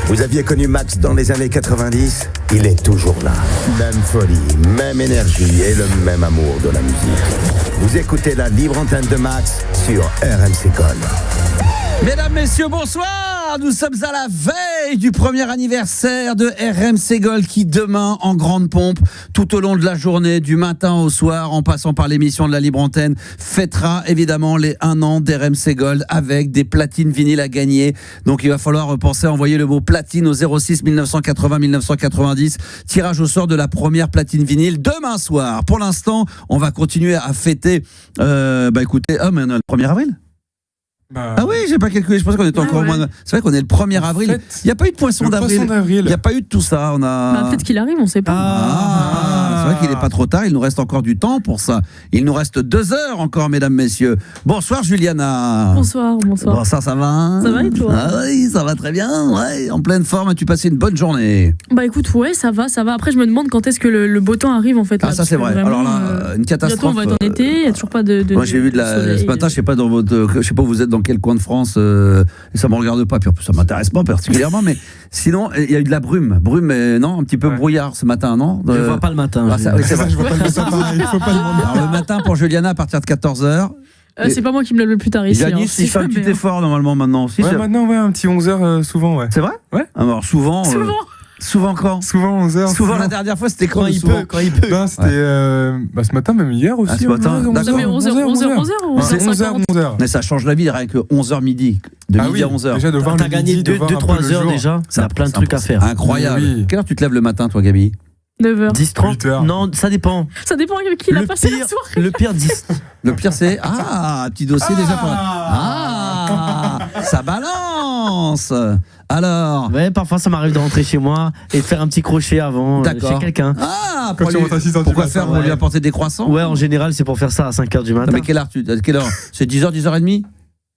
Vous aviez connu Max dans les années 90 ? Il est toujours là. Même folie, même énergie et le même amour de la musique. Vous écoutez la libre antenne de Max sur RMC Gold. Mesdames, messieurs, bonsoir. Nous sommes à la veille du premier anniversaire de RMC Gold qui demain, en grande pompe, tout au long de la journée, du matin au soir, en passant par l'émission de la libre antenne, fêtera évidemment les 1 an d'RMC Gold avec des platines vinyles à gagner. Donc il va falloir penser à envoyer le mot platine au 06 1980 1990. Tirage au sort de la première platine vinyle demain soir. Pour l'instant, on va continuer à fêter. Écoutez, mais on est le 1er avril. Ah oui, j'ai pas calculé, je pensais qu'on était encore au mois de... C'est vrai qu'on est le 1er avril. Il n'y a pas eu de poisson d'avril. Il n'y a pas eu de tout ça. Peut-être qu'il arrive, on ne sait pas. C'est vrai qu'il n'est pas trop tard, il nous reste encore du temps pour ça. Il nous reste 2 heures encore, mesdames, messieurs. Bonsoir Juliana. Bonsoir. Bonsoir, ça va ? Ça va et toi ? Ah oui, ça va très bien, ouais, en pleine forme. As-tu passé une bonne journée ? Bah écoute, ouais, ça va. Après, je me demande quand est-ce que le beau temps arrive en fait. Là, ça c'est vrai. Vraiment, alors là, une catastrophe. Bientôt on va être en été, il n'y a toujours pas de moi j'ai vu ce matin, je sais pas où vous êtes, dans quel coin de France, et ça me regarde pas, puis ça m'intéresse pas particulièrement, mais sinon il y a eu de la brume, non, un petit peu brouillard ce matin, non ? Je vois pas le matin. C'est vrai. Je vois pas le matin pareil, faut pas demander. Alors le matin pour Juliana à partir de 14h. C'est pas moi qui me lève le plus tard ici. Yanis, il fait un petit effort normalement maintenant. Maintenant, un petit 11h souvent, ouais. C'est vrai ? Ouais. Alors souvent quand ? Souvent 11h. Souvent la dernière fois c'était quand il peut. Non, c'était ce matin, même hier aussi. Ce matin, d'accord. 11h. Mais ça change la vie, rien que 11h midi. De midi à 11h. Déjà de voir t'as gagné 2-3 heures déjà. Ça a plein de trucs à faire. Incroyable. Oui. Quelle heure tu te lèves le matin, toi, Gabi ? 9h. 10-30. Non, ça dépend. Ça dépend avec qui il a passé la soirée. Le pire 10. Le pire c'est petit dossier déjà pour ça balance. Alors ouais, parfois ça m'arrive de rentrer chez moi et de faire un petit crochet avant chez quelqu'un. Pourquoi faire ? Pour lui apporter des croissants ? Ouais, en général c'est pour faire ça à 5h du matin. Mais quelle heure c'est 10h, 10h30 ?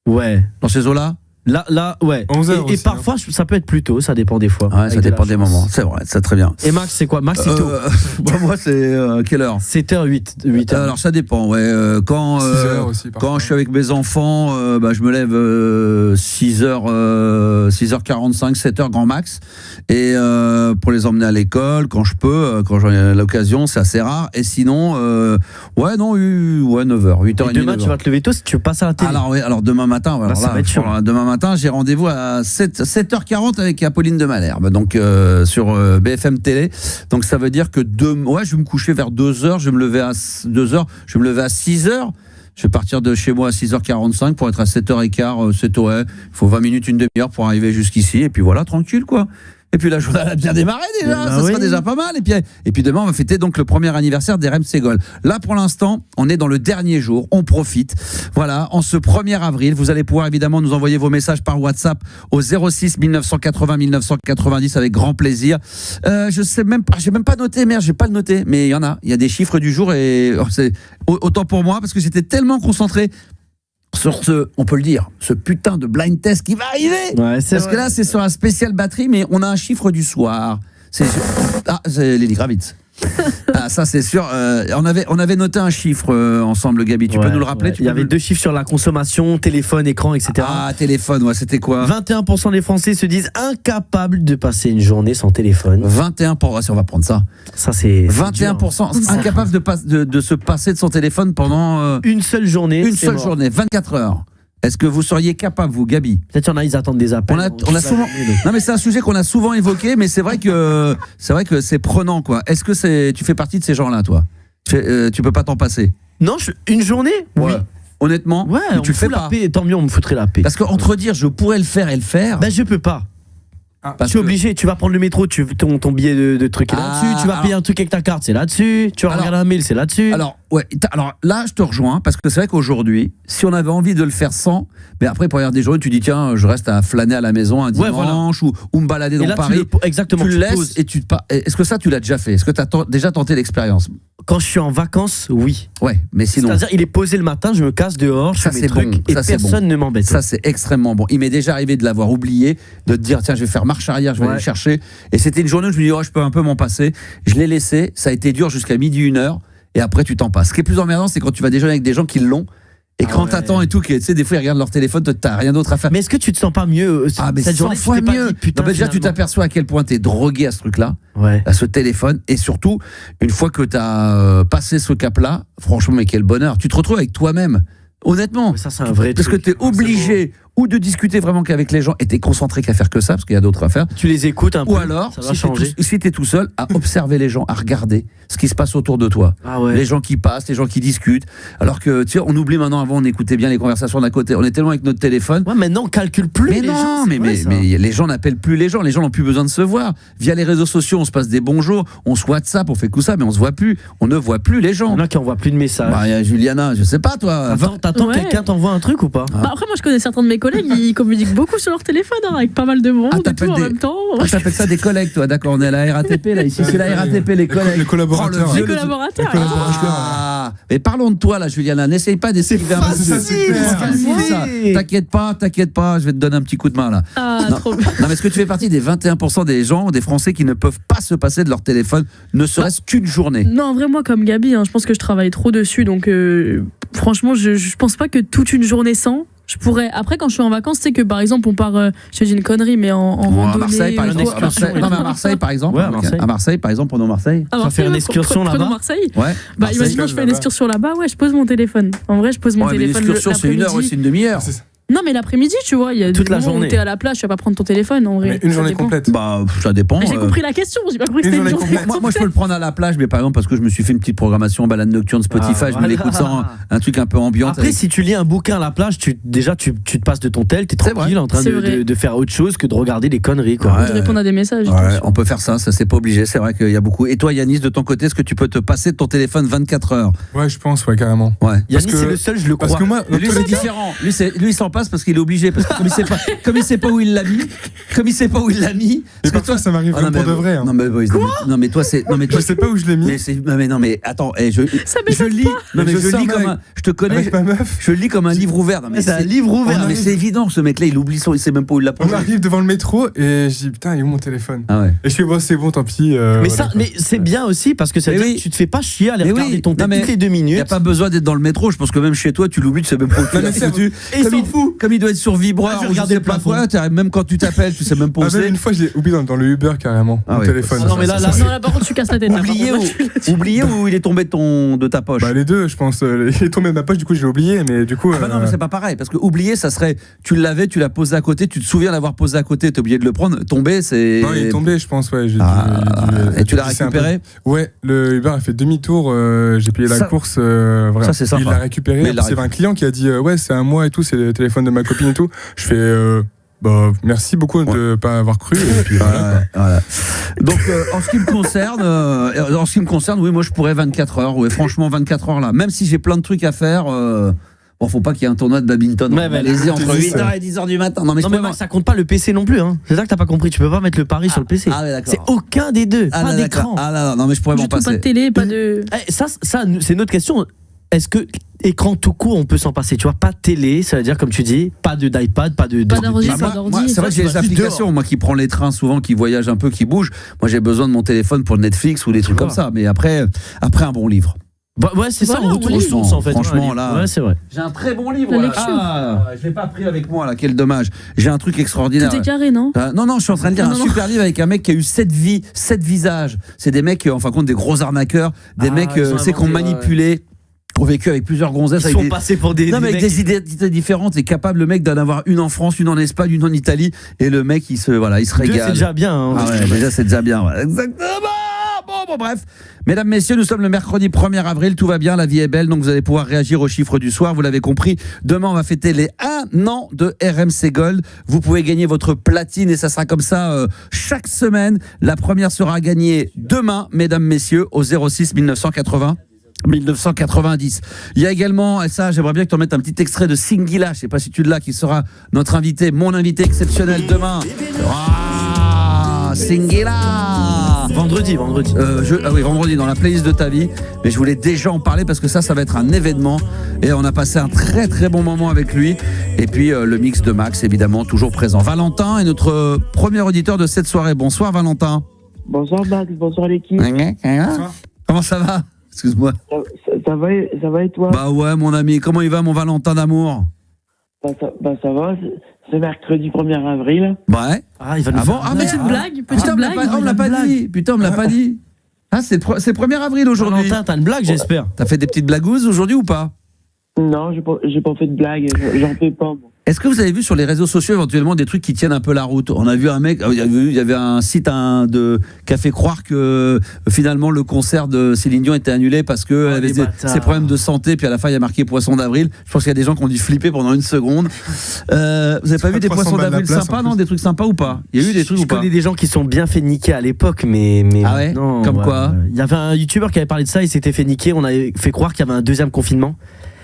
Ouais. Dans ces eaux-là ? Là, ouais. 11h et parfois, ça peut être plus tôt, ça dépend des fois. Ouais, ça dépend des moments. C'est vrai, c'est très bien. Et Max, c'est quoi ? Max, c'est tôt. Moi, c'est quelle heure ? 7h, 8h. Alors, ça dépend, ouais. Quand je suis avec mes enfants, je me lève 6h45, 7h grand max. Et pour les emmener à l'école, quand je peux, quand j'ai l'occasion, c'est assez rare. Et sinon, 9h, 8h30. Et demain, tu vas te lever tôt si tu veux passer à la télé. Alors demain matin, ça va être chaud. Demain matin, j'ai rendez-vous à 7h40 avec Apolline de Malherbe, donc sur BFM Télé. Donc ça veut dire que je vais me coucher vers 2h, je vais me lever à 2h, je vais me lever à 6h. Je vais partir de chez moi à 6h45 pour être à 7h15, c'est tôt, ouais. Il faut 20 minutes, une demi-heure pour arriver jusqu'ici, et puis voilà, tranquille, quoi. Et puis la journée a bien démarré déjà, ça sera déjà pas mal. Et puis demain, on va fêter donc le premier anniversaire d'RMC Gold. Là, pour l'instant, on est dans le dernier jour, on profite. Voilà, en ce 1er avril, vous allez pouvoir évidemment nous envoyer vos messages par WhatsApp au 06 1980 1990 avec grand plaisir. Je sais même pas, j'ai même pas noté, merde, j'ai pas le noté, mais il y a des chiffres du jour et c'est autant pour moi parce que j'étais tellement concentré sur on peut le dire, ce putain de blind test qui va arriver. Ouais, parce vrai. Que là, c'est sur un spécial batterie, mais on a un chiffre du soir. C'est Lenny Kravitz. Ça c'est sûr. On avait noté un chiffre ensemble, Gabi. Tu peux nous le rappeler? Il y avait 2 chiffres sur la consommation, téléphone, écran, etc. Téléphone, c'était quoi? 21% des Français se disent incapables de passer une journée sans téléphone. 21%. Si on va prendre ça. Ça c'est 21% incapables de se passer de son téléphone pendant une seule journée. 24 heures. Est-ce que vous seriez capable, vous, Gabi? Peut-être qu'il y en a, ils attendent des appels. On a souvent... Non, mais c'est un sujet qu'on a souvent évoqué, mais c'est vrai que c'est prenant, quoi. Est-ce que tu fais partie de ces gens-là, toi? Tu peux pas t'en passer? Non, une journée? Ouais. Oui. Honnêtement, ouais, tu le fais pas. Paix, tant mieux, on me foutrait la paix. Parce qu'entre dire je pourrais le faire et le faire. Je peux pas. Je suis obligé, tu vas prendre le métro, ton billet de truc est là-dessus, tu vas payer un truc avec ta carte, c'est là-dessus, tu vas regarder un mail, c'est là-dessus. Alors là, je te rejoins, parce que c'est vrai qu'aujourd'hui, si on avait envie de le faire sans, mais après, pour regarder des journées, tu dis tiens, je reste à flâner à la maison un dimanche ou me balader dans Paris. Exactement. Tu le laisses et tu te pas. Est-ce que ça, tu l'as déjà fait? Est-ce que tu as déjà tenté l'expérience? Quand je suis en vacances, oui. Ouais, mais sinon. C'est-à-dire, il est posé le matin, je me casse dehors, je fais mes trucs et personne ne m'embête. Ça, c'est extrêmement bon. Il m'est déjà arrivé de l'avoir oublié, de te dire tiens, je vais faire marche arrière, je vais aller le chercher. Et c'était une journée où je me dis je peux un peu m'en passer. Je l'ai laissé, ça a été dur jusqu'à midi, 1h. Et après, tu t'en passes. Ce qui est plus emmerdant, c'est quand tu vas déjeuner avec des gens qui l'ont Et quand t'attends et tout, tu sais, des fois ils regardent leur téléphone, toi t'as rien d'autre à faire. Mais est-ce que tu te sens pas mieux mais cette 100 journée, fois tu t'es pas mieux. dit, putain, Non, mais déjà tu finalement. t'aperçois à quel point t'es drogué à ce truc-là, Ouais. à ce téléphone, et surtout une fois que t'as passé ce cap-là, franchement, mais quel bonheur. Tu te retrouves avec toi-même. Honnêtement, Mais ça, c'est un vrai parce truc. que t'es obligé ou de discuter vraiment qu'avec les gens et t'es concentré qu'à faire que ça parce qu'il y a d'autres à faire, Tu les écoutes un peu. ou alors ça va changer. si t'es tout seul à observer les gens, à regarder ce qui se passe autour de toi, Ah ouais. les gens qui passent, les gens qui discutent, alors que tu sais, on oublie maintenant. Avant on écoutait bien les conversations d'à côté, on est tellement avec notre téléphone. Ouais, maintenant on calcule plus. Mais les non, gens, c'est mais vrai, ça. les gens n'appellent plus les gens n'ont plus besoin de se voir. Via les réseaux sociaux, on se passe des bonjours, on se WhatsApp, on fait tout ça, mais on se voit plus, on ne voit plus les Il y gens. en a qui envoient plus de messages. Bah, il y a Juliana, je sais pas toi. T'attends Ouais. quelqu'un t'envoie un truc ou pas? Bah après, moi, je connais certains de mes collègues, ils communiquent beaucoup sur leur téléphone, hein, avec pas mal de monde et t'appelles tout en des- même temps. Ah, t'appelles ça des collègues, toi, d'accord, on est à la RATP là, ici c'est la RATP, les collègues. Les collaborateurs. Oh, le Les vieux, collaborateurs. Les collaborateurs. Ah, mais parlons de toi là, Juliana. N'essaye pas d'essayer vers facile, c'est ça. T'inquiète pas, je vais te donner un petit coup de main là. Ah, Non. trop bien. Non, mais est-ce que tu fais partie des 21% des gens, des Français qui ne peuvent pas se passer de leur téléphone, ne serait-ce qu'une journée? Non, en vrai, moi, comme Gabi, je pense que je travaille trop dessus. Donc, franchement, je pense pas que toute une journée sans. Je pourrais. Après, quand je suis en vacances, tu sais que par exemple, on part. Je dis une connerie, mais en Ou à randonnée. Marseille, par ou exemple. trop. À Marseille. Non, mais à Marseille, par exemple. Ouais, à Marseille. À Marseille, par exemple, prenons Marseille. À Ça Marseille, fait une ouais, excursion prenons là-bas. Marseille. Ouais. Bah, Marseille. imaginons, je fais une excursion là-bas, ouais, je pose mon téléphone. En vrai, je pose mon Ouais, mais téléphone. l'excursion, c'est une heure, l'après-midi. c'est une demi-heure. C'est ça. Non, mais l'après-midi, tu vois, il y a Toute des la moments journée. où t'es à la plage, tu vas pas prendre ton téléphone, en vrai. Mais une Ça journée dépend. complète. Bah, ça dépend. Mais j'ai compris la question, j'ai pas compris que Une c'était une journée journée. complète. Moi, je peux le prendre à la plage, mais par exemple, parce que je me suis fait une petite programmation balade nocturne Spotify, Ah, je me voilà. l'écoute sans un truc un peu ambiant. Après, si tu lis un bouquin à la plage, tu te passes de ton tel, t'es C'est tranquille vrai. en train C'est vrai. de faire autre chose que de regarder des conneries, quoi. Ouais. De répondre à des messages. et Ouais, tout. on peut faire ça c'est pas obligé, c'est vrai qu'il y a beaucoup. Et toi, Yanis, de ton côté, est-ce que tu peux te passer de ton téléphone 24 heures? Ouais, je pense, ouais, carrément. Ouais. Yannis, Parce que- c'est le seul, je le Parce crois. que moi, Mais lui, c'est différent. Lui, il s'en passe parce qu'il est obligé. Parce que comme il sait pas où il l'a mis, Et parce que parfois, ça m'arrive Ah, non, vraiment pour mais- de vrai. hein. Non, mais, boys, non, mais toi, c'est. Non, mais Je toi, sais pas où je l'ai mis. non, mais attends, je Ça je m'étonne lis. Non, mais Je je sors lis comme avec- un. Je te connais. Avec ma meuf, Je lis comme un livre ouvert. Non, mais C'est un livre ouvert. Non, mais c'est évident, ce mec-là, il oublie il sait même pas où il l'a on posé. arrive devant le métro et je dis putain, il est où mon téléphone? Ah ouais. Et je fais bon, c'est bon, tant pis. Mais voilà, ça, quoi. mais c'est bien aussi parce que ça veut Mais dire oui. que tu te fais pas chier à aller Mais regarder oui. ton Non, tel mais toutes les 2 Il n'y minutes. a pas besoin d'être dans le métro. Je pense que même chez toi, tu l'oublies, tu sais même pas où tu Non, l'as mais c'est- foutu. Et il s'en fout. Comme il doit être sur vibreur, Ah, je ou regardais sais le pas plafond. quoi, même quand tu t'appelles, tu sais même pas où Ah, même c'est. une fois, je l'ai oublié dans le Uber carrément, Ah mon ouais. téléphone. Ah non, mais là, Non, là, par contre, tu casses la tête. là, par Oublié contre. ou, oublié ou il est tombé de ta poche? Bah, les deux, je pense. Il est tombé de ma poche, du coup, je l'ai oublié, mais du coup. Ah bah non, mais c'est pas pareil, parce que oublier, ça serait, tu l'avais, tu l'as posé à côté, tu te souviens l'avoir posé à côté, t'es obligé de le prendre, tomber, c'est. Non, il est tombé, je pense, ouais. Et tu l'as récupéré? Ouais, le Uber a fait demi-tour, j'ai payé la Ça- course. Voilà. ça, c'est sympa. Il l'a récupéré. Mais il l'a C'est un client qui a dit ouais, c'est à moi et tout, c'est le téléphone de ma copine et tout. Je fais bah, merci beaucoup de ne pas avoir cru. Et puis, voilà, quoi. Voilà. Donc, en ce qui me concerne, oui, moi je pourrais 24 heures, oui, franchement 24 heures là, même si j'ai plein de trucs à faire. Bon, faut pas qu'il y ait un tournoi de badminton. Ouais, Allez-y, entre c'est 8h et 10h du matin. Non, mais, je Non, mais peux Max, ça compte pas le PC non plus. Hein. C'est ça que t'as pas compris. Tu peux pas mettre le pari sur le PC. Ah, ouais, d'accord. C'est aucun des deux. Ah, pas là, d'écran. d'accord. Ah, non, mais je pourrais Du m'en tout, pas de passer. télé, pas de. Ça, c'est une autre question. Est-ce que écran tout court, on peut s'en passer? Tu vois, pas de télé, ça veut dire, comme tu dis, pas d'iPad, pas de. Pas d'ordi, Bah, pas moi, d'ordi. c'est vrai que j'ai tu les vas juste applications, moi qui prends les trains souvent, qui voyage un peu, qui bouge. Moi, j'ai besoin de mon téléphone pour Netflix ou des trucs vois. comme ça. Mais après un bon livre. Bah, ouais, c'est ça, Voilà, on retourne on aux lit. sources en fait. Franchement, Ouais, là- Ouais, c'est vrai. J'ai un très bon livre. La là. lecture. Ah, je l'ai pas pris avec moi là. Quel dommage. J'ai un truc extraordinaire. Tout est carré, non? Non, je suis en train de lire Non, un non. super livre avec un mec qui a eu 7 vies, 7 visages. C'est des mecs, en fin de compte, des gros arnaqueurs, des Ah, mecs, ils ont c'est qu'on inventé, ouais. manipulé, ont vécu avec plusieurs gonzesses. Ils avec sont des... passés pour des. Non, mais avec mecs- des identités différentes, et capable le mec d'en avoir une en France, une en Espagne, une en Italie, et le mec il se Deux, régale. c'est déjà bien. Hein. Ah ouais, déjà c'est déjà bien. Ouais. Exactement. Bon, bref. Mesdames, messieurs, nous sommes le mercredi 1er avril, tout va bien, la vie est belle, donc vous allez pouvoir réagir aux chiffres du soir, vous l'avez compris. Demain, on va fêter les 1 an de RMC Gold. Vous pouvez gagner votre platine et ça sera comme ça chaque semaine. La première sera gagnée demain, mesdames, messieurs, au 06 1980. 1990. Il y a également, et ça j'aimerais bien que tu en mettes un petit extrait de Singila, je sais pas si tu l'as, qui sera notre invité, mon invité exceptionnel demain. Ah, Singila. Vendredi. Oui, vendredi dans la playlist de ta vie. Mais je voulais déjà en parler parce que ça va être un événement. Et on a passé un très très bon moment avec lui. Et puis le mix de Max, évidemment, toujours présent. Valentin est notre premier auditeur de cette soirée. Bonsoir Valentin. Bonsoir Max, bonsoir l'équipe. Comment ça va? Excuse-moi. Ça va et toi? Bah ouais, mon ami, comment il va, mon Valentin d'amour? Ça va, c'est mercredi 1er avril. Ouais. Ah, il va nous Ah faire bon? Ah, une mais Petite blague, Putain, petite on blague. me l'a pas dit. Putain, on me l'a pas dit. Ah, c'est 1er avril aujourd'hui. Valentin, t'as une blague, j'espère. T'as fait des petites blagouzes aujourd'hui ou pas? Non, j'ai pas fait de blague, j'en fais pas, moi. Est-ce que vous avez vu sur les réseaux sociaux éventuellement des trucs qui tiennent un peu la route? On a vu un mec, il y avait un site qui a fait croire que finalement le concert de Céline Dion était annulé parce qu'elle avait ses problèmes de santé, puis à la fin il y a marqué Poisson d'avril. Je pense qu'il y a des gens qui ont dû flipper pendant une seconde. Vous avez pas vu des Poissons d'avril sympas, non? Des trucs sympas ou pas? Il y a eu des trucs ou pas? Je connais des gens qui sont bien fait niquer à l'époque, mais ah ouais? non, Comme quoi? Il y avait un youtubeur qui avait parlé de ça, il s'était fait niquer, on avait fait croire qu'il y avait un deuxième confinement.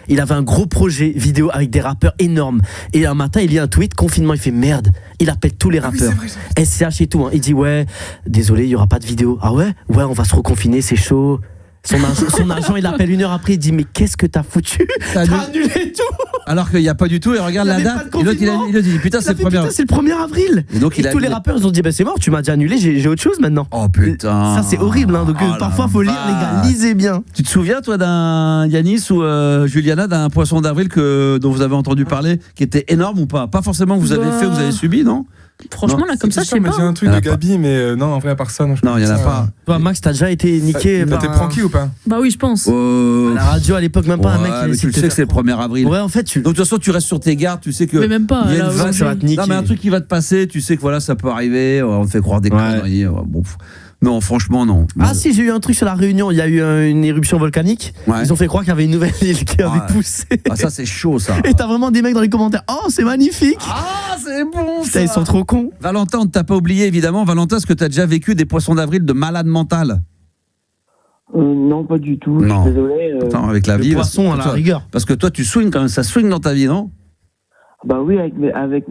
Il avait un gros projet vidéo avec des rappeurs énormes. Et un matin, il lit un tweet, confinement, il fait merde. Il appelle tous les rappeurs. SCH et tout. Hein. Il dit ouais, désolé, il n'y aura pas de vidéo. Ah ouais? Ouais, on va se reconfiner, c'est chaud. Son agent, il l'appelle 1 heure après, il dit mais qu'est-ce que t'as foutu? T'as annulé tout. Alors qu'il n'y a pas du tout, et regarde la date. Et l'autre, il a dit putain, c'est le 1er avril. Et donc, tous les rappeurs, ils ont dit bah c'est mort, tu m'as déjà annulé, j'ai autre chose maintenant. Oh putain. Ça, c'est horrible. Hein. Donc parfois, faut lire, les gars, lisez bien. Tu te souviens, toi, d'un Yanis ou Juliana, d'un Poisson d'avril dont vous avez entendu parler, qui était énorme ou pas? Pas forcément que vous avez fait, vous avez subi, non? Franchement, là, comme ça, je sais pas. J'ai un truc de Gabi, mais non, en vrai, à part ça, non. Non, il y en a pas. Toi, Max, t'as déjà été niqué par t'es pranky ou pas? Bah oui, je pense. À la radio à l'époque, même pas un mec qui mais tu le sais que c'est le 1er avril. Ouais, en fait, Donc de toute façon, tu restes sur tes gardes, tu sais que Mais même pas. il y a là, une vague, aujourd'hui. ça va te niquer. Non, mais un truc qui va te passer, tu sais que voilà, ça peut arriver, on te fait croire des conneries. Bon, non, franchement, non. Ah si, j'ai eu un truc sur la Réunion, il y a eu une éruption volcanique. Ouais. Ils ont fait croire qu'il y avait une nouvelle île qui avait poussé. Ah, ça, c'est chaud, ça. Et t'as vraiment des mecs dans les commentaires. Oh, c'est magnifique. Ah, c'est bon, Putain, ils sont trop cons. Valentin, on ne t'a pas oublié, évidemment. Valentin, est-ce que t'as déjà vécu des Poissons d'avril de malade mental? Non, pas du tout. Non. Je suis désolé. Attends, avec la vie. Poisson à la rigueur. Parce que toi, tu swings quand même, ça swing dans ta vie, non? Bah oui, avec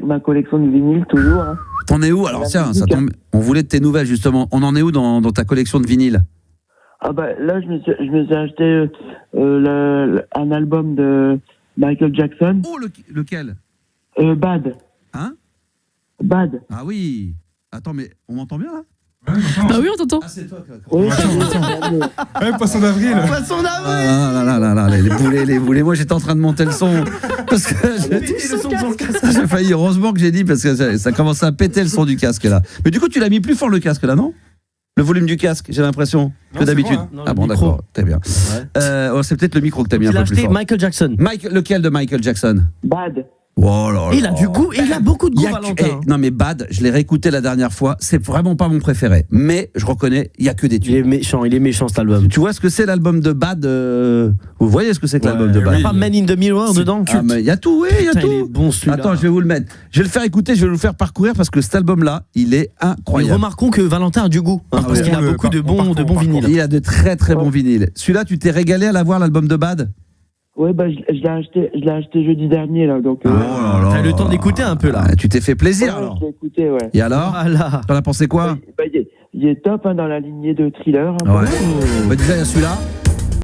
ma collection de vinyles, toujours. Hein. T'en es où? Alors tiens, ça tombe. On voulait de tes nouvelles, justement. On en est où dans ta collection de vinyles? Ah bah là, je me suis acheté un album de Michael Jackson. Oh, lequel? Bad. Hein? Bad. Ah oui. Attends, mais on m'entend bien, là? Bah oui, on t'entend. Ah, c'est toi. Oui, Ouais, Poisson d'avril. Poisson d'avril. Ah, les boulets. Moi, j'étais en train de monter le son. Parce que j'ai failli, heureusement que j'ai dit, parce que ça commençait à péter le son du casque, là. Mais du coup, tu l'as mis plus fort, le casque, là, non? Le volume du casque, j'ai l'impression, que d'habitude. Bon, hein. Ah bon, d'accord, très bien. C'est peut-être le micro que t'as mis un Il a peu plus acheté fort. Michael Jackson. Lequel de Michael Jackson? Bad. Oh là là. Il a du goût, et il a beaucoup de goût, Valentin. Non mais Bad, je l'ai réécouté la dernière fois, c'est vraiment pas mon préféré, mais je reconnais, il y a que des Il tubes. est méchant cet album. Tu vois ce que c'est l'album de Bad? Vous voyez ce que c'est que l'album de Bad? Il y a pas Man in the Mirror dedans? Ah, mais il y a tout, oui, il y a Putain, tout. il est bon celui-là. Attends, je vais vous le mettre. Je vais le faire écouter, je vais vous le faire parcourir parce que cet album-là, il est Mais incroyable. remarquons que Valentin a du goût, hein, parce oui. qu'il a beaucoup de bons vinyles. Il a de très très bons vinyles. Celui-là, tu t'es régalé à l'avoir, l'album de Bad? Ouais, bah je l'ai acheté jeudi dernier, là. Donc, T'as eu le temps d'écouter un peu là. Ah, tu t'es fait plaisir alors. je l'ai écouté, ouais. Et alors? Voilà. T'en as pensé quoi? Bah, il est top hein, dans la lignée de Thriller. Hein, Ouais. Bah, déjà, il y a celui-là.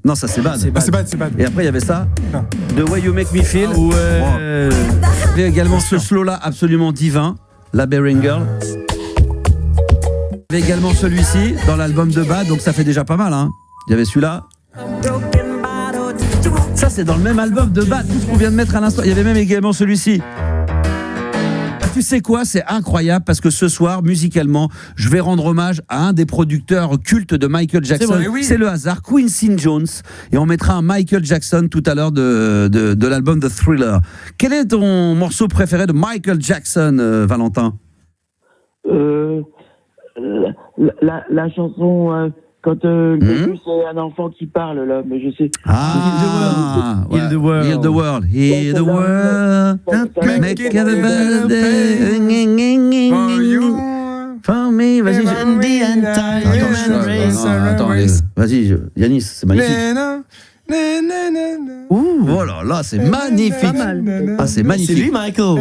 Non, ça c'est Bad. Ah, c'est bad. Et après, il y avait ça. Non. The Way You Make Me Feel. Ouais. Il y avait également ce slow-là absolument divin, La Bearing Girl. Il y avait également celui-ci dans l'album de Bad, donc ça fait déjà pas mal. Hein. Il y avait celui-là. Ça, c'est dans le même album de Bad, tout ce qu'on vient de mettre à l'instant. Il y avait même également celui-ci. Tu sais quoi, c'est incroyable parce que ce soir, musicalement, je vais rendre hommage à un des producteurs cultes de Michael Jackson. C'est le hasard, Quincy Jones. Et on mettra un Michael Jackson tout à l'heure de l'album The Thriller. Quel est ton morceau préféré de Michael Jackson, Valentin? La chanson... Quand le début, c'est un enfant qui parle, là, mais je sais. Ah, Heal the world. Heal the world. Heal the world. Make it a better day. For me. Vas-y. Attends, vas-y, Yanis, c'est magnifique. Ouh, oh là, c'est magnifique. Pas mal. Ah, c'est magnifique. C'est lui, Michael.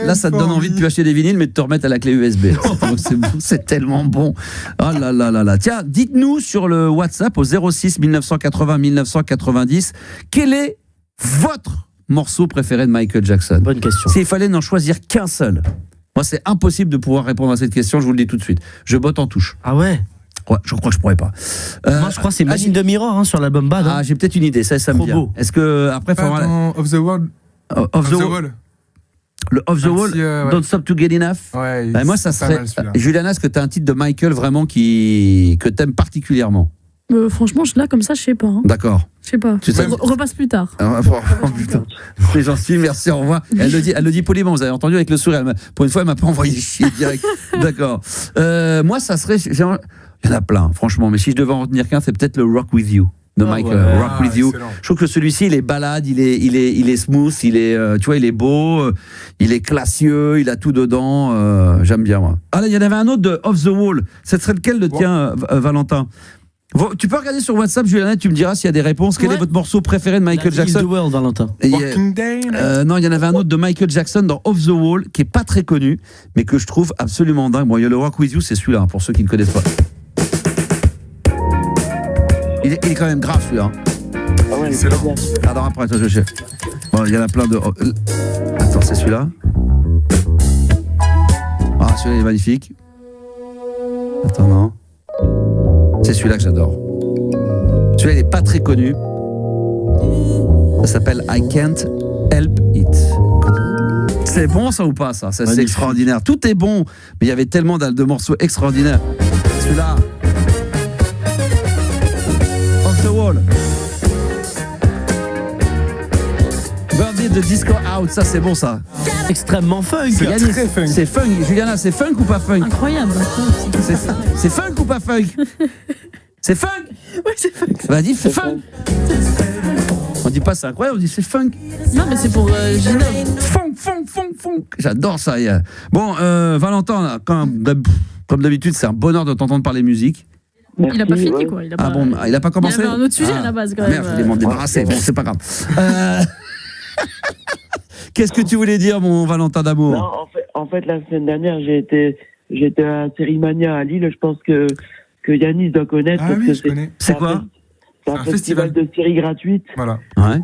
Là, ça te donne envie de plus acheter des vinyles, mais de te remettre à la clé USB. Donc, c'est tellement bon. Oh là là là là. Tiens, dites-nous sur le WhatsApp au 06 1980 1990, quel est votre morceau préféré de Michael Jackson? Bonne question. S'il fallait n'en choisir qu'un seul. Moi, c'est impossible de pouvoir répondre à cette question, je vous le dis tout de suite. Je botte en touche. Ah ouais? Ouais, je crois que je pourrais pas. Moi, je crois que c'est Man in the Mirror sur l'album Bad. Ah, j'ai peut-être une idée, ça me Trop vient. beau. Est-ce que après, faut avoir Off the Wall. Off the Wall. Le Off the Wall, ouais. Don't Stop to Get Enough. Ouais, Moi, ça c'est pas serait. mal, celui-là. Juliana, est-ce que tu as un titre de Michael vraiment que t'aimes particulièrement? Franchement, là, comme ça, je sais pas. Hein. D'accord. Je sais pas. Tu sais- Repasse plus tard. Oh, putain. C'est gentil, merci, au revoir. Elle le dit poliment, vous avez entendu avec le sourire. Pour une fois, elle m'a pas envoyé chier direct. D'accord. Moi, ça serait. Il y en a plein, franchement, mais si je devais en retenir qu'un, c'est peut-être le Rock With You de Michael. ouais. Rock With You. Excellent. Je trouve que celui-ci, il est balade, il est smooth, il est, tu vois, il est beau, il est classieux, il a tout dedans. J'aime bien, moi. Ah là, il y en avait un autre de Off the Wall. Ce serait lequel le tien, Valentin? Tu peux regarder sur WhatsApp, Juliana, tu me diras s'il y a des réponses. Quel est votre morceau préféré de Michael Jackson? The World, Valentin. Et Walking Day. non, il y en avait un autre de Michael Jackson dans Off the Wall qui est pas très connu, mais que je trouve absolument dingue. Bon, il y a le Rock With You, c'est celui-là, pour ceux qui ne connaissent pas. Il est quand même grave celui-là. Ah ouais, Excellent. très bien. Pardon, après, toi, je Bon, il y en a plein de. Attends, c'est celui-là. Ah, celui-là, il est magnifique. Attends, non. C'est celui-là que j'adore. Celui-là, il est pas très connu. Ça s'appelle I Can't Help It. C'est bon, ça ou pas, ça? C'est extraordinaire. Tout est bon, mais il y avait tellement de morceaux extraordinaires. Celui-là. Off the Wall. Birdie de Disco Out, ça c'est bon ça. Extrêmement funk. C'est Yanis. très funk. C'est funk. Juliana, c'est funk ou pas funk? Incroyable. C'est funk ou pas funk? C'est funk? Ouais, c'est funk. Vas-y, c'est funk. On dit pas c'est incroyable, on dit c'est funk. Non, mais c'est pour Gina. Funk. J'adore ça. Bon, Valentin, là, comme d'habitude, c'est un bonheur de t'entendre parler musique. Merci, Il a pas fini, ouais. quoi. Il a Ah pas... bon, il a pas commencé? Il y avait un autre sujet à la base, quand même. Merde, je m'en débarrasser. Bon, c'est pas grave. Qu'est-ce que tu voulais dire, mon Valentin d'amour? Non, en fait, la semaine dernière, j'étais à Sérimania à Lille. Je pense que Yanis doit connaître. Ah parce oui, que je connais. C'est quoi? C'est un festival festival de séries gratuites. Voilà. Ouais.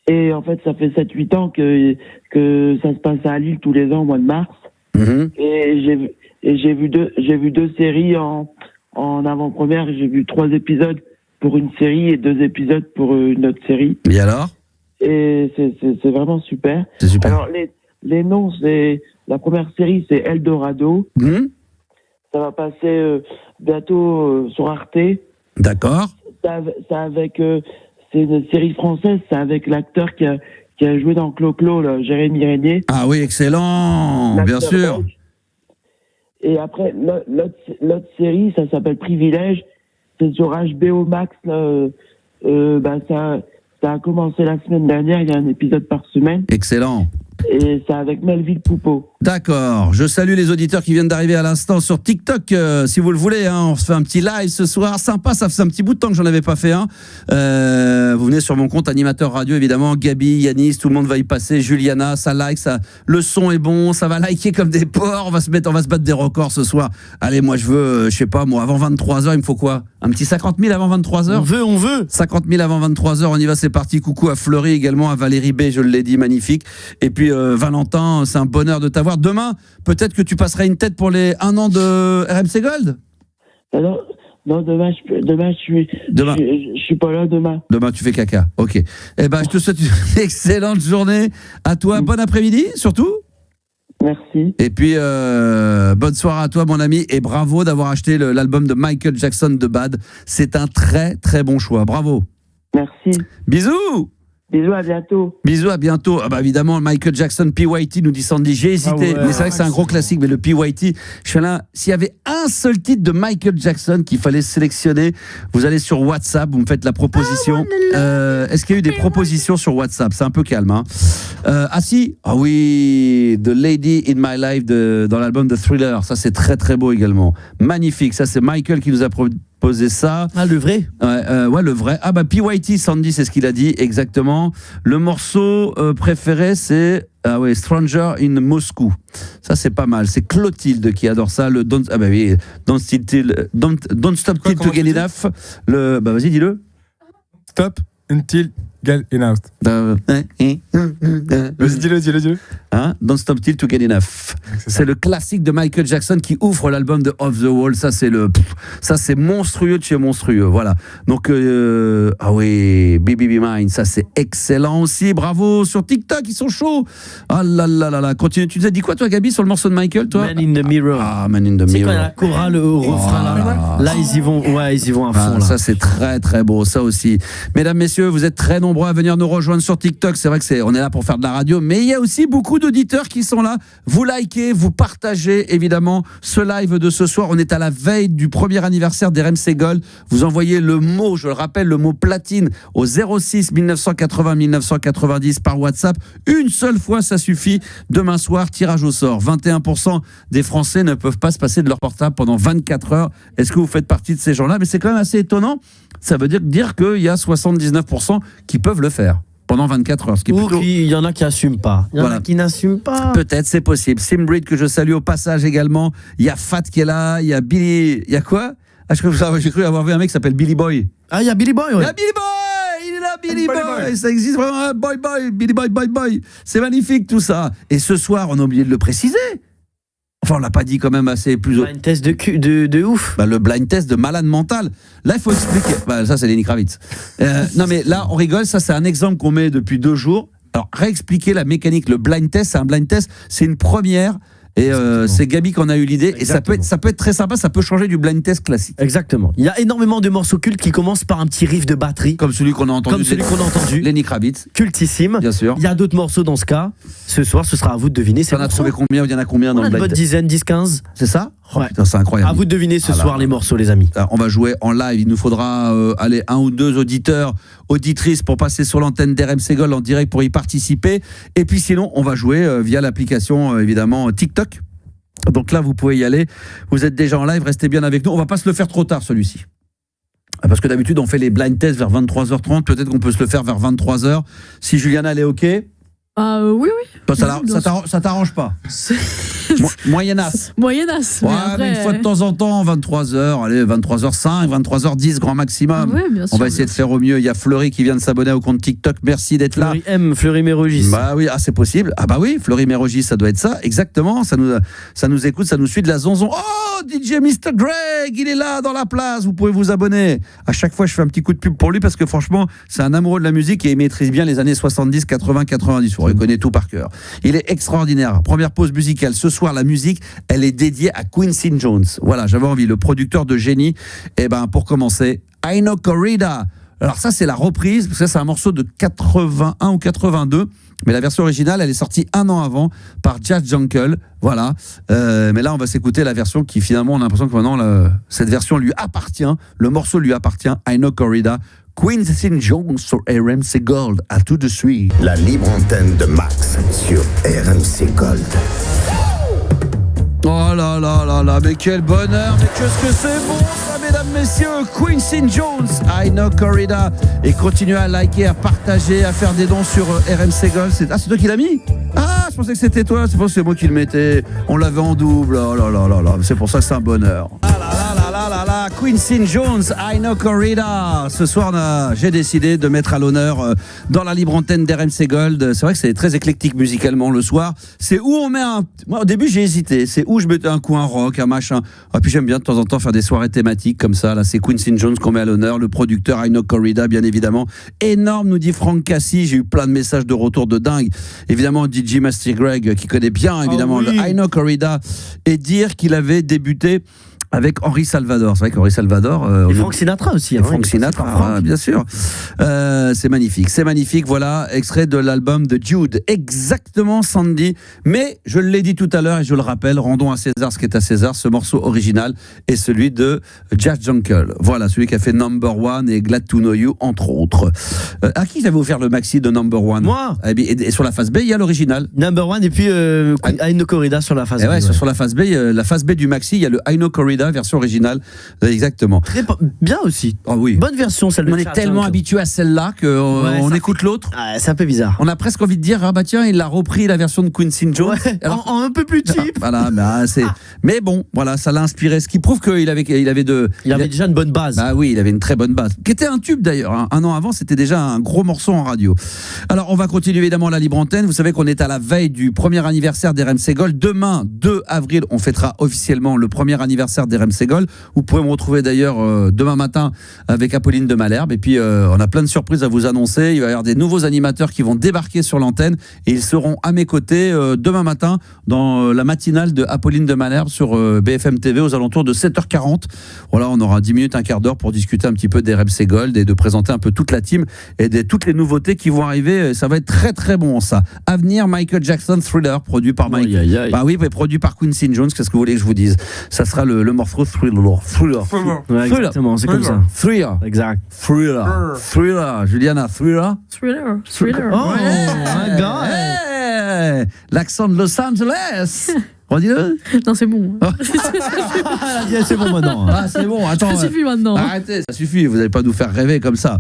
Et en fait, ça fait 7-8 ans que ça se passe à Lille tous les ans au mois de mars. Mhm. Et j'ai vu deux séries en avant-première. J'ai vu 3 épisodes pour une série et 2 épisodes pour une autre série. Et alors? Et c'est vraiment super. C'est super. Alors, les noms, la première série, c'est Eldorado. Mhm. Ça va passer bientôt sur Arte. D'accord. C'est une série française, c'est avec l'acteur qui a joué dans Clo-Clo, là, Jérémy Régnier. Ah oui, excellent, bien L'acteur sûr. belge. Et après, l'autre série, ça s'appelle Privilège. C'est sur HBO Max. Là, ça a commencé la semaine dernière. Il y a un épisode par semaine. Excellent. Et c'est avec Melville Poupeau. D'accord. Je salue les auditeurs qui viennent d'arriver à l'instant sur TikTok. Si vous le voulez, hein, on se fait un petit live ce soir. Sympa, ça fait un petit bout de temps que j'en avais pas fait un. Vous venez sur mon compte animateur radio, évidemment. Gabi, Yanis, tout le monde va y passer. Juliana, ça like, le son est bon, ça va liker comme des porcs. On va se battre des records ce soir. Allez, moi je veux, je sais pas, moi avant 23h, il me faut quoi? Un petit 50 000 avant 23h? On veut. 50 000 avant 23h, on y va, c'est parti. Coucou à Fleury également, à Valérie B, je l'ai dit, magnifique. Et puis Valentin, c'est un bonheur de t'avoir. Demain, peut-être que tu passeras une tête pour les 1 an de RMC Gold? Non, demain, je suis pas là demain. Demain, tu fais caca. Ok. Eh ben, je te souhaite une excellente journée. À toi, bon après-midi, surtout. Merci. Et puis, bonne soirée à toi, mon ami. Et bravo d'avoir acheté l'album de Michael Jackson de Bad. C'est un très, très bon choix. Bravo. Merci. Bisous. Bisous, à bientôt. Bisous, à bientôt. Ah bah évidemment, Michael Jackson, PYT, nous dit Sandy. J'ai hésité, mais c'est vrai que c'est un gros classique. Mais le PYT, je suis là. S'il y avait un seul titre de Michael Jackson qu'il fallait sélectionner, vous allez sur WhatsApp, vous me faites la proposition. Est-ce qu'il y a eu des propositions sur WhatsApp? C'est un peu calme, hein. Ah oui, The Lady in My Life dans l'album de Thriller. Ça, c'est très très beau également. Magnifique. Ça, c'est Michael qui nous a proposé ça. Ah, le vrai? Ouais, le vrai. Ah bah PYT, Sandy, c'est ce qu'il a dit, exactement. Le morceau préféré, c'est Stranger in Moscow. Ça, c'est pas mal. C'est Clotilde qui adore ça. Le Don't Stop Till to Get Enough. Vas-y, dis-le. Stop until get enough. Vas-y, dis-le. Hein? Don't stop till to get enough. C'est le classique de Michael Jackson qui ouvre l'album de Off the Wall. Ça, c'est monstrueux de chez monstrueux. Voilà. Donc, ah oui, Baby Be Mine, ça c'est excellent aussi. Bravo sur TikTok, ils sont chauds. Ah là là là là. Continue. Tu nous as dit quoi, toi, Gabi, sur le morceau de Michael, toi? Man in the Mirror. Ah, Man in the Mirror. C'est quand il y a la chorale au refrain là, ils y vont à fond. Là. Ça c'est très très beau, ça aussi. Mesdames, messieurs, vous êtes très nombreux à venir nous rejoindre sur TikTok. C'est vrai que on est là pour faire de la radio, mais il y a aussi beaucoup d'auditeurs qui sont là. Vous likez, vous partagez évidemment ce live de ce soir. On est à la veille du premier anniversaire d'RMC Gold. Vous envoyez le mot, je le rappelle, le mot platine au 06 1980 1990 par WhatsApp. Une seule fois, ça suffit. Demain soir, tirage au sort. 21% des Français ne peuvent pas se passer de leur portable pendant 24 heures. Est-ce que vous faites partie de ces gens-là? Mais c'est quand même assez étonnant. Ça veut dire qu'il y a 79% qui peuvent le faire pendant 24 heures. Ce qui est plutôt... il y en a qui n'assument pas. Il y en a qui n'assument pas. Peut-être, c'est possible. Simbreed, que je salue au passage également. Il y a Fat qui est là. Il y a Billy. Il y a quoi? J'ai cru avoir vu un mec qui s'appelle Billy Boy. Ah, il y a Billy Boy, ouais. Il y a Billy Boy! Il est là, Billy Boy! Ça existe vraiment, boy, Billy Boy. C'est magnifique tout ça. Et ce soir, on a oublié de le préciser. Enfin, on l'a pas dit quand même assez plus. Blind test de ouf. Le blind test de malade mental. Là, il faut expliquer. Ça, c'est Lenny Kravitz. Non, mais là, on rigole. Ça, c'est un exemple qu'on met depuis 2 jours. Alors, réexpliquer la mécanique. Le blind test, c'est un blind test. C'est une première. Et c'est Gabi qui en a eu l'idée. Et ça peut être très sympa. Ça peut changer du blind test classique. Exactement. Il y a énormément de morceaux cultes qui commencent par un petit riff de batterie. Comme celui qu'on a entendu. Lenny Kravitz. Cultissime. Bien sûr. Il y a d'autres morceaux dans ce cas. Ce soir, ce sera à vous de deviner. On a trouvé combien? Il y en a combien dans le blind test? Une bonne dizaine, 10-15. C'est ça? Ouais. Putain, c'est incroyable. À vous de deviner ce soir les morceaux, les amis. On va jouer en live. Il nous faudra un ou deux auditeurs, auditrices pour passer sur l'antenne d'RMC Gold en direct pour y participer. Et puis sinon, on va jouer via l'application évidemment TikTok. Donc là, vous pouvez y aller. Vous êtes déjà en live, restez bien avec nous. On va pas se le faire trop tard, celui-ci. Parce que d'habitude, on fait les blind tests vers 23h30. Peut-être qu'on peut se le faire vers 23h. Si Juliana, elle est OK? Oui. Toi, ça t'arrange pas? Moyennasse. Moyennasse. Ouais, mais une fois de temps en temps, 23h, allez, 23h05, 23h10, grand maximum. Ouais, bien sûr, on va essayer de faire au mieux. Il y a Fleury qui vient de s'abonner au compte TikTok. Merci d'être là. Fleury Mérogis. Bah oui, c'est possible. Ah bah oui, Fleury Mérogis, ça doit être ça. Exactement. Ça nous écoute, ça nous suit de la zonzon. Oh, DJ Mr. Greg, il est là dans la place. Vous pouvez vous abonner. À chaque fois, je fais un petit coup de pub pour lui parce que franchement, c'est un amoureux de la musique et il maîtrise bien les années 70, 80, 90. On reconnaît tout par cœur. Il est extraordinaire. Première pause musicale. Ce soir, la musique, elle est dédiée à Quincy Jones. Voilà, j'avais envie, le producteur de génie. Et pour commencer, I Know Corrida. Alors ça, c'est la reprise, parce que c'est un morceau de 81 ou 82. Mais la version originale, elle est sortie 1 an avant par Jazz Jungle. Voilà. Mais là, on va s'écouter la version qui, finalement, on a l'impression que maintenant, cette version lui appartient. Le morceau lui appartient. I Know Corrida. Quincy Jones sur RMC Gold. À tout de suite. La libre antenne de Max sur RMC Gold. Oh là là là là, mais quel bonheur, mais qu'est-ce que c'est bon ça, mesdames, messieurs. Quincy Jones, I Know Corrida. Et continuez à liker, à partager, à faire des dons sur RMC Gold. C'est toi qui l'as mis? Ah, je pensais que c'était toi, c'est moi qui le mettais. On l'avait en double, oh là là là là, c'est pour ça que c'est un bonheur. Ah là là là là là là, Quincy Jones, I Know Corrida. Ce soir, j'ai décidé de mettre à l'honneur dans la libre antenne d'RMC Gold. C'est vrai que c'est très éclectique musicalement le soir. C'est où on met Moi, au début, j'ai hésité. C'est où je mettais un coup, un rock, un machin. Ah, puis j'aime bien de temps en temps faire des soirées thématiques comme ça. Là, c'est Quincy Jones qu'on met à l'honneur. Le producteur I Know Corrida, bien évidemment. Énorme, nous dit Franck Cassie. J'ai eu plein de messages de retour de dingue. Évidemment, DJ Master Greg, qui connaît bien, évidemment, le I Know Corrida. Et dire qu'il avait débuté avec Henri Salvador. C'est vrai qu'Henri Salvador... et Frank Sinatra aussi. Frank Sinatra, bien sûr. C'est magnifique. Voilà, extrait de l'album de Jude. Exactement, Sandy. Mais, je l'ai dit tout à l'heure et je le rappelle, rendons à César ce qui est à César. Ce morceau original est celui de Jazz Jungle. Voilà, celui qui a fait Number One et Glad to Know You, entre autres. À qui j'avais offert le maxi de Number One? Moi. Et sur la face B, il y a l'original. Number One et puis I Know Corrida sur la face B. Ouais. Sur la face B du maxi, il y a le I Know Corrida Florida, version originale. Exactement. Bien aussi. Ah oui. Bonne version, celle de On est Charles tellement Young. habitué à celle-là qu'on Ouais, ça écoute l'autre. Ah, c'est un peu bizarre. On a presque envie de dire, ah bah tiens, il a repris la version de Quincy Jones. Ouais, Alors, en un peu plus cheap. voilà, mais bon, voilà, ça l'a inspiré. Ce qui prouve qu'il avait Déjà une bonne base. Bah oui, il avait une très bonne base. Qui était un tube d'ailleurs. Hein. Un an avant, c'était déjà un gros morceau en radio. Alors, on va continuer évidemment la libre antenne. Vous savez qu'on est à la veille du premier anniversaire d'RMC Gold. Demain, 2 avril, on fêtera officiellement le premier anniversaire d'RMC Gold. Vous pouvez me retrouver d'ailleurs demain matin avec Apolline de Malherbe. Et puis, on a plein de surprises à vous annoncer. Il va y avoir des nouveaux animateurs qui vont débarquer sur l'antenne et ils seront à mes côtés demain matin dans la matinale de Apolline de Malherbe sur BFM TV aux alentours de 7h40. Voilà, on aura 10 minutes, un quart d'heure pour discuter un petit peu d'RMC Gold et de présenter un peu toute la team et de toutes les nouveautés qui vont arriver. Ça va être très très bon ça. À venir, Michael Jackson Thriller, produit par Bah oui, produit par Quincy Jones. Qu'est-ce que vous voulez que je vous dise? Ça sera le morceau Thriller. Ouais, exactement, c'est comme ça. Thriller. Exact. Thriller. Juliana, Thriller. Oh, my God. Hey, l'accent de Los Angeles. Redis-le. Non, c'est bon. C'est bon maintenant. Ah, c'est bon, attends. Ça suffit maintenant. Arrêtez, ça suffit, vous n'allez pas nous faire rêver comme ça.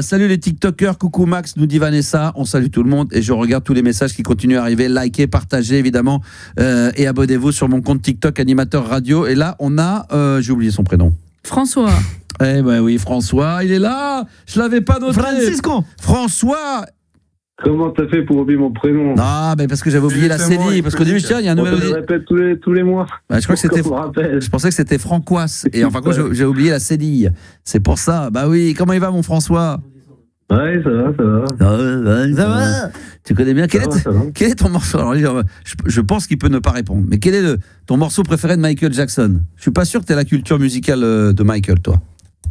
Salut les TikTokers, coucou Max, nous dit Vanessa, on salue tout le monde et je regarde tous les messages qui continuent à arriver. Likez, partagez évidemment et abonnez-vous sur mon compte TikTok Animateur Radio. Et là, on a, j'ai oublié son prénom. François. Eh ben oui, François, il est là. Je l'avais pas noté. Francisco. François. Comment t'as fait pour oublier mon prénom? Non, mais parce que j'avais oublié la CDI. Parce qu'au début, tiens, il y a un nouvel. Je le répète tous les mois. Bah, je crois que c'était. Je pensais que c'était Francois. Et enfin, j'ai oublié la CDI. C'est pour ça. Bah oui, comment il va, mon François? Ouais, ça va. Ça va. Tu connais bien. Quel est ton morceau? Alors, je pense qu'il peut ne pas répondre. Mais quel est ton morceau préféré de Michael Jackson? Je suis pas sûr que tu aies la culture musicale de Michael, toi.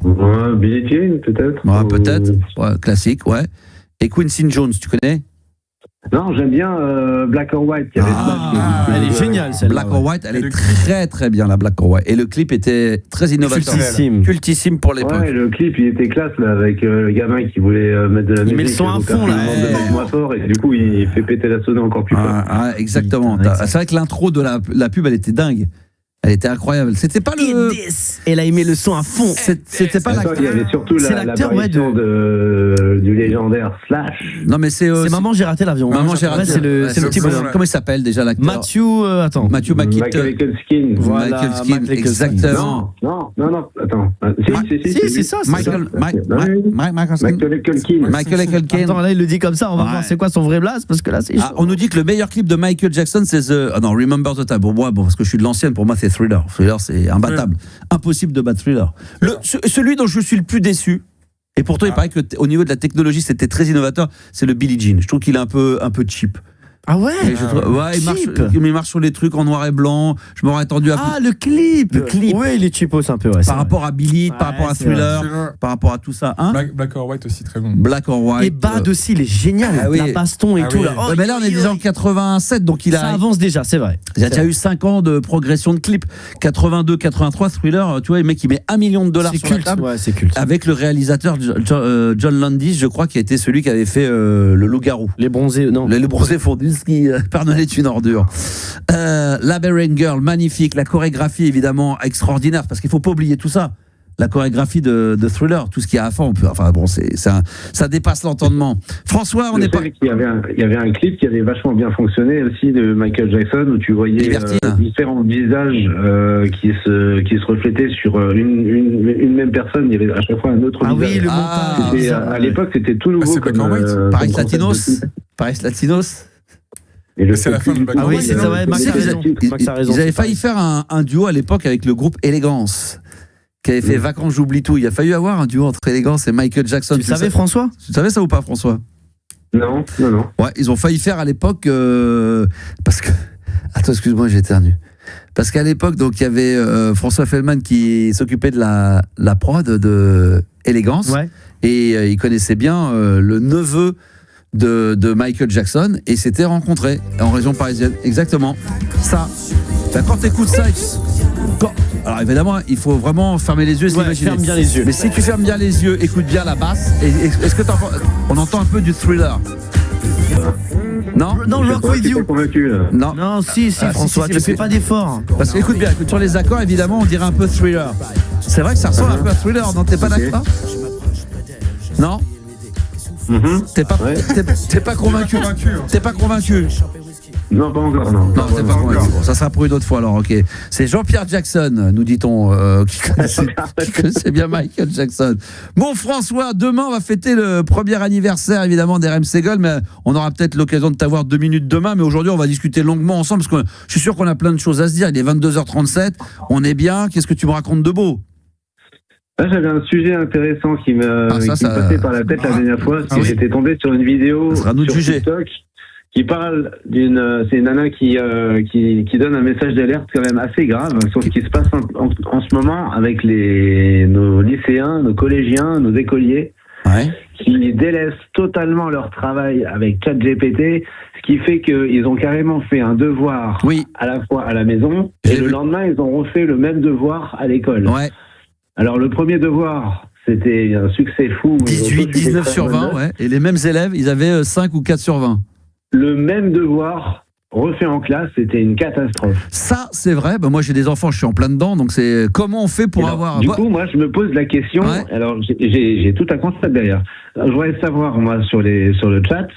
Ouais, Billie Jean, peut-être. Ouais, peut-être. Ouais, classique, ouais. Et Quincy Jones, tu connais? Non, j'aime bien Black or White. Qui avait elle est géniale celle-là. Black or White, elle est très très bien, la Black or White. Et le clip était très innovateur. Cultissime pour l'époque. Ouais, le clip, il était classe là, avec le gamin qui voulait mettre de la musique. Il met le son à fond là. Moins fort, et du coup, il fait péter la sonnerie encore plus fort. Exactement. C'est vrai que l'intro de la pub, elle était dingue. Elle était incroyable. C'était pas le. Elle a aimé le son à fond. C'était pas l'acteur. Il y avait surtout l'apparition du légendaire Slash. Non mais c'est Maman j'ai raté l'avion. Maman j'ai raté. C'est le petit bonhomme. Comment il s'appelle déjà l'acteur? Matthew Michael Skin. Michael Skin. Exactement. Non. Attends. Si, c'est ça. Michael Skin. Attends, là il le dit comme ça. On va voir c'est quoi son vrai blast parce que là c'est. On nous dit que le meilleur clip de Michael Jackson c'est Remember the Time. Bon parce que je suis de l'ancienne. Pour moi c'est Thriller. Thriller, c'est imbattable. Impossible de battre Thriller. Celui dont je suis le plus déçu, et pourtant il paraît qu'au niveau de la technologie, c'était très innovateur, c'est le Billie Jean. Je trouve qu'il est un peu cheap. Ah ouais, il marche sur les trucs en noir et blanc. Je m'aurais attendu à. Le clip. Ouais, il est cheapos un peu. Ouais, par rapport à Billy, par rapport à Thriller, par rapport à tout ça. Hein Black or White aussi très bon. Black or White. Et Bad aussi, il est génial. La baston et tout. Là. Mais là, on est déjà en 87, donc ça avance déjà, c'est vrai. Il y a déjà eu 5 ans de progression de clips. 82, 83, Thriller, tu vois, le mec, il met $1 million sur la table. Ouais, c'est culte. Avec le réalisateur John Landis, je crois, qui a été celui qui avait fait le Loup-garou. Les bronzés, non. Les bronzés fondus, qui est une ordure. Labyrinth Girl, magnifique. La chorégraphie, évidemment, extraordinaire, parce qu'il ne faut pas oublier tout ça. La chorégraphie de Thriller, tout ce qu'il y a à fond, ça dépasse l'entendement. François, on n'est pas. Il y avait un clip qui avait vachement bien fonctionné aussi de Michael Jackson, où tu voyais différents visages qui se reflétaient sur une même personne. Il y avait à chaque fois un autre visage. Le montage. À l'époque, c'était tout nouveau. Paris Latinos. Et c'est la fin de Black or White. C'est vrai, Max a raison. Ils avaient failli faire un duo à l'époque avec le groupe Élégance, qui avait fait Vacances, j'oublie tout. Il a failli avoir un duo entre Élégance et Michael Jackson. Tu savais, François? Tu savais ça ou pas, François? Non. Ouais, ils ont failli faire à l'époque parce que. Attends, excuse-moi, j'éternue. Parce qu'à l'époque, donc il y avait François Feldman qui s'occupait de la prod de Élégance, et il connaissait bien le neveu de Michael Jackson et s'étaient rencontrés en région parisienne. Exactement. Ça. Quand t'écoutes ça, alors évidemment, il faut vraiment fermer les yeux et s'imaginer. Ferme bien les yeux. Mais si tu fermes bien les yeux, écoute bien la basse. Est-ce que on entend un peu du Thriller? Non, Rock with you. Convaincu, là. non. Non, si, François, si, tu fais pas d'effort. Parce que écoute bien, sur les accords, évidemment, on dirait un peu Thriller. C'est vrai que ça ressemble un peu à Thriller, non? T'es pas d'accord? Non? T'es pas convaincu? T'es pas convaincu? Non, pas encore, non. Non, t'es pas convaincu. Bon, ça sera pour une autre fois alors, ok. C'est Jean-Pierre Jackson, nous dit-on, qui connaissait bien Michael Jackson. Bon, François, demain, on va fêter le premier anniversaire, évidemment, d'RMC Gold, mais on aura peut-être l'occasion de t'avoir 2 minutes demain, mais aujourd'hui, on va discuter longuement ensemble, parce que je suis sûr qu'on a plein de choses à se dire. Il est 22h37, on est bien. Qu'est-ce que tu me racontes de beau? Là, j'avais un sujet intéressant qui me passait par la tête la dernière fois, parce que j'étais tombé sur une vidéo sur TikTok qui parle c'est une nana qui donne un message d'alerte quand même assez grave sur ce qui se passe en ce moment avec nos lycéens, nos collégiens, nos écoliers, qui délaissent totalement leur travail avec ChatGPT, ce qui fait qu'ils ont carrément fait un devoir à la fois à la maison, et le lendemain, ils ont refait le même devoir à l'école. Ouais. Alors, le premier devoir, c'était un succès fou. 18, 19 sur 20, ouais. Et les mêmes élèves, ils avaient 5 ou 4 sur 20. Le même devoir refait en classe, c'était une catastrophe. Ça, c'est vrai. Ben, moi, j'ai des enfants, je suis en plein dedans. Donc, c'est comment on fait pour avoir... Du coup, moi, je me pose la question. Ouais. Alors, j'ai tout un concept derrière. Je voudrais savoir, moi, sur le chat,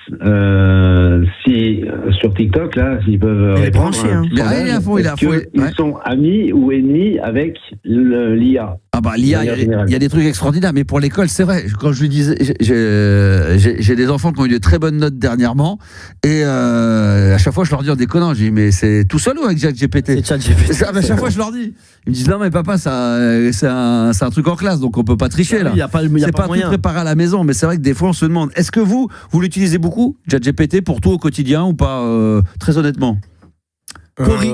si sur TikTok, là, s'ils peuvent répondre. Ils sont amis ou ennemis avec l'IA. Ah bah l'IA, il y a des trucs extraordinaires, mais pour l'école, c'est vrai. Quand je lui disais, j'ai des enfants qui ont eu de très bonnes notes dernièrement, et à chaque fois je leur dis en déconnant, je dis mais c'est tout seul ou avec ChatGPT? C'est ChatGPT. À chaque fois je leur dis, ils me disent non mais papa, c'est un truc en classe, donc on peut pas tricher là. Il y a pas tout préparé à la maison, mais c'est vrai que des fois on se demande, est-ce que vous l'utilisez beaucoup ChatGPT pour tout au quotidien ou pas, très honnêtement?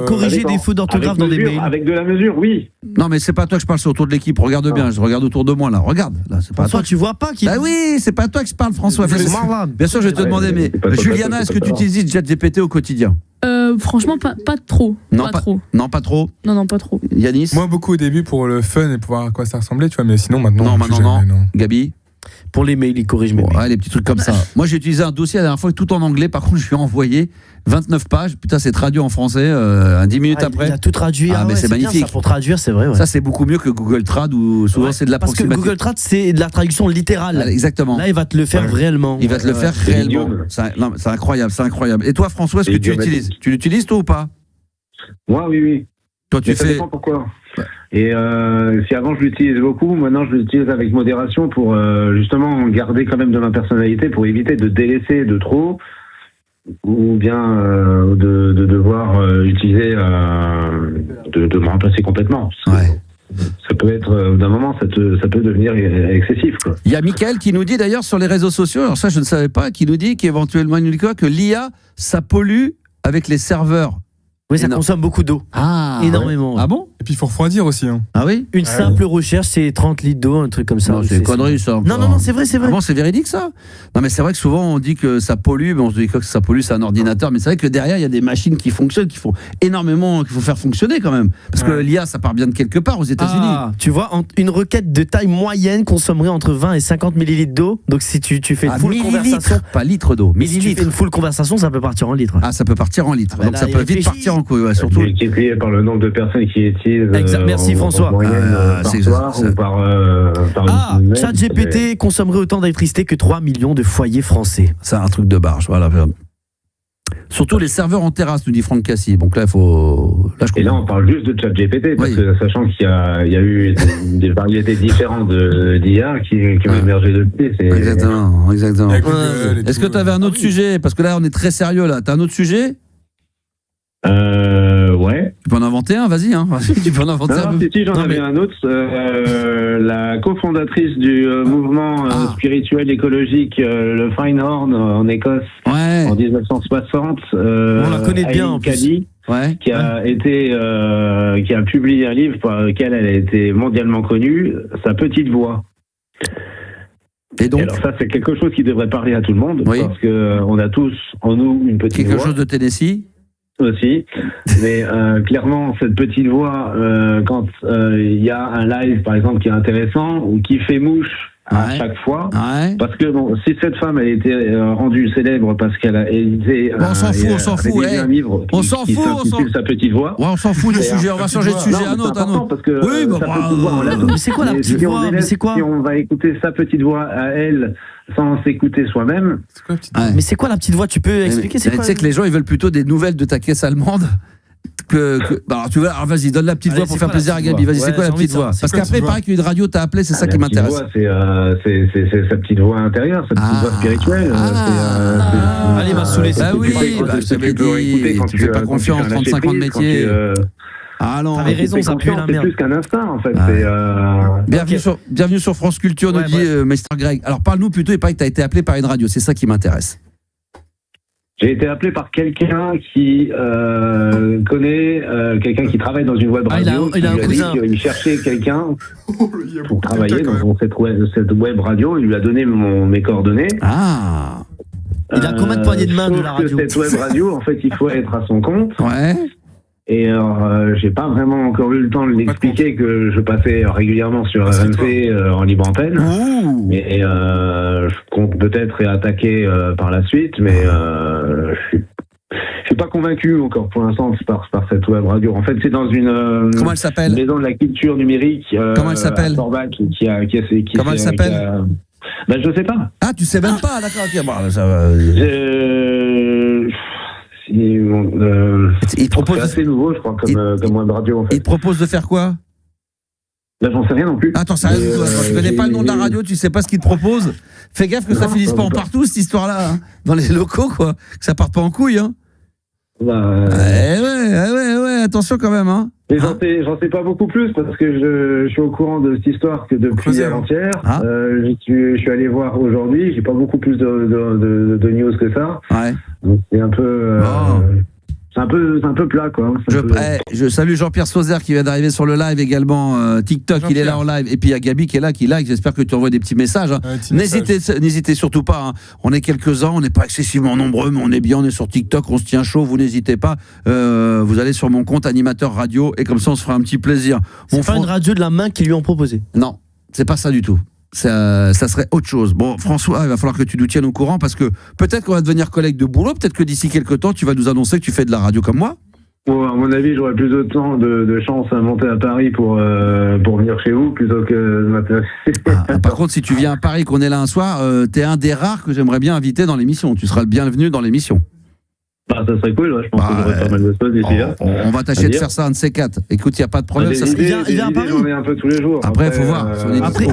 Corriger des fautes d'orthographe dans des mails. Avec de la mesure, oui. Non, mais c'est pas toi que je parle, c'est autour de l'équipe. Regarde bien, je regarde autour de moi là. Regarde, là, c'est pas François, toi. tu vois pas qui. Ah oui, c'est pas toi que je parle, François. Bien sûr, je vais te demander, mais Juliana, est-ce que tu utilises ChatGPT au quotidien? Franchement, pas trop. Non, pas trop. Non, pas trop. Non, pas trop. Yanis? Moi, beaucoup au début pour le fun et pour voir à quoi ça ressemblait, tu vois, mais sinon maintenant. Non. Gabi? Pour les mails, il corrige mes mails. Ouais, les petits trucs comme ça. Moi, j'ai utilisé un dossier la dernière fois tout en anglais. Par contre, je lui ai envoyé 29 pages. Putain, c'est traduit en français 10 minutes après. Il a tout traduit. Mais c'est magnifique. Ça, pour traduire, c'est vrai. Ouais. Ça, c'est beaucoup mieux que Google Trad où souvent c'est de l'approximatif. Parce que Google Trad, c'est de la traduction littérale. Exactement. Là, il va te le faire réellement. Il va te le faire réellement. C'est incroyable, c'est incroyable. Et toi, François, est-ce que tu l'utilises? Tu l'utilises, toi, ou pas? Moi, oui. Toi, tu fais. Ça dépend pourquoi. Et si avant je l'utilise beaucoup, maintenant je l'utilise avec modération pour justement garder quand même de ma personnalité, pour éviter de délaisser de trop ou bien de devoir utiliser de me remplacer complètement. Ouais. Ça peut être d'un moment, ça peut devenir excessif, quoi. Il y a Mickaël qui nous dit d'ailleurs sur les réseaux sociaux, alors ça je ne savais pas, qui nous dit qu'éventuellement il nous dit quoi, que l'IA ça pollue avec les serveurs. Oui, ça consomme beaucoup d'eau. Énormément. Ah bon? Et puis il faut refroidir aussi. Hein. Ah oui? Une simple recherche, c'est 30 litres d'eau, un truc comme ça. Non, c'est une connerie ça. Non, c'est vrai. Ah bon, c'est véridique ça? Non, mais c'est vrai que souvent on dit que ça pollue, mais on se dit que ça pollue, c'est un ordinateur, mais c'est vrai que derrière il y a des machines qui fonctionnent, qu'il faut faire fonctionner quand même. Parce que l'IA ça part bien de quelque part aux États-Unis. Tu vois, une requête de taille moyenne consommerait entre 20 et 50 millilitres d'eau. Donc si tu fais une full conversation. Pas litres d'eau, millilitres. Si tu fais une full conversation, ça peut partir en litres. Ah, ça peut partir en litres. Donc ça peut vite partir en couille, surtout. Qui est payé par le nombre de personnes qui utilisent. Merci François. Par soir ou par ChatGPT consommerait autant d'électricité que 3 millions de foyers français. C'est un truc de barge, voilà. Surtout les serveurs en terrasse, nous dit Franck Cassis. Donc là, il faut. Et là, on parle juste de ChatGPT, parce que sachant qu'il y a eu des variétés différentes d'IA qui ont émergé depuis. Exactement. Est-ce que tu avais un autre sujet? Parce que là, on est très sérieux là. Tu as un autre sujet? Ouais. Tu peux en inventer un, vas-y. Tu peux en inventer un. Si, j'en avais un autre. La cofondatrice du mouvement spirituel écologique, le Findhorn en Écosse, en 1960. On la connaît bien en plus. Qui a publié un livre par lequel elle a été mondialement connue, Sa petite voix. Et donc, alors ça, c'est quelque chose qui devrait parler à tout le monde, parce que on a tous en nous une petite voix. Quelque chose de Tennessee aussi, mais clairement cette petite voix, quand il y a un live par exemple qui est intéressant ou qui fait mouche à chaque fois. Ouais. Parce que bon, si cette femme elle était rendue célèbre parce qu'elle a édité on s'en fout, un livre on s'en fout, s'intitule Sa petite voix. Ouais, on s'en fout du sujet, on va changer de sujet à un autre. Parce que Oui, Sa petite voix, on l'a mais c'est quoi la petite voix? Mais c'est quoi? Si on va écouter sa petite voix à elle sans s'écouter soi-même. C'est quoi la petite Ouais. Mais c'est quoi la petite voix? Tu peux expliquer c'est Tu quoi? sais que les gens ils veulent plutôt des nouvelles de ta caisse allemande. Bah, alors, tu vois, alors vas-y, donne la petite Allez, voix pour c'est faire quoi la plaisir à petite Gabi. voix? Vas-y, c'est Ouais, quoi la j'ai envie petite de savoir. voix? C'est Parce quoi la qu'après, petite il paraît qu'une radio t'a appelé, c'est ça qui m'intéresse. La petite voix, c'est sa petite voix intérieure, sa petite voix spirituelle. Allez, m'a saoulé. Bah oui, bah, je t'avais dit, tu fais pas confiance, 35 ans de métier. Ah non, T'avais raison, ça pue la c'est merde. plus qu'un instinct en fait. Bienvenue sur France Culture, nous Ouais, dit Meister Greg. Alors parle-nous plutôt, il paraît que tu as été appelé par une radio, c'est ça qui m'intéresse. J'ai été appelé par quelqu'un qui connaît quelqu'un qui travaille dans une web radio. Il a un lui cousin. dit qu'il cherchait quelqu'un pour travailler dans cette web radio. Il lui a donné mes coordonnées. Ah, Il a combien de poignées de main de la radio? Cette web radio, en fait, il faut être à son compte. ouais. Et j'ai pas vraiment encore eu le temps de l'expliquer que je passais régulièrement sur RMC en libre antenne. Ouh. Mais je compte peut-être réattaquer par la suite, mais je suis pas convaincu encore pour l'instant par cette web radio. En fait, c'est dans une Comment elle s'appelle? maison de la culture numérique. Comment elle s'appelle? À Forbach, Comment elle s'appelle? Ben je sais pas. Ah, tu sais même pas, d'accord, ok, bon, ça va. Il te propose c'est assez nouveau, je crois, comme web radio. En fait. Il te propose de faire quoi? Là, j'en sais rien non plus. Attends, sérieux, tu connais pas le nom de la radio, tu sais pas ce qu'il te propose? Fais gaffe que ça finisse pas en partout, cette histoire-là, hein, dans les locaux, quoi. Que ça parte pas en couille, hein. Ouais, attention quand même, hein. Mais j'en sais pas beaucoup plus parce que je suis au courant de cette histoire que depuis avant-hier. Ah. Je suis allé voir aujourd'hui. J'ai pas beaucoup plus de news que ça. Ouais. Donc c'est un peu. C'est un peu plat, quoi. Je salue Jean-Pierre Sauzer qui vient d'arriver sur le live également. TikTok, il est là en live. Et puis il y a Gabi qui est là, qui like. J'espère que tu envoies des petits messages. Hein. N'hésitez surtout pas. Hein. On est quelques-uns, on n'est pas excessivement nombreux, mais on est bien, on est sur TikTok, on se tient chaud. Vous n'hésitez pas. Vous allez sur mon compte animateur radio et comme ça on se fera un petit plaisir. C'est pas une radio de la main qu'ils lui ont proposé. Non, c'est pas ça du tout. Ça serait autre chose. Bon, François, il va falloir que tu nous tiennes au courant parce que peut-être qu'on va devenir collègue de boulot, peut-être que d'ici quelques temps, tu vas nous annoncer que tu fais de la radio comme moi. Bon, à mon avis, j'aurais plus de temps, de chance à monter à Paris pour venir chez vous plutôt que de m'intéresser. Par contre, si tu viens à Paris, qu'on est là un soir, t'es un des rares que j'aimerais bien inviter dans l'émission. Tu seras le bienvenu dans l'émission. Bah, ça serait cool, je pense que j'aurais pas mal de choses d'ici là. On va tâcher de faire ça un de ces quatre. Écoute, il n'y a pas de problème. Il vient à Paris. J'en ai un peu tous les jours. Après, il faut voir.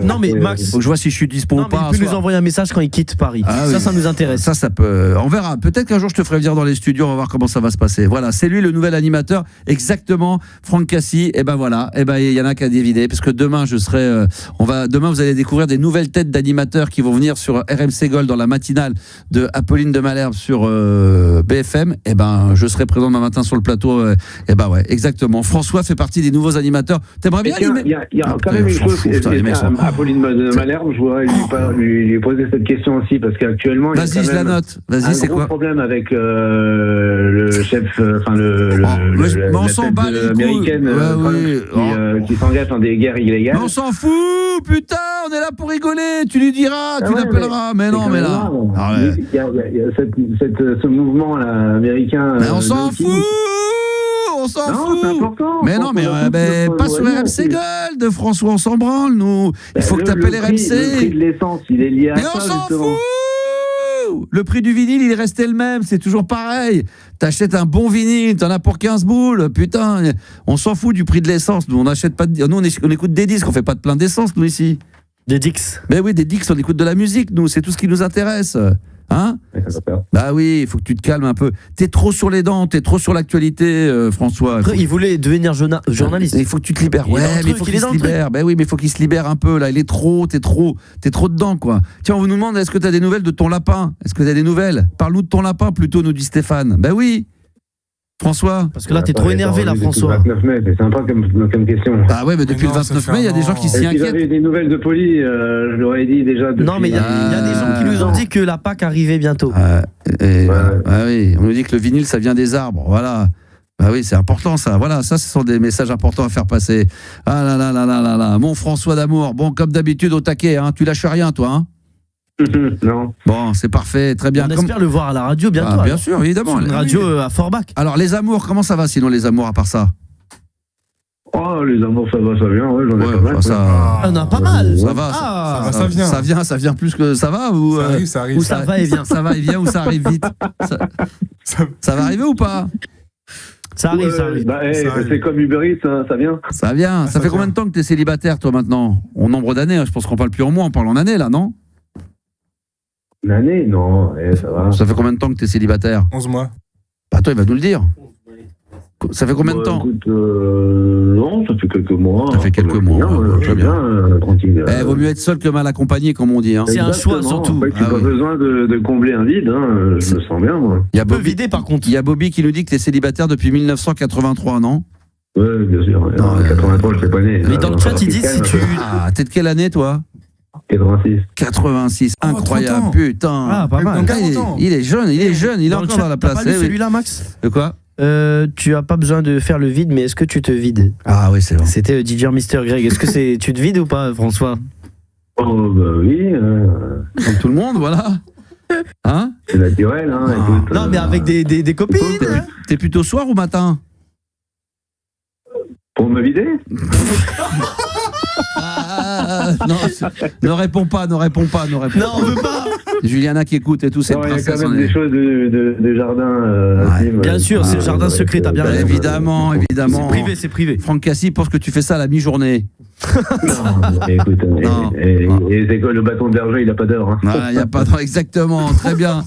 Non, mais Max, faut que je vois si je suis dispo ou pas. Il peut nous envoyer un message quand il quitte Paris. Ça nous intéresse. Ça peut. On verra. Peut-être qu'un jour, je te ferai venir dans les studios. On va voir comment ça va se passer. Voilà, c'est lui le nouvel animateur. Exactement, Franck Cassi. Et ben voilà. Et ben, il y en a qu'à dévider. Parce que demain, demain, vous allez découvrir des nouvelles têtes d'animateurs qui vont venir sur RMC Gold dans la matinale de Apolline de Malherbe sur BFM. Et ben, je serai présent demain matin sur le plateau. Et ben ouais, exactement. François fait partie des nouveaux animateurs. T'aimerais bien animer? Il y a quand même une chose. Apolline de Malherbe, je voudrais lui poser cette question aussi parce qu'actuellement, il y a Vas-y, je la note. Vas-y, c'est quoi? Problème avec le chef, enfin on s'en bat les américaine qui s'engage dans des guerres illégales. Mais on s'en fout, putain, on est là pour rigoler. Tu lui diras, tu l'appelleras. Mais non, mais là. Il y a ce mouvement là américain. Mais on s'en fout. On s'en fout. C'est important. Mais non, mais pas sur RMC Gold, François, on s'en branle, nous. Il faut que t'appelles RMC. Le prix de l'essence, il est lié à ça. Mais on s'en fout. Le prix du vinyle, il est resté le même, c'est toujours pareil. T'achètes un bon vinyle, t'en as pour 15 boules, putain. On s'en fout du prix de l'essence. Nous, on n'achète pas nous, on écoute des disques, on fait pas de plein d'essence, nous, ici. Des Dix. Mais oui, des Dix, on écoute de la musique, nous, c'est tout ce qui nous intéresse. Hein? Bah oui, il faut que tu te calmes un peu. T'es trop sur les dents, t'es trop sur l'actualité, François. Après, il voulait devenir journaliste. Il faut que tu te libères. Ouais, mais il faut qu'il se libère. Bah oui, mais il faut qu'il se libère un peu là. Il est trop, t'es trop dedans quoi. Tiens, on vous nous demande est-ce que t'as des nouvelles de ton lapin? Est-ce que t'as des nouvelles? Parle-nous de ton lapin plutôt, nous dit Stéphane. Bah oui. François? Parce que là, t'es trop énervé, là, François. Le 29 mai, c'est sympa comme question. Ah ouais, mais depuis le 29 mai, il y a des gens qui s'y inquiètent. Si j'avais des nouvelles de Poli, je l'aurais dit déjà. Non, mais il y a des gens qui nous ont dit que la Pâque arrivait bientôt. Oui, on nous dit que le vinyle, ça vient des arbres. Voilà. Bah oui, c'est important ça. Voilà, ça, ce sont des messages importants à faire passer. Ah là là là là là là. Mon François d'amour. Bon, comme d'habitude, au taquet, hein. Tu lâches rien, toi, hein. Non. Bon, c'est parfait, très bien. On espère le voir à la radio bientôt. Bien sûr, évidemment. Sur une radio à Forbach. Alors, les amours, comment ça va sinon, les amours, à part ça? Oh, les amours, ça va, ça vient, ouais, j'en ai pas mal. Ça On a pas mal. ça va, ça vient. Ça vient plus que ça va ou Ça arrive. Ou ça va et vient. Ça va et vient ou ça arrive vite. Ça va arriver ou pas? Ça arrive, ça arrive. Bah, Ça arrive. c'est comme Uber Eats, ça vient. Ça vient. Ça fait combien de temps que tu es célibataire, toi, maintenant? En nombre d'années, je pense qu'on parle plus en mois, on parle en années, là, non? Une année, non, ça va. Ça fait combien de temps que tu es célibataire? 11 mois. Bah, toi, il va nous le dire. Ça fait combien de temps? Écoute, non, ça fait quelques mois. Ça fait quelques mois, très bien. Tranquille. Vaut mieux être seul que mal accompagné, comme on dit. Hein. C'est un choix, Exactement. surtout. En fait, tu n'as pas oui. besoin de combler un vide, hein. Je me sens bien, moi. Il y a On peut Bobby, vider par contre. il y a Bobby qui nous dit que tu es célibataire depuis 1983, non? Ouais, bien sûr. Non, En 83, je sais pas né. Mais dans le chat, ils disent si tu. Ah, t'es de quelle année, toi? 86. 86, Oh, incroyable, 30 ans. putain. Ah, pas mal. Dans Ah, 40 ans. il est jeune, il est jeune, il est Dans le encore chat, dans la t'as place. pas lu Eh oui. celui-là, Max? De quoi? Tu as pas besoin de faire le vide, mais est-ce que tu te vides? Ah oui, c'est vrai. C'était DJ Mister Greg. Est-ce que c'est tu te vides ou pas, François? Oh, bah oui, Comme tout le monde, voilà. Hein? c'est naturel, hein. Ah. Écoute, Non, mais avec des copines. T'es plutôt soir ou matin? Pour me vider? Non, ne réponds pas. Non, on veut pas. Juliana qui écoute et tout, c'est Non, une il y a princesse. quand on même est- des choses de jardin. Ouais, intime. bien sûr, c'est le jardin secret, t'as bien raison. Évidemment. C'est privé, c'est privé. Franck Cassis pense que tu fais ça à la mi-journée. Non, mais écoute, Non. et c'est quoi le bâton de berger, il a pas d'heure. Hein. Voilà, y a pas exactement, très bien.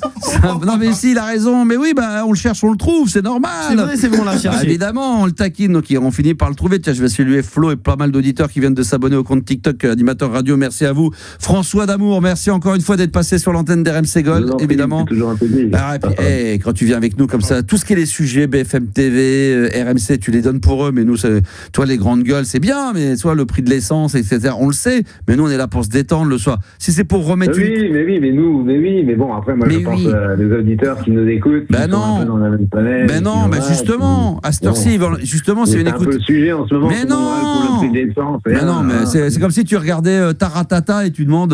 Non mais si, il a raison. Mais oui, bah on le cherche, on le trouve, c'est normal. C'est vrai, c'est bon, on l'a Ah, cherché. évidemment, on le taquine, donc on finit par le trouver. Tiens, je vais saluer Flo et pas mal d'auditeurs qui viennent de s'abonner au compte TikTok Animateur Radio. Merci à vous. François D'Amour, merci encore une fois d'être passé sur l'antenne d'RMC Gold, évidemment. C'est toujours un plaisir. Ah, et puis, quand tu viens avec nous comme ça, tout ce qui est les sujets, BFM TV, RMC, tu les donnes pour eux, mais nous, toi, les grandes gueules, c'est bien, mais toi, le prix de l'essence, etc., on le sait, mais nous, on est là pour se détendre le soir. Si c'est pour remettre mais bon, après, moi, je pense à des auditeurs qui nous écoutent, qui sont un peu dans la même planète. Ben non, ben justement, à cette heure-ci, justement, c'est une un peu écoute. le sujet en ce moment. Mais non pour le prix de l'essence. Mais non, mais c'est comme si tu regardais Taratata et tu demandes,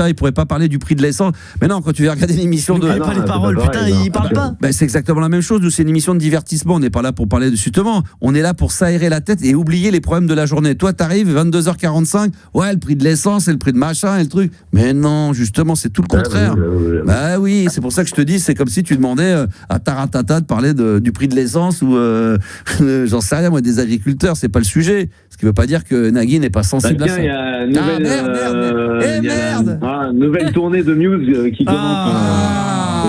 il pourrait pas parler du prix de l'essence. Mais non, quand tu vas regarder une émission de. Il pas les paroles, putain, il parle pas. Ben, c'est exactement la même chose. Nous, c'est une émission de divertissement. On n'est pas là pour parler de justement. On est là pour s'aérer la tête et oublier les problèmes de la journée. Toi, t'arrives 22h45. Ouais, le prix de l'essence et le prix de machin et le truc. Mais non, justement, c'est tout le contraire. Bah oui, c'est pour ça que je te dis, c'est comme si tu demandais à Taratata de parler du prix de l'essence ou j'en sais rien, moi, des agriculteurs. C'est pas le sujet. Ce qui veut pas dire que Nagui n'est pas sensible à ça. Il y a une nouvelle, merde. nouvelle tournée de Muse qui commence.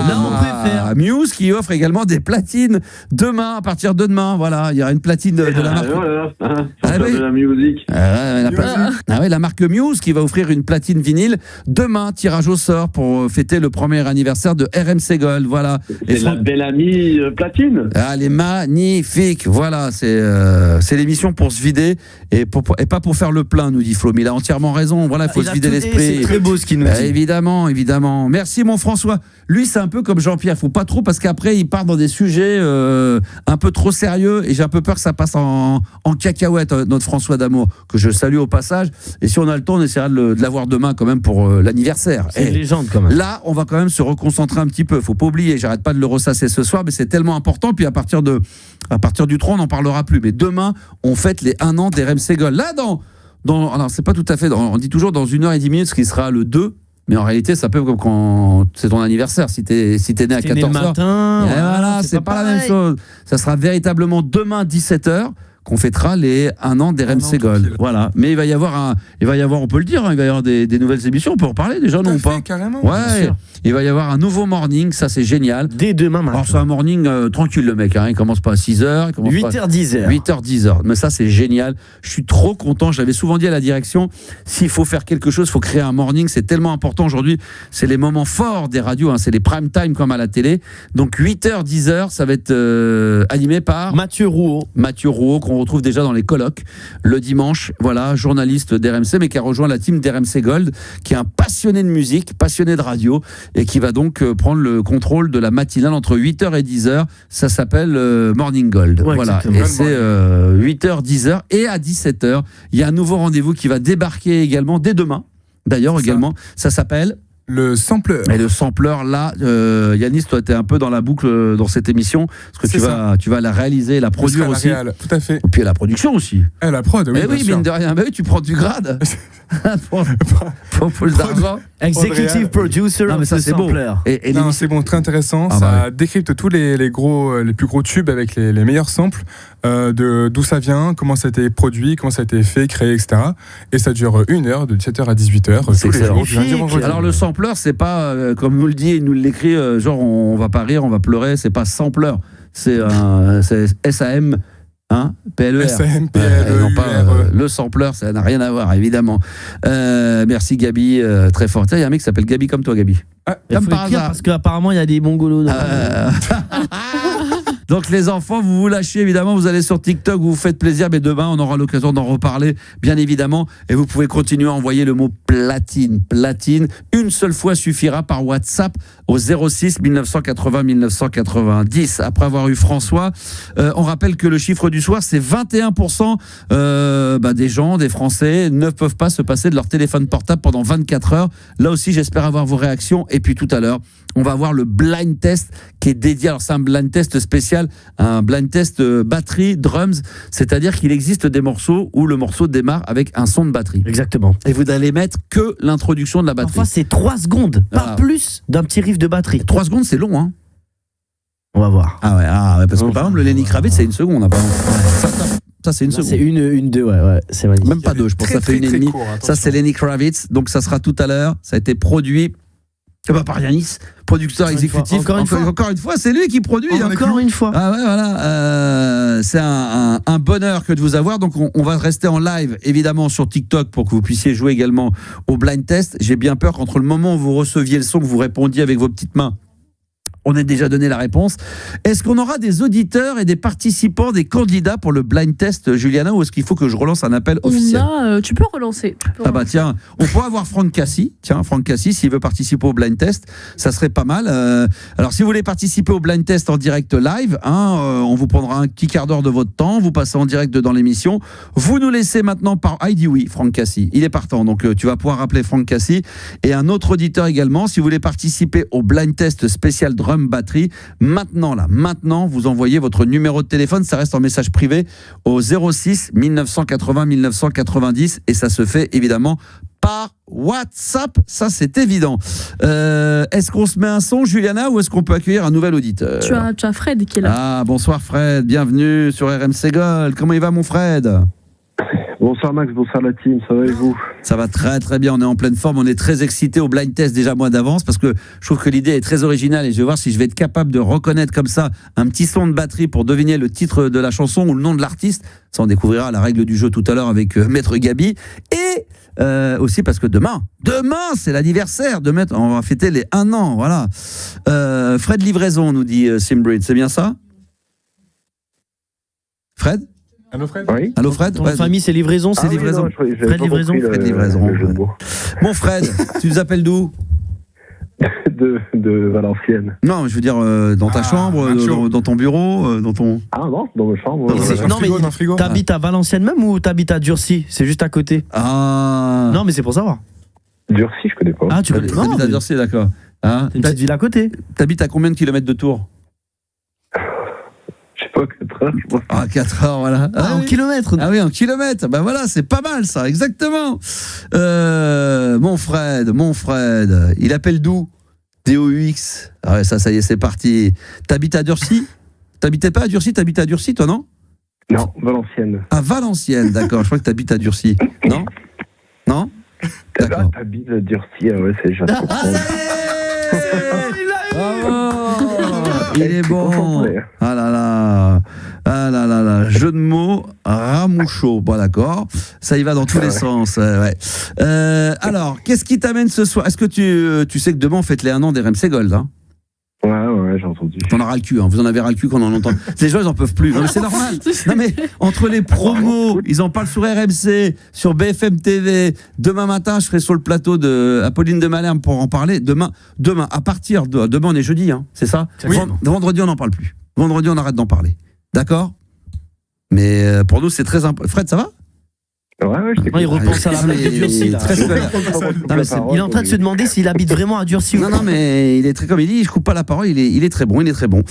Là, on préfère. Muse qui offre également des platines demain, à partir de demain. Voilà, il y aura une platine de la marque. De la musique. La marque Muse qui va offrir une platine vinyle demain, tirage au sort pour fêter le premier anniversaire de RMC Gold. Voilà. C'est la belle amie platine. Elle est magnifique. Voilà, c'est l'émission pour se vider et pas pour faire le plein, nous dit Flo. Mais il a entièrement raison. Voilà, il faut se vider l'esprit. C'est très beau ce qu'il nous dit. Évidemment. Merci mon François. Lui, c'est un peu comme Jean-Pierre. Faut pas trop parce qu'après, il part dans des sujets un peu trop sérieux et j'ai un peu peur que ça passe en cacahuète, notre François D'Amour, que je salue au passage. Et si on a le temps, on essaiera de l'avoir demain quand même pour l'anniversaire. C'est une légende quand même. Là, on va quand même se reconcentrer un petit peu. Faut pas oublier, j'arrête pas de le ressasser ce soir, mais c'est tellement important. Puis à partir du 3, on n'en parlera plus. Mais demain, on fête les 1 an d'RMC Gold. Là, alors c'est pas tout à fait, on dit toujours dans 1h10, ce qui sera le 2. Mais en réalité, ça peut comme quand c'est ton anniversaire. Si t'es né à 14h. matin, voilà, c'est pas la même chose. Ça sera véritablement demain 17h qu'on fêtera les 1 an d'RMC Gold. Voilà. Mais il va y avoir, on peut le dire, il va y avoir des nouvelles émissions. On peut en parler déjà, non ou pas? Carrément. Ouais. Il va y avoir un nouveau morning, ça c'est génial. Dès demain matin. Alors c'est un morning tranquille le mec, il commence pas à 6h, 8h, 10h. 8h, 10h. Mais ça c'est génial. Je suis trop content, je l'avais souvent dit à la direction, s'il faut faire quelque chose, il faut créer un morning, c'est tellement important aujourd'hui. C'est les moments forts des radios, c'est les prime time comme à la télé. Donc 8h, 10h, ça va être animé par Mathieu Rouault, qu'on qu'on retrouve déjà dans les colloques le dimanche. Voilà, journaliste d'RMC, mais qui a rejoint la team d'RMC Gold, qui est un passionné de musique, passionné de radio, et qui va donc prendre le contrôle de la matinale entre 8h et 10h. Ça s'appelle Morning Gold. Ouais, voilà, exactement. et c'est 8h, 10h, et à 17h, il y a un nouveau rendez-vous qui va débarquer également dès demain. D'ailleurs, également, ça s'appelle Le sampleur. et le sampleur, là, Yanis, toi, tu es un peu dans la boucle dans cette émission, parce que tu vas la réaliser, la produire aussi. Tout à fait. Et puis la production aussi. Eh, la prod, oui. Eh oui, bien sûr. mine de rien, bah oui, tu prends du grade pour le d'argent. Executive producer Non, mais ça, de c'est beau. sampler. Et Non, c'est bon, très intéressant. Ah, ça bah décrypte tous les plus gros tubes avec les meilleurs samples, d'où ça vient, comment ça a été produit, comment ça a été fait, créé, etc. Et ça dure 1 heure, de 17h à 18h. C'est tous les excellent. jours, du lundi au vendredi. alors le sampleur, c'est pas comme nous le dit et nous l'écrit, genre on va pas rire, on va pleurer, c'est pas sampleur, c'est SAM. Hein, PLER. SAMPLER. Non, pas, le sampleur, ça n'a rien à voir, évidemment. Merci Gabi, très fort. Il y a un mec qui s'appelle Gabi comme toi, Gabi. Il Comme faut par écrire hasard. parce qu'apparemment il y a des mongolos. Donc les enfants, vous vous lâchez évidemment, vous allez sur TikTok, vous vous faites plaisir, mais demain on aura l'occasion d'en reparler, bien évidemment, et vous pouvez continuer à envoyer le mot platine. Platine, une seule fois suffira par WhatsApp au 06 1980 1990. Après avoir eu François, on rappelle que le chiffre du soir, c'est 21% des gens, des Français, ne peuvent pas se passer de leur téléphone portable pendant 24 heures. Là aussi, j'espère avoir vos réactions. Et puis tout à l'heure, on va avoir le blind test qui est dédié. Alors c'est un blind test spécial, un blind test batterie, drums, c'est-à-dire qu'il existe des morceaux où le morceau démarre avec un son de batterie. Exactement. Et vous n'allez mettre que l'introduction de la batterie. Parfois c'est 3 secondes, pas Voilà. plus d'un petit riff de batterie. 3 secondes, c'est long, hein. On va voir. Ah ouais, parce que par exemple, le Lenny Kravitz, c'est 1 seconde. Hein, par exemple. Ça, c'est 1 Là, seconde. c'est une, deux, ouais, c'est magnifique. Même pas 2, je pense. Ça fait 1,5. Ça, c'est Lenny Kravitz. Donc, ça sera tout à l'heure. Ça a été produit par Yanis, producteur exécutif. Encore une fois, c'est lui qui produit. Encore une fois. Ah ouais, voilà. C'est un bonheur que de vous avoir. Donc, on va rester en live, évidemment, sur TikTok pour que vous puissiez jouer également au blind test. J'ai bien peur qu'entre le moment où vous receviez le son, que vous répondiez avec vos petites mains, on a déjà donné la réponse. Est-ce qu'on aura des auditeurs et des participants, des candidats pour le blind test, Juliana, ou est-ce qu'il faut que je relance un appel officiel ? Tu peux relancer. Ah bah tiens, on peut avoir Franck Cassis. Tiens, Franck Cassis, s'il veut participer au blind test, ça serait pas mal. Alors, si vous voulez participer au blind test en direct live, on vous prendra un petit quart d'heure de votre temps, vous passez en direct dans l'émission. Vous nous laissez maintenant par... Ah, il dit oui, Franck Cassis. Il est partant, donc tu vas pouvoir appeler Franck Cassis. Et un autre auditeur également, si vous voulez participer au blind test spécial drum batterie, maintenant, vous envoyez votre numéro de téléphone, ça reste en message privé, au 06 1980 1990, et ça se fait évidemment par WhatsApp, ça c'est évident. Est-ce qu'on se met un son, Juliana, ou est-ce qu'on peut accueillir un nouvel auditeur ? Tu as Fred qui est là. Ah, bonsoir Fred, bienvenue sur RMC Gold. Comment il va mon Fred ? Bonsoir Max, bonsoir la team, ça va et vous ? Ça va très très bien, on est en pleine forme, on est très excité au blind test déjà mois d'avance parce que je trouve que l'idée est très originale et je vais voir si je vais être capable de reconnaître comme ça un petit son de batterie pour deviner le titre de la chanson ou le nom de l'artiste. Ça, on découvrira la règle du jeu tout à l'heure avec Maître Gabi. Et aussi parce que demain c'est l'anniversaire de Maître, on va fêter les 1 an, voilà. Fred Livraison nous dit Simbrid, c'est bien ça ? Fred ? Allô Fred ? Oui. Allô Fred ? Ton famille c'est livraison, c'est livraison. Fred Livraison. Fred Livraison. Bon Fred, tu nous appelles d'où ? de Valenciennes. Non, je veux dire dans ta chambre, dans ton bureau, dans ton... Ah non, dans ma chambre. Dans le frigo. T'habites à Valenciennes même ou t'habites à Durcy ? C'est juste à côté. Ah. Non mais c'est pour savoir. Durcy, je connais pas. Ah tu connais pas. T'habites à Durcy, d'accord. Hein, C'est une petite ville à côté. t'habites à combien de kilomètres de Tours ? Je sais pas, 4 heures, je pense. Ah, 4 heures, voilà. En oui. kilomètres. Ah oui, en kilomètres. Ben voilà, c'est pas mal ça, exactement. Mon Fred, il appelle d'où ? DOUX. Ah ouais, ça y est, c'est parti. T'habites à Durcy ? T'habitais pas à Durcy ? T'habites à Durcy, toi, non ? Non, Valenciennes. À Valenciennes, d'accord. Je crois que t'habites à Durcy. Non ? Non ? D'accord. T'habites à Durcy, ouais, c'est juste. Il est bon. Ah là là, jeu de mots, ramoucho. Bon, d'accord. Ça y va dans tous les sens. Ouais. Alors, qu'est-ce qui t'amène ce soir ? Est-ce que tu sais que demain on fête les 1 an d'RMC Gold, hein ? Ouais, Ouais, j'ai entendu. On aura le cul, hein. Vous en avez ras le cul quand on en entend. Les gens, ils en peuvent plus. Non, mais c'est normal. Non, mais entre les promos, ils en parlent sur RMC, sur BFM TV. Demain matin, je serai sur le plateau de Apolline de Malherbe pour en parler. Demain, à partir de demain, on est jeudi, hein, c'est ça? Oui. Vendredi, on n'en parle plus. Vendredi, on arrête d'en parler. D'accord? Mais pour nous, c'est très important. Fred, ça va? Ouais, je t'écoute. Il repense à la blague de Durcy, là. Très scolaire. Non, mais Il est en train de se demander s'il habite vraiment à Durcy ou Non, pas. non, mais il est très, comme il dit, je coupe pas la parole, il est très bon, il est très bon.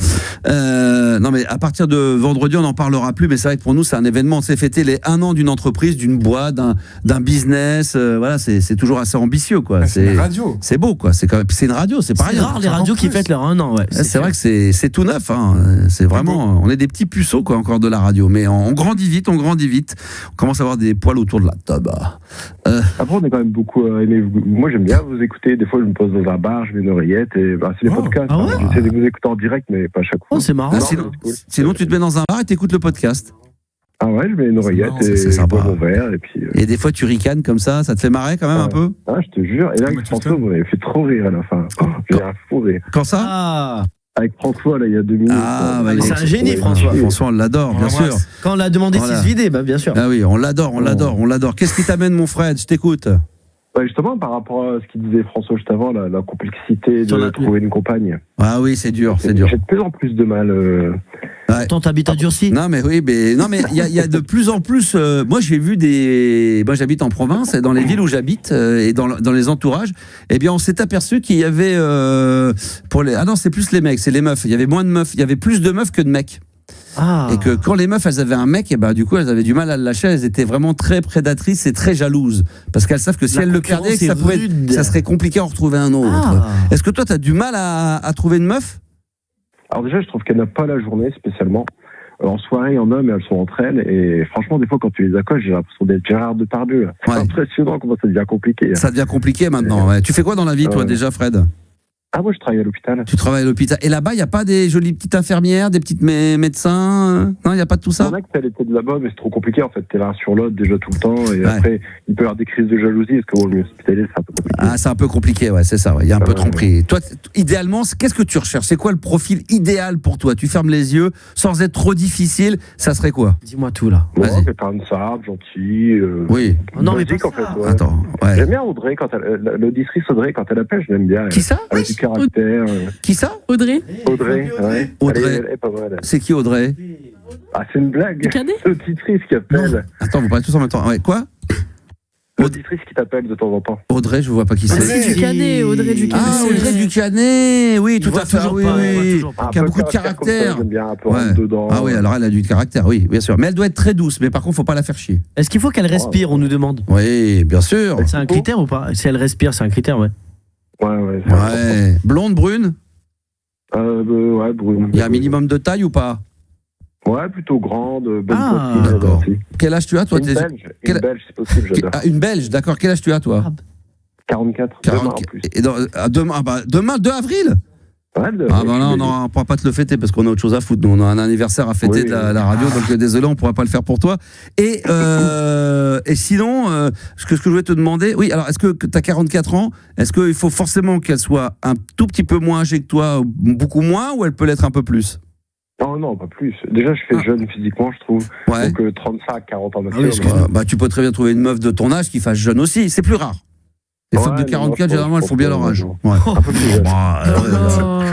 Non, mais à partir de vendredi, on n'en parlera plus, mais c'est vrai que pour nous, c'est un événement. C'est fêter les 1 an d'une entreprise, d'une boîte, d'un business. Voilà, c'est toujours assez ambitieux, quoi. Ah, c'est une radio. C'est beau, quoi. C'est une radio, c'est pas C'est rien. rare les radios qui fêtent leur 1 an, ouais. C'est vrai que c'est tout neuf, hein. C'est vraiment, on est des petits puceaux, quoi, encore de la radio. Mais on grandit vite, on commence à avoir des poils autour de la table. Après, on est quand même beaucoup aimé. Moi, j'aime bien vous écouter. Des fois, je me pose dans un bar, je mets une oreillette et c'est les podcasts. Ah ouais. J'essaie de vous écouter en direct, mais pas à chaque fois. Oh, c'est marrant. Ah, Non, sinon, mais c'est cool. sinon, tu te mets dans un bar et t'écoutes le podcast. Ah ouais, je mets une oreillette marrant, ça, et c'est je sympa. bois mon verre et puis. Et des fois, tu ricanes comme ça te fait marrer quand même un peu? Ah, je te jure. Et là, Mais avec tu François, sais. vous m'avez fait trop rire à la fin. J'ai un fou rire. Quand ça? Ah, Avec François, là, il y a 2 minutes. Ah, bah, mais c'est un génie, François. François, on l'adore, bien sûr. quand on l'a demandé Voilà. s'il se vidait, bah bien sûr. Ah oui, on l'adore. Qu'est-ce qui t'amène, mon Fred? Je t'écoute. Ouais, justement, par rapport à ce qu'il disait François juste avant, la complexité Sur de la- trouver une compagne. Ah oui, c'est dur. J'ai de plus en plus de mal. Pourtant, t'habites à Durcy. Non mais oui, mais il y a de plus en plus. Moi, j'ai vu moi, j'habite en province et dans les villes où j'habite et dans les entourages. Eh bien, on s'est aperçu qu'il y avait ah non, c'est plus les mecs, c'est les meufs. Il y avait moins de meufs. Il y avait plus de meufs que de mecs. Ah. Et que quand les meufs, elles avaient un mec, et ben du coup, elles avaient du mal à le lâcher. Elles étaient vraiment très prédatrices et très jalouses parce qu'elles savent que si La elles le concurrence perdaient, est rude. ça serait compliqué à en retrouver un autre. Ah. Est-ce que toi, t'as du mal à trouver une meuf? Alors déjà, je trouve qu'elle n'a pas la journée spécialement. En soirée, il y en a, mais elles sont entre elles. Et franchement, des fois, quand tu les accoches, j'ai l'impression d'être Gérard Depardieu. C'est Ouais. impressionnant comment ça devient compliqué. Ça devient compliqué maintenant. Ouais. Tu fais quoi dans la vie, toi, Ouais. déjà, Fred? Ah, moi, je travaille à l'hôpital. Tu travailles à l'hôpital. Et là-bas, il n'y a pas des jolies petites infirmières, des petites médecins? Non, il n'y a pas de tout Il y ça? en a qui elle était de là-bas, mais c'est trop compliqué. En fait, t'es l'un sur l'autre déjà tout le temps. Et Ouais. après, il peut y avoir des crises de jalousie. Parce que bon, le milieu hospitalier, c'est un peu compliqué. Ah, c'est un peu compliqué, ouais, c'est ça. Ouais. Il y a un peu de tromperie. Toi, idéalement, qu'est-ce que tu recherches? C'est quoi le profil idéal pour toi? Tu fermes les yeux, sans être trop difficile, ça serait quoi? Dis-moi tout là. Moi, Vas-y. quelqu'un de simple, gentil. Oui. Non, mais basique, pas en fait. ça. Ouais. Attends, ouais. J'aime bien Audrey, l'auditrice Audrey, quand elle appelle, je l'aime bien. Qui ça? Avec du caractère. Qui ça? Audrey, Audrey, ouais. Audrey. Elle est pas mal. C'est qui, Audrey? Ah, c'est une blague. Cadet L'auditrice qui appelle. Attends, vous parlez tous en même temps. Ouais, quoi? L'auditrice qui t'appelle de temps en temps. Audrey, je vois pas qui c'est. Audrey Ducanet, Audrey Ducanet. Ah, Audrey Ducanet, oui, tout voit à fait. toujours Oui, pas, oui. il voit toujours pas. Qui a peu beaucoup de comme caractère. ça, j'aime bien un peu Ouais. rentre dedans. Ah oui, alors elle a du caractère, oui, bien sûr. Mais elle doit être très douce, mais par contre, faut pas la faire chier. Est-ce qu'il faut qu'elle respire, on nous demande? Oui, bien sûr. C'est un critère ou pas? Si elle respire, c'est un critère, ouais. Ouais, c'est important. Ouais. Blonde, brune? Ouais, brune. Il y a un minimum de taille ou pas? Ouais, plutôt grande, bonne Ah, poitrine, d'accord. aussi. Quel âge tu as, toi? Une T'es- belge, quel- une belge, c'est possible, j'adore. Ah, une belge, d'accord. Quel âge tu as, toi? 44, demain en 40. plus. Et demain, 2 avril? Ouais, Ah bah là, on pourra pas te le fêter parce qu'on a autre chose à foutre. Nous, on a un anniversaire à fêter Oui, de la oui. radio, donc désolé, on pourra pas le faire pour toi. Et sinon, ce que je voulais te demander, oui, alors est-ce que tu as 44 ans? Est-ce qu'il faut forcément qu'elle soit un tout petit peu moins âgée que toi, ou beaucoup moins, ou elle peut l'être un peu plus? Non, pas plus. Déjà, je fais jeune physiquement, je trouve. Ouais. Donc 35, 40 ans Ah oui, maximum. Bah, tu peux très bien trouver une meuf de ton âge qui fasse jeune aussi. C'est plus rare. Les femmes de Ouais, 44, non, généralement, elles je font bien pense leur âge. que- Ouais. Un peu plus jeune. Bah,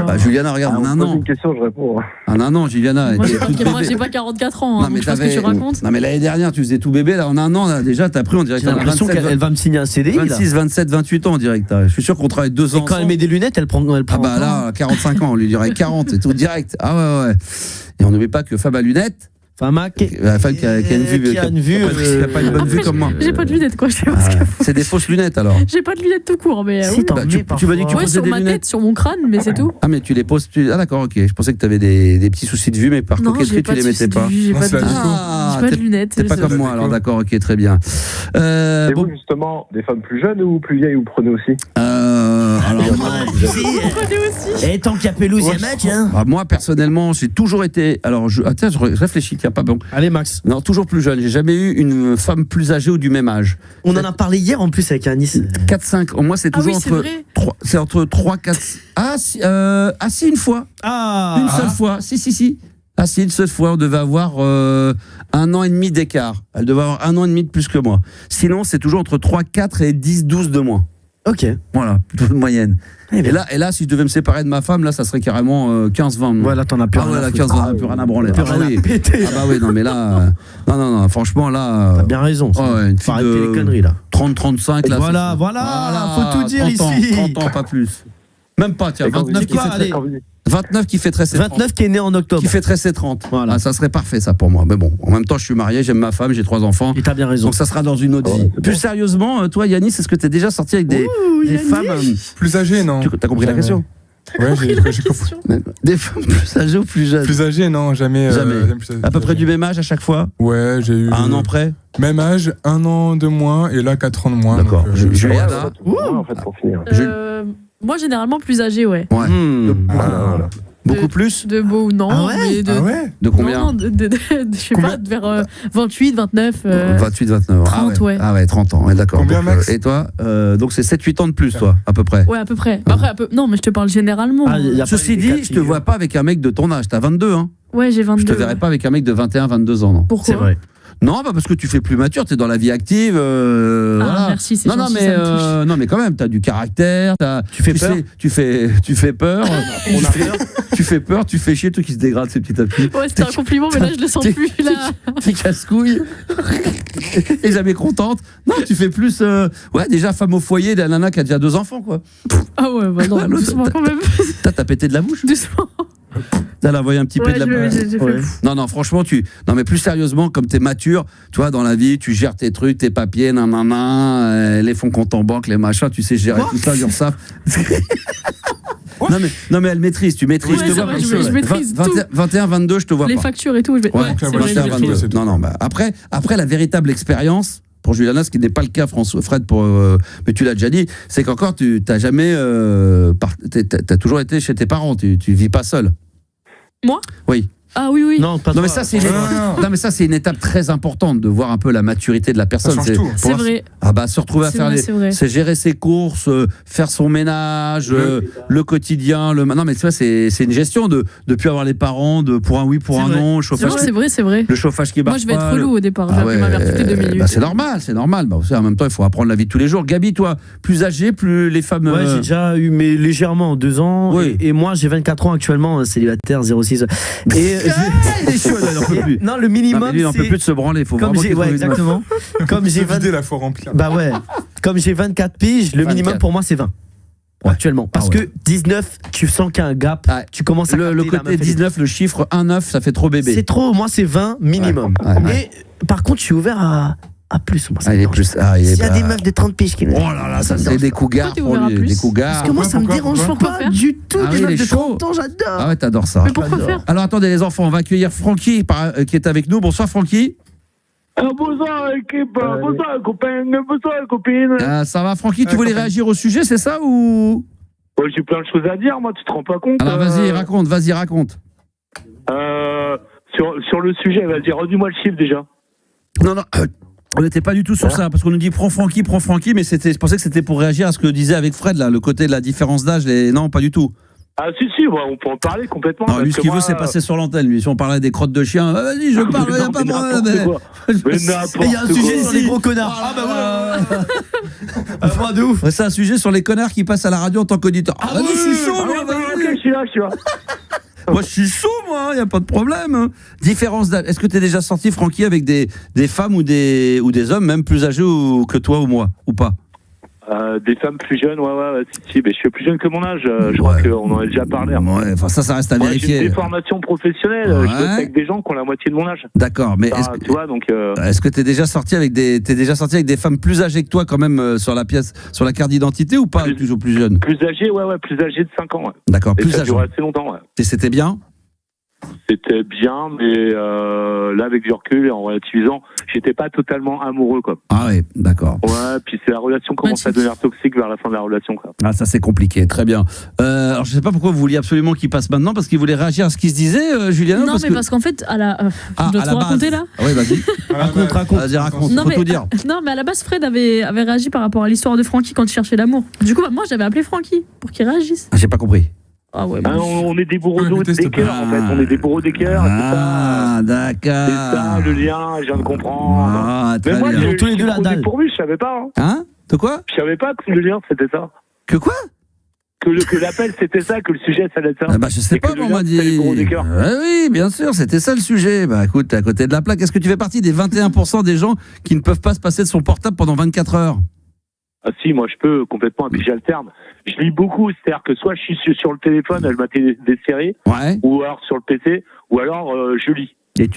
bah, Juliana, regarde, en Ah, on un me pose an. une question, je réponds. En un an, Juliana. Moi, était j'ai pas, toute moi, bébé. j'ai pas 44 ans, hein, Non, donc mais je sais pas ce que tu racontes. Non, mais l'année dernière, tu faisais tout bébé. Là, en un an, là, déjà, t'as pris, on dirait que J'ai t'as l'impression 27, qu'elle va me signer un CDI là. 26, 27, 28 ans, direct. Je suis sûr qu'on travaille 2 ans. Et quand elle ensemble. met des lunettes, elle prend. Ah bah là, 45 ans, on lui dirait 40 et tout direct. Ah ouais. Et on n'oublie pas que Fab à lunettes, Fama qui Fab qui a une vue, qui a une vue, qui a pas une bonne vue comme moi. J'ai pas de lunettes, quoi. Je sais pas ce Ah, que- c'est des fausses lunettes alors. J'ai pas de lunettes tout court, mais. Si, oui. t'en Bah, mets tu m'as dit que tu parfois. Ouais, posais sur des ma lunettes. tête, sur mon crâne, mais c'est tout. Ah mais tu les poses. Ah d'accord, ok. Je pensais que tu avais des petits soucis de vue, mais par Non, coquetterie j'ai tu pas les de mettais soucis de pas. vue, j'ai Non, pas c'est de- la déco. Ah, j'ai pas de lunettes. t'es pas je comme sais. moi alors, d'accord, ok, très bien. Et Bon, vous, justement, des femmes plus jeunes ou plus vieilles, vous prenez aussi euh, alors, moi, tu sais, tant qu'il y a Pelouse, il y a match, hein. moi, personnellement, j'ai toujours été. Alors, tiens, je réfléchis, tiens, pas bon. Allez, Max. Non, toujours plus jeune. J'ai jamais eu une femme plus âgée ou du même âge. On en a parlé hier en plus avec Anis. 4-5. Moi, c'est toujours c'est entre 3, 4. Ah, si, une fois. Une seule fois. Si. Ah, si, une seule fois. On devait avoir 1 an et demi d'écart. Elle devait avoir 1 an et demi de plus que moi. Sinon, c'est toujours entre 3, 4 et 10, 12 de moins. Ok. Voilà, plutôt de moyenne. Et là, si je devais me séparer de ma femme, là, ça serait carrément 15-20. Voilà, t'en as plus rien à foutre. 15-20, plus rien à branler. Plus rien à péter. Ah bah oui, non, mais là, non, franchement, là. T'as bien raison. Une fille faut arrêter les conneries, là. 30-35, là. Voilà, faut tout dire 30 ici. 30 ans, pas plus. Même pas, tiens, 29 qui fait 29 qui fait 13 et 30. 29 qui est né en octobre. Qui fait 13 et 30. Voilà. Ah, ça serait parfait, ça, pour moi. Mais bon, en même temps, je suis marié, j'aime ma femme, j'ai 3 enfants. Et t'as bien raison. Donc ça sera dans une autre vie. Plus sérieusement, toi, Yannis, est-ce que t'es déjà sorti avec des femmes plus âgées, non. T'as compris la question? Ouais, j'ai compris. Des femmes plus âgées ou plus jeunes? Plus âgées, non, jamais. À peu près du même âge à chaque fois? Ouais, j'ai eu. À 1 an près? Même âge, 1 an de moins, et là 4 ans de moins. D'accord. Juliana. En fait, pour finir. Moi, généralement, plus âgé, ouais. Beaucoup plus? De beau, non. Ah ouais? Mais De combien? Non, je sais pas, vers 28, 29. 28, 29. 30, ouais. Ah ouais, 30 ans, ouais, d'accord. Combien, Max? Et toi, donc c'est 7-8 ans de plus, toi, à peu près? Ouais, à peu près. Après, non, mais je te parle généralement. Ceci dit, je te vois pas avec un mec de ton âge. T'as 22, hein? Ouais, j'ai 22. Je te verrais pas avec un mec de 21, 22 ans, non? Pourquoi? C'est vrai. Non, parce que tu fais plus mature, t'es dans la vie active. Voilà. Merci, c'est gentil, mais ça me touche. non, mais quand même, t'as du caractère. Tu fais peur. Tu fais peur. Tu fais peur, tu fais chier, tout qui se dégrade, c'est petit à petit. Ouais, c'était un compliment, mais là, je le sens plus. Là. T'es casse-couille. Et jamais contente. Non, tu fais plus. Ouais, déjà, femme au foyer, la nana qui a déjà 2 enfants, quoi. Ah ouais, bah non, doucement quand même. T'as pété de la bouche? Doucement. T'as envoyé un petit peu de la bouche. Non, franchement, non, mais plus sérieusement, comme t'es mature, tu vois, dans la vie, tu gères tes trucs, tes papiers, les fonds comptes en banque, les machins, tu sais gérer tout ça, l'URSSAF. Non, mais elle maîtrise, tu maîtrises. Ouais, je maîtrise tout. 21, 22, je te vois les pas. factures et tout. Ouais, 21, 22. Non, bah, après, la véritable expérience, pour Juliana, ce qui n'est pas le cas, Fred, mais tu l'as déjà dit, c'est qu'encore, tu n'as jamais. T'as toujours été chez tes parents, tu vis pas seul. Moi? Oui. Ah oui. Non, mais ça c'est une étape très importante de voir un peu la maturité de la personne. Ça change tout. C'est vrai. Ah bah se retrouver à faire c'est gérer ses courses, faire son ménage, le quotidien, non mais tu vois c'est une gestion de plus avoir les parents pour un oui pour un non, le chauffage. C'est vrai. Le chauffage qui marche. Moi je vais être relou au départ, ah ma mère toutes les 2 minutes. Bah c'est normal. Bah aussi, en même temps il faut apprendre la vie de tous les jours. Gabi, toi, plus âgé, plus les femmes. Ouais, j'ai déjà eu mais légèrement 2 ans. Oui. Et moi j'ai 24 ans actuellement, célibataire 06. Et il est chaud, il n'en peut plus. Non, le minimum. Il n'en peut plus de se branler. Faut comme vraiment. Exactement. Comme j'ai 20. La fois remplie. Bah ouais. Comme j'ai 24 piges, le minimum pour moi c'est 20. Actuellement. Parce que 19, tu sens qu'il y a un gap. Tu commences à le côté 19, le chiffre 1,9, ça fait trop bébé. C'est trop. Moi c'est 20 minimum. Et par contre, je suis ouvert à plus. Moi, il est plus. S'il y a des meufs de 30 piges qui me. Oh là là, ça c'est des cougars. Des cougars. Parce que moi ça me dérange pas du tout. Des meufs de 30 ans, j'adore. Ah ouais, t'adores ça. Mais pourquoi faire? Alors attendez les enfants, on va accueillir Francky qui est avec nous. Bonsoir Francky. Bonsoir équipe, bonsoir copains, bonsoir copines. Ça va Francky, tu voulais réagir au sujet, c'est ça ou? Ouais, j'ai plein de choses à dire, moi, tu te rends pas compte. Alors vas-y, raconte. Sur le sujet, vas-y, redis-moi le chiffre déjà. Non, on n'était pas du tout sur ça, parce qu'on nous dit prends Francky, mais je pensais que c'était pour réagir à ce que disait avec Fred, là, le côté de la différence d'âge. Non, pas du tout. Ah si, on peut en parler complètement. Non, lui, ce qu'il veut, c'est passer sur l'antenne. Lui, si on parlait des crottes de chien, vas-y, je parle, il n'y a pas de problème. Il y a un sujet sur les gros connards. Ah bah ouais. De ouf. C'est un sujet sur les connards qui passent à la radio en tant qu'auditeur. Ah vas-y, je suis chaud, moi. Je suis là. Moi, je suis chaud, moi, il n'y a pas de problème. Différence d'âge. Est-ce que tu es déjà sorti, Francky, avec des femmes ou des hommes, même plus âgés que toi ou moi, ou pas? Des femmes plus jeunes, si, mais je suis plus jeune que mon âge, je crois qu'on en a déjà parlé. Ouais, enfin ça reste à vérifier. J'ai des formations professionnelles, je bosse avec des gens qui ont la moitié de mon âge. D'accord, mais tu vois, donc. Est-ce que t'es déjà sorti avec des femmes plus âgées que toi quand même sur la pièce, sur la carte d'identité ou pas, toujours plus jeune? Plus âgées, plus âgées de 5 ans. D'accord, plus âgées. Ça dure assez longtemps. Et c'était bien? C'était bien, mais là, avec du recul et en relativisant, j'étais pas totalement amoureux, quoi. Ah oui, d'accord. Ouais, puis c'est la relation commence à devenir toxique vers la fin de la relation, quoi. Ah, ça c'est compliqué, très bien. Alors je sais pas pourquoi vous vouliez absolument qu'il passe maintenant, parce qu'il voulait réagir à ce qui se disait, Juliana. Non, parce qu'en fait, je dois tout raconter là. Ah oui, vas-y. raconte. Vas-y, raconte. Non, Faut mais, tout dire. non, mais à la base, Fred avait réagi par rapport à l'histoire de Francky quand il cherchait l'amour. Du coup, moi, j'avais appelé Francky pour qu'il réagisse. J'ai pas compris. Ah ouais. On est des bourreaux des cœurs, en fait. On est des bourreaux des cœurs. Ah, d'accord. C'est ça le lien, je viens de comprendre. Ah, très mais moi, bien. tous les deux la dalle. Dépourvu, je savais pas. Hein? De quoi? Je savais pas que le lien c'était ça. Que quoi? Que l'appel c'était ça, que le sujet ça allait être ça. Ah bah je sais pas, on m'a dit. Oui, bien sûr, c'était ça le sujet. Bah écoute, t'es à côté de la plaque. Est-ce que tu fais partie des 21% des gens qui ne peuvent pas se passer de son portable pendant 24 heures? Ah si, moi je peux complètement, et puis j'alterne. Je lis beaucoup, c'est-à-dire que soit je suis sur le téléphone, elle m'a des séries, ouais. Ou alors sur le PC, ou alors je lis.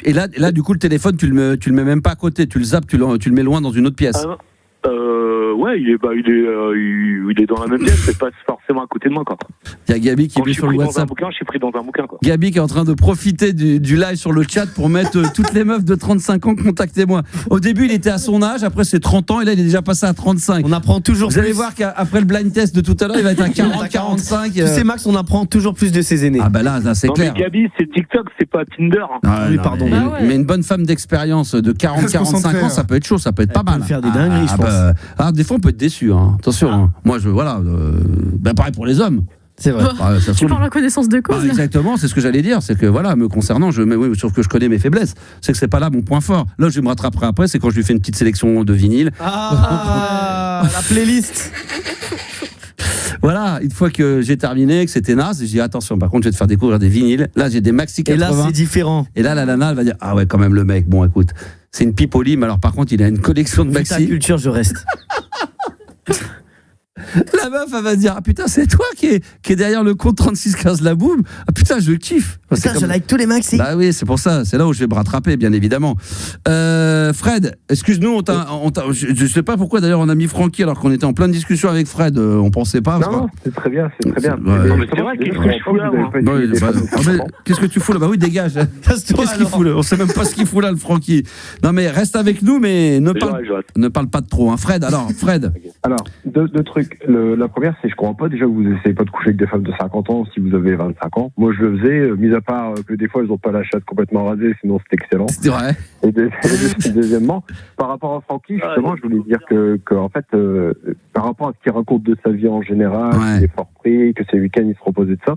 Et là, du coup, le téléphone, tu le mets même pas à côté, tu le zappes, tu le mets loin dans une autre pièce. Ouais, il est dans la même pièce, c'est pas forcément à côté de moi, quoi. Il y a Gabi qui met sur le WhatsApp. Je suis pris dans un bouquin, quoi. Gabi qui est en train de profiter du live sur le chat pour mettre toutes les meufs de 35 ans, contactez-moi. Au début, il était à son âge, après c'est 30 ans, et là, il est déjà passé à 35. On apprend toujours Vous allez voir qu'après le blind test de tout à l'heure, il va être à 40, 45. Tu sais, Max, on apprend toujours plus de ses aînés. Ah bah là c'est clair. Mais Gabi, c'est TikTok, c'est pas Tinder. Ah, oui, non, pardon. Mais une bonne femme d'expérience de 40, 45 ans, ça peut être chaud, ça peut être pas mal. Faire des dingueries, je pense. Des fois, on peut être déçu. Hein. Attention, hein. Moi, pareil pour les hommes. C'est vrai. Tu parles en connaissance de cause. Exactement, c'est ce que j'allais dire. C'est que voilà, me concernant, sauf que je connais mes faiblesses. C'est que c'est pas là mon point fort. Là, je me rattraperai après, c'est quand je lui fais une petite sélection de vinyle. Ah, la playlist. Voilà, une fois que j'ai terminé, que c'était naze, je dis attention, par contre, je vais te faire découvrir des vinyles. Là, j'ai des Maxi 80. Et là, c'est différent. Et là, la nana, elle va dire ah ouais, quand même, le mec, bon, écoute, c'est une pipe au lit, mais alors par contre, il a une collection de Maxi. Ta culture, je reste. La meuf, elle va se dire ah putain, c'est toi qui est derrière le compte 3615 la boum. Ah putain, je kiffe. Putain, je like tous les Maxi. Bah oui, c'est pour ça, c'est là où je vais me rattraper, bien évidemment. Fred, excuse-nous, je sais pas pourquoi d'ailleurs on a mis Francky alors qu'on était en pleine discussion avec Fred, on pensait pas. Non, c'est très bien, c'est très bien. Non, mais c'est vrai, qu'est-ce que je fous là, moi Qu'est-ce que tu fous là? Bah oui, dégage. Qu'est-ce qu'il fout là? On sait même pas ce qu'il fout là, le Francky. Non mais reste avec nous, mais ne parle pas de trop. Hein. Fred, Fred. Alors, deux trucs. La première, c'est je comprends pas déjà que vous essayez pas de coucher avec des femmes de 50 ans si vous avez 25 ans. Moi, je le faisais, mis à part que des fois, elles ont pas la chatte complètement rasée, sinon c'est excellent. C'est vrai. Et deuxièmement, par rapport à Francky, justement, je voulais dire que en fait, par rapport à ce qu'il raconte de sa vie en général, qu'il est fort pris, que ses week-ends, il se reposait de ça,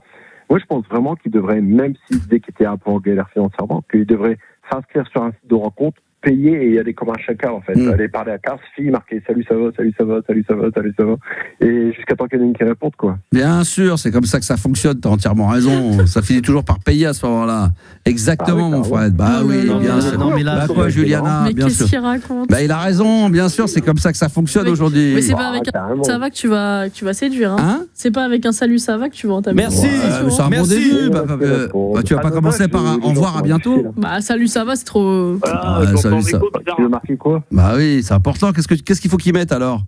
moi, je pense vraiment qu'il devrait, même si dès qu'il était un peu en galère financièrement, qu'il devrait s'inscrire sur un site de rencontre, payer et y aller comme un chacun en fait. Aller parler à 15 filles, marquer salut ça va, salut ça va, salut ça va, salut ça va. Et jusqu'à temps qu'il y en ait une qui réponde quoi. Bien sûr, c'est comme ça que ça fonctionne, t'as entièrement raison. Ça finit toujours par payer à ce moment-là. Exactement mon Fred. Bah oui, bien sûr. Non, mais là, quoi Juliana, mais bien sûr. Qu'est-ce qu'il raconte? Bah il a raison, bien sûr, c'est comme ça que ça fonctionne aujourd'hui. Mais c'est pas avec un ça va que tu vas séduire hein. C'est pas avec un salut ça va que tu vas entamer. Merci. C'est un bon début. Tu vas pas commencer par un au revoir, à bientôt. Bah salut ça va, c'est trop. Salut ça. Tu veux marquer quoi? Bah oui, c'est important. Qu'est-ce qu'il faut qu'ils mettent alors?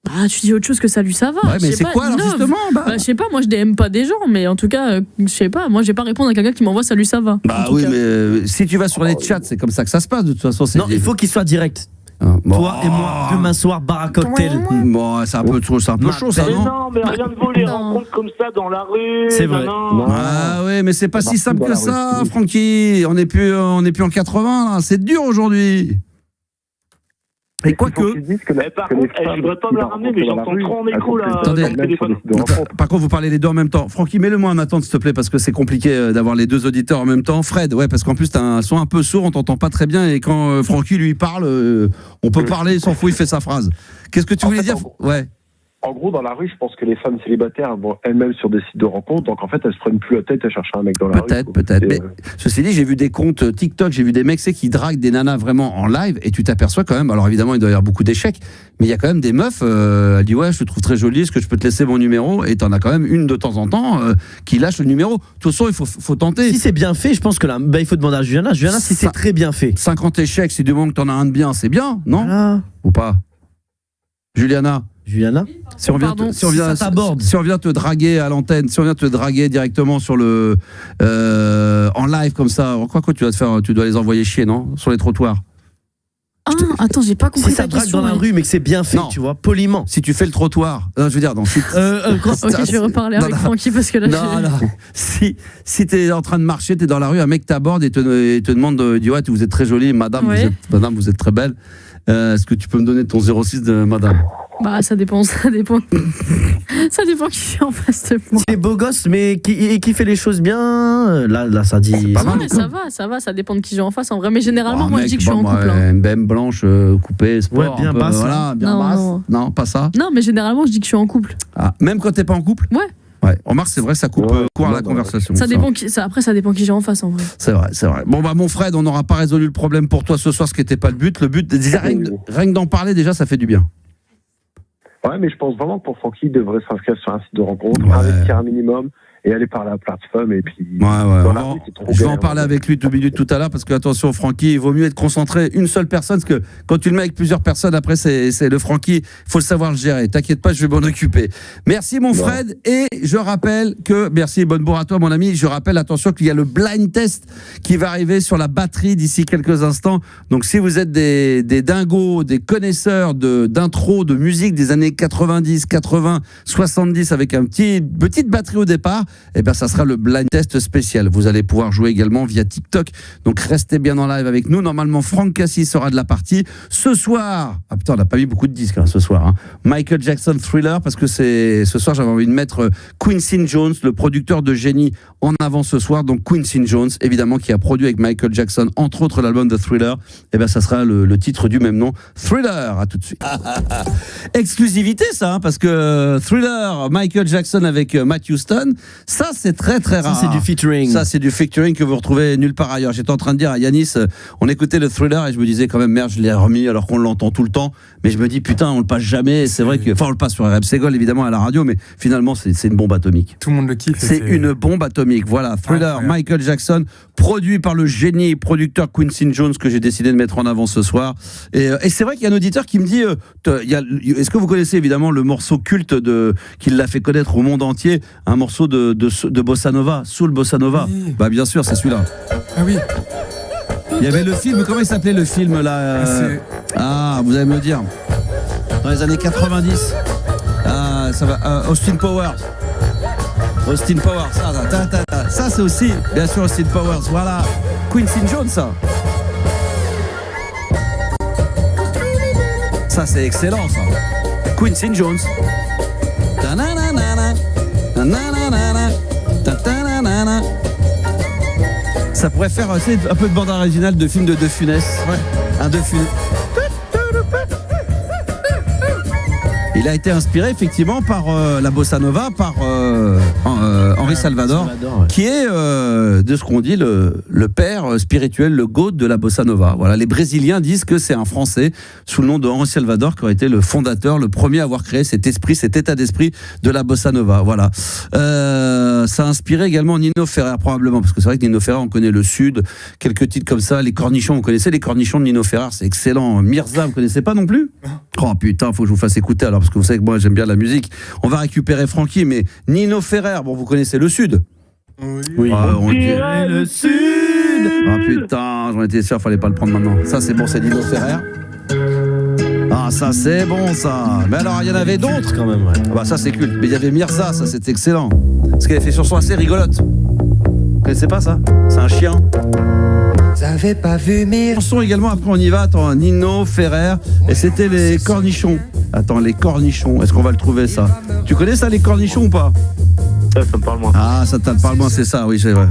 Bah tu dis autre chose que salut ça va. Ouais, mais c'est quoi alors justement? Je sais pas, moi je DM pas des gens, mais en tout cas, je sais pas, moi j'ai pas répondre à quelqu'un qui m'envoie salut ça va. Bah oui, mais si tu vas sur les chats, c'est comme ça que ça se passe de toute façon. Non, il faut qu'il soit direct. Toi et moi, demain soir, bar à cocktail. Bon, c'est un peu chaud, ça, non? Non, mais rien de beau les rencontres comme ça dans la rue. C'est vrai. Ah oui, mais c'est pas si simple que ça, Francky. On est plus en 80 là, c'est dur aujourd'hui. Et quoique. Par contre, je voudrais pas me la ramener, mais j'entends trop en écho là. Attendez, par contre, vous parlez les deux en même temps. Francky, mets-le-moi en attente, s'il te plaît, parce que c'est compliqué d'avoir les deux auditeurs en même temps. Fred, ouais, parce qu'en plus, t'as un son un peu sourd, on t'entend pas très bien, et quand Francky lui parle, on peut parler, il s'en fout, il fait sa phrase. Qu'est-ce que tu voulais dire? Ouais. En gros, dans la rue, je pense que les femmes célibataires vont elles-mêmes sur des sites de rencontres, donc en fait, elles se prennent plus la tête à chercher un mec dans la rue. Peut-être. Mais ceci dit, j'ai vu des comptes TikTok, j'ai vu des mecs qui draguent des nanas vraiment en live, et tu t'aperçois quand même, alors évidemment, il doit y avoir beaucoup d'échecs, mais il y a quand même des meufs, elle dit ouais, je te trouve très jolie, est-ce que je peux te laisser mon numéro? Et t'en as quand même une de temps en temps qui lâche le numéro. De toute façon, il faut tenter. Si c'est bien fait, je pense que là, il faut demander à Juliana. Juliana, si c'est très bien fait. 50 échecs, si du moment que t'en as un de bien, c'est bien, non? Voilà. Ou pas? Juliana? Juliana, si on vient te draguer à l'antenne, si on vient te draguer directement sur le en live comme ça, quoi tu vas te faire, tu dois les envoyer chier, non, sur les trottoirs. Ah, attends, j'ai pas compris si ça ta question. Drague dans la rue, mais que c'est bien fait, tu vois, poliment. Si tu fais le trottoir, je veux dire, non. Si ok, je vais reparler avec Francky parce que là. Non. Si t'es en train de marcher, t'es dans la rue, un mec t'aborde et te demande, dit ouais, vous êtes très jolie, madame, vous êtes très belle. Est-ce que tu peux me donner ton 06 de madame? Bah ça dépend. Ça dépend qui est en face de moi. Si est beau gosse mais qui fait les choses bien, là ça dit. Pas mal, ça va, ça dépend de qui j'ai en face en vrai. Mais généralement moi je dis que je suis en couple. Une BM blanche coupée, sport, bien basse. Voilà, bien basse. Non, pas ça. Non, mais généralement je dis que je suis en couple. Ah, même quand t'es pas en couple? Ouais. Remarque, c'est vrai, ça coupe court à la conversation. Ça dépend ça dépend qui j'ai en face en vrai. C'est vrai. Bon bah mon Fred, on n'aura pas résolu le problème pour toi ce soir, ce qui n'était pas le but. Le but, déjà, rien que d'en parler, déjà, ça fait du bien. Ouais, mais je pense vraiment que pour Francky, il devrait s'inscrire sur un site de rencontre, investir un minimum et aller par la plateforme et puis. Je vais en parler avec lui 2 minutes tout à l'heure parce que attention, Francky, il vaut mieux être concentré une seule personne parce que quand tu le mets avec plusieurs personnes, après c'est le Francky, il faut le savoir le gérer. T'inquiète pas, je vais m'en occuper. Merci mon Fred et je rappelle que merci, bonne bourre à toi mon ami. Je rappelle attention qu'il y a le blind test qui va arriver sur la batterie d'ici quelques instants. Donc si vous êtes des dingos, des connaisseurs d'intro, de musique des années 90, 80, 70 avec une petite batterie au départ, eh bien ça sera le blind test spécial. Vous allez pouvoir jouer également via TikTok. Donc restez bien en live avec nous. Normalement, Franck Cassis sera de la partie. Ce soir, on n'a pas mis beaucoup de disques ce soir. Michael Jackson Thriller, parce que ce soir, j'avais envie de mettre Quincy Jones, le producteur de génie, en avant ce soir. Donc Quincy Jones, évidemment, qui a produit avec Michael Jackson, entre autres l'album de Thriller. Eh bien ça sera le titre du même nom, Thriller. À tout de suite. Exclusivité ça, parce que Thriller, Michael Jackson avec Matt Houston, ça c'est très très rare. Ça c'est du featuring. Ça c'est du featuring que vous retrouvez nulle part ailleurs. J'étais en train de dire à Yanis, on écoutait le Thriller et je me disais quand même merde, je l'ai remis alors qu'on l'entend tout le temps, mais je me dis putain on le passe jamais. C'est vrai que, enfin on le passe sur RMC Gold évidemment à la radio, mais finalement c'est une bombe atomique. Tout le monde le kiffe. C'est une bombe atomique. Voilà, Thriller, Michael Jackson, produit par le génie producteur Quincy Jones que j'ai décidé de mettre en avant ce soir. Et c'est vrai qu'il y a un auditeur qui me dit, est-ce que vous connaissez évidemment le morceau culte qui l'a fait connaître au monde entier, un morceau de Bossa Nova, Soul Bossa Nova. Oui. Bah bien sûr, c'est celui-là. Ah oui. Il y avait le film, comment il s'appelait le film là vous allez me le dire. Dans les années 90. Ça va. Austin Powers. Ça c'est aussi, bien sûr, Austin Powers. Voilà. Quincy Jones, ça. Ça c'est excellent, ça. Quincy Jones. Ça pourrait faire un peu de bande originale de film de Funès. Ouais. Un De Funès. Il a été inspiré effectivement par la bossa nova, par Henri Salvador, qui est de ce qu'on dit le père spirituel, le GOAT de la bossa nova. Voilà, les Brésiliens disent que c'est un Français sous le nom de Henri Salvador qui aurait été le fondateur, le premier à avoir créé cet état d'esprit de la bossa nova. Voilà. Ça a inspiré également Nino Ferrer probablement, parce que c'est vrai que Nino Ferrer, on connaît le Sud, quelques titres comme ça, les Cornichons, vous connaissez les Cornichons de Nino Ferrer, c'est excellent. Mirza, vous connaissez pas non plus? Oh putain, faut que je vous fasse écouter alors, parce que vous savez que moi j'aime bien la musique. On va récupérer Francky, mais Nino Ferrer, bon vous connaissez le Sud? Oui. On dirait le Sud. Ah putain, j'en étais sûr, fallait pas le prendre maintenant. Ça c'est bon, c'est Nino Ferrer. Ah ça c'est bon ça. Mais alors il y en avait d'autres quand même. Ouais. Bah ça c'est culte. Mais il y avait Mirza, ça c'était excellent. Parce qu'elle a fait une chanson assez rigolote. Vous connaissez pas ça? C'est un chien. J'avais pas vu mes Chanson également, après on y va. Attends, Nino Ferrer. Et c'était les Cornichons. Attends, les Cornichons. Est-ce qu'on va le trouver ça? Tu connais ça, les Cornichons ou pas? Ça me parle moins. Ah, ça te parle moins, c'est ça, oui, c'est vrai.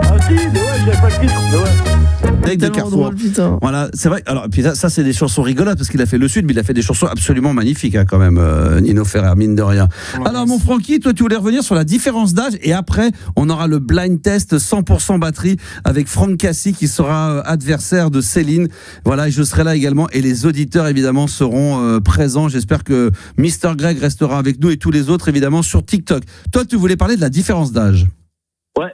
Ah si, mais ouais, j'avais pas le titre, mais ouais. Avec de Carrefour. Drôle, putain. Voilà, c'est vrai. Alors, puis ça c'est des chansons rigolotes parce qu'il a fait le Sud, mais il a fait des chansons absolument magnifiques quand même, Nino Ferrer, mine de rien. Alors, mon Francky, toi, tu voulais revenir sur la différence d'âge et après, on aura le blind test 100% batterie avec Franck Cassis qui sera adversaire de Céline. Voilà, et je serai là également et les auditeurs évidemment seront présents. J'espère que Mr Greg restera avec nous et tous les autres évidemment sur TikTok. Toi, tu voulais parler de la différence d'âge. Ouais.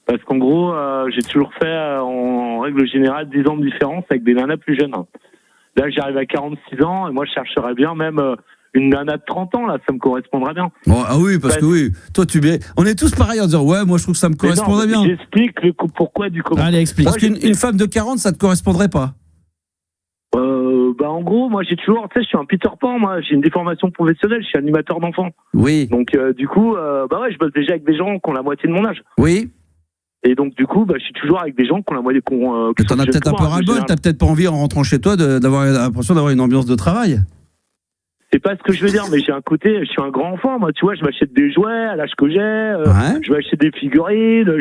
Parce qu'en gros, j'ai toujours fait, en règle générale, 10 ans de différence avec des nanas plus jeunes. Là, j'arrive à 46 ans et moi, je chercherais bien même une nana de 30 ans, là, ça me correspondrait bien. Bon, ah oui, parce que oui, toi, on est tous pareils en disant, ouais, moi, je trouve que ça me correspondrait bien. J'explique pourquoi du comment. Allez, explique. Parce qu'une femme de 40, ça te correspondrait pas. En gros, moi, j'ai toujours, tu sais, je suis un Peter Pan, moi, j'ai une déformation professionnelle, je suis animateur d'enfants. Oui. Donc, du coup, je bosse déjà avec des gens qui ont la moitié de mon âge. Oui. Et donc, du coup, je suis toujours avec des gens qui ont la moitié. T'en as peut-être un peu ras-le-bol, t'as peut-être pas envie, en rentrant chez toi, d'avoir l'impression d'avoir une ambiance de travail. C'est pas ce que je veux dire, mais j'ai un côté, je suis un grand enfant, moi, tu vois, je m'achète des jouets à l'âge que j'ai, je m'achète des figurines,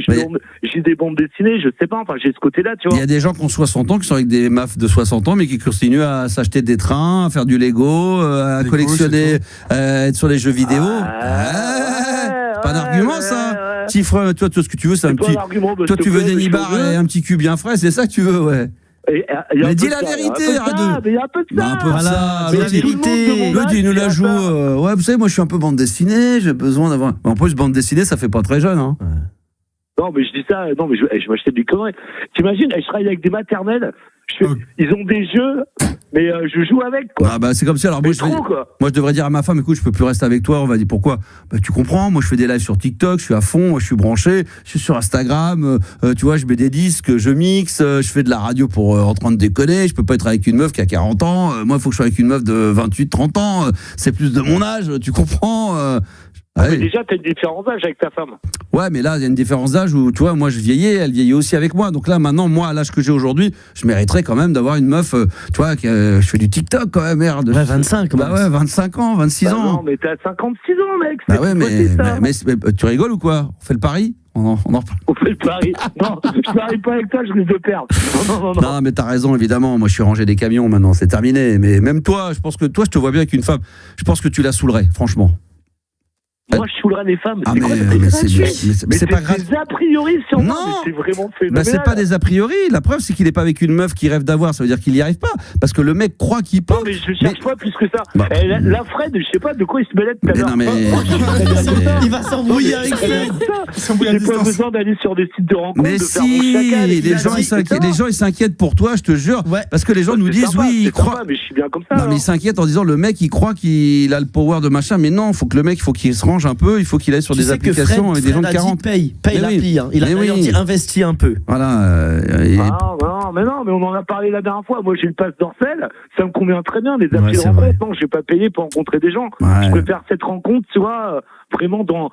j'ai des bandes dessinées, je sais pas, enfin, j'ai ce côté-là, tu vois. Il y a des gens qui ont 60 ans, qui sont avec des meufs de 60 ans, mais qui continuent à s'acheter des trains, à faire du Lego, à collectionner, être sur les jeux vidéo. C'est pas un argument, ça. Petit frère, toi, tout ce que tu veux, c'est un petit. Toi, tu veux des nibards et un petit cul bien frais, c'est ça que tu veux, ouais. Mais dis la vérité, il y a un peu de ça. Un peu de ça. Mais la vérité. L'autre, il nous la joue. Ouais, vous savez, moi, je suis un peu bande dessinée. J'ai besoin d'avoir. En plus, bande dessinée, ça fait pas très jeune, hein. Non, mais je dis ça. Non, mais je m'achetais des conneries. T'imagines, je travaille avec des maternelles. Ils ont des jeux, mais je joue avec, quoi. Ah bah c'est comme ça. Alors moi je devrais dire à ma femme, écoute, je peux plus rester avec toi. On va dire pourquoi. Bah tu comprends. Moi je fais des lives sur TikTok, je suis à fond, je suis branché, je suis sur Instagram. Tu vois, je mets des disques, je mixe, je fais de la radio pour en train de déconner. Je peux pas être avec une meuf qui a 40 ans. Moi il faut que je sois avec une meuf de 28, 30 ans. C'est plus de mon âge. Tu comprends. Mais déjà, t'as une différence d'âge avec ta femme. Ouais, mais là, il y a une différence d'âge où, tu vois, moi, je vieillais, elle vieillit aussi avec moi. Donc là, maintenant, moi, à l'âge que j'ai aujourd'hui, je mériterais quand même d'avoir une meuf, tu vois, je fais du TikTok quand même, merde. Ouais, 25, bah ouais, 25 ans, 26 ans. Non, mais t'as 56 ans, mec. Bah ouais, mais tu rigoles ou quoi? On fait le pari? On fait le pari. Non, je parie pas avec toi, je risque de perdre. Non, mais t'as raison, évidemment. Moi, je suis rangé des camions maintenant, c'est terminé. Mais même toi, je pense que toi, je te vois bien avec une femme. Je pense que tu la saoulerais, franchement. Moi, je saoulerais les femmes. C'est pas grave. Des a priori sur moi, mais c'est vraiment phénoménal. Bah, c'est pas des a priori. La preuve, c'est qu'il est pas avec une meuf qu'il rêve d'avoir. Ça veut dire qu'il y arrive pas. Parce que le mec croit qu'il peut. Non, mais je cherche pas plus que ça. La Fred, je sais pas de quoi il se mêlait tout à l'heure. Non, mais. Il va s'embrouiller avec Fred. J'ai pas besoin d'aller sur des sites de rencontres. Mais si, les gens ils s'inquiètent pour toi, je te jure. Parce que les gens nous disent, oui, ils croient. Mais je suis bien comme ça. Non, mais ils s'inquiètent en disant, le mec, il croit qu'il a le power de machin. Mais non, le mec, il faut qu'il se range un peu, il faut qu'il aille sur des applications avec des gens de 40. Paye l'appli, hein. Il a dit investi un peu. Voilà. Mais on en a parlé la dernière fois. Moi, j'ai le pass Dorsel, ça me convient très bien, les applis de rencontre. Non, je vais pas payer pour rencontrer des gens. Je préfère cette rencontre, tu vois, vraiment dans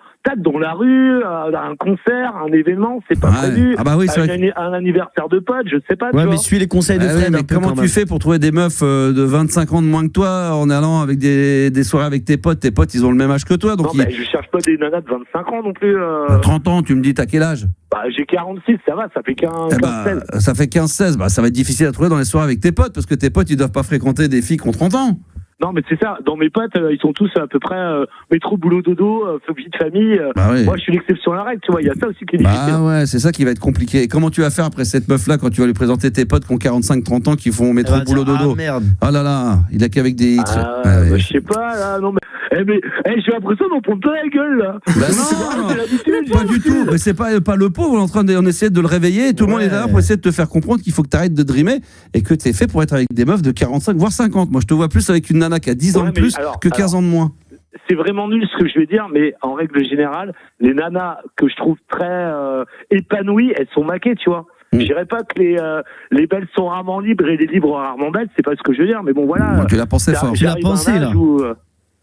la rue, un concert, un événement, c'est pas prévu. Ah bah oui, c'est vrai. Un anniversaire de pote, je sais pas. Ouais, mais suis les conseils de Fred. Mais comment tu fais pour trouver des meufs de 25 ans de moins que toi en allant avec des soirées avec tes potes? Tes potes, ils ont le même âge que toi. Donc non, mais je cherche pas des nanas de 25 ans non plus. 30 ans, tu me dis, t'as quel âge? Bah, j'ai 46, ça va, ça fait 15-16. Ça fait 15-16, ça va être difficile à trouver dans les soirées avec tes potes, parce que tes potes, ils doivent pas fréquenter des filles qui ont 30 ans. Non, mais c'est ça. Dans mes potes, ils sont tous à peu près métro, boulot, dodo, vie de famille. Oui. Moi, je suis l'exception à la règle, tu vois. Il y a ça aussi qui est difficile. Ah ouais, c'est ça qui va être compliqué. Et comment tu vas faire après cette meuf-là quand tu vas lui présenter tes potes qui ont 45-30 ans qui font métro, boulot, dodo? Ah merde. Oh là là, il a qu'avec des. Je sais pas, là, non, mais. J'ai l'impression d'en prendre plein la gueule, là. Bah non, pas du tout. Mais c'est pas le pauvre, on essaie de le réveiller. Et tout le monde est là pour essayer de te faire comprendre qu'il faut que tu arrêtes de dreamer et que tu es fait pour être avec des meufs de 45, voire 50. Moi, je te vois plus avec une nana qui a 10 ans de plus que 15 ans de moins. C'est vraiment nul ce que je vais dire, mais en règle générale, les nanas que je trouve très épanouies, elles sont maquées, tu vois. Je dirais pas que les belles sont rarement libres et les libres rarement belles, c'est pas ce que je veux dire, mais bon, voilà. Tu l'as pensé fort. Tu l'as pensé, là.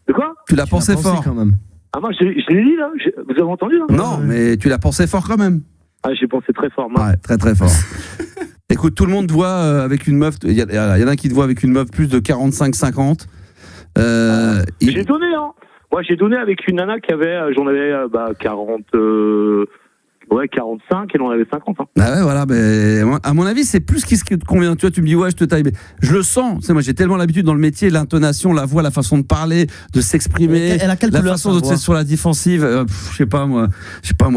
De quoi? Tu l'as pensé fort quand même. Ah, moi, je l'ai dit, là. Vous avez entendu, là? Non, mais tu l'as pensé fort quand même. Ah, j'ai pensé très fort, moi. Ouais, très très fort. Écoute, tout le monde te voit avec une meuf. Il y en a qui te voient avec une meuf plus de 45-50. J'ai donné, hein. Moi, j'ai donné avec une nana qui avait, j'en avais 45, elle en avait 50. Hein. Ah ouais, voilà, à mon avis, c'est plus ce qui te convient. Tu vois, tu me dis, ouais, je te taille. Mais je le sens. Tu sais, moi, j'ai tellement l'habitude dans le métier, l'intonation, la voix, la façon de parler, de s'exprimer, elle a quelle couleur, façon de sur la défensive. Je sais pas, moi,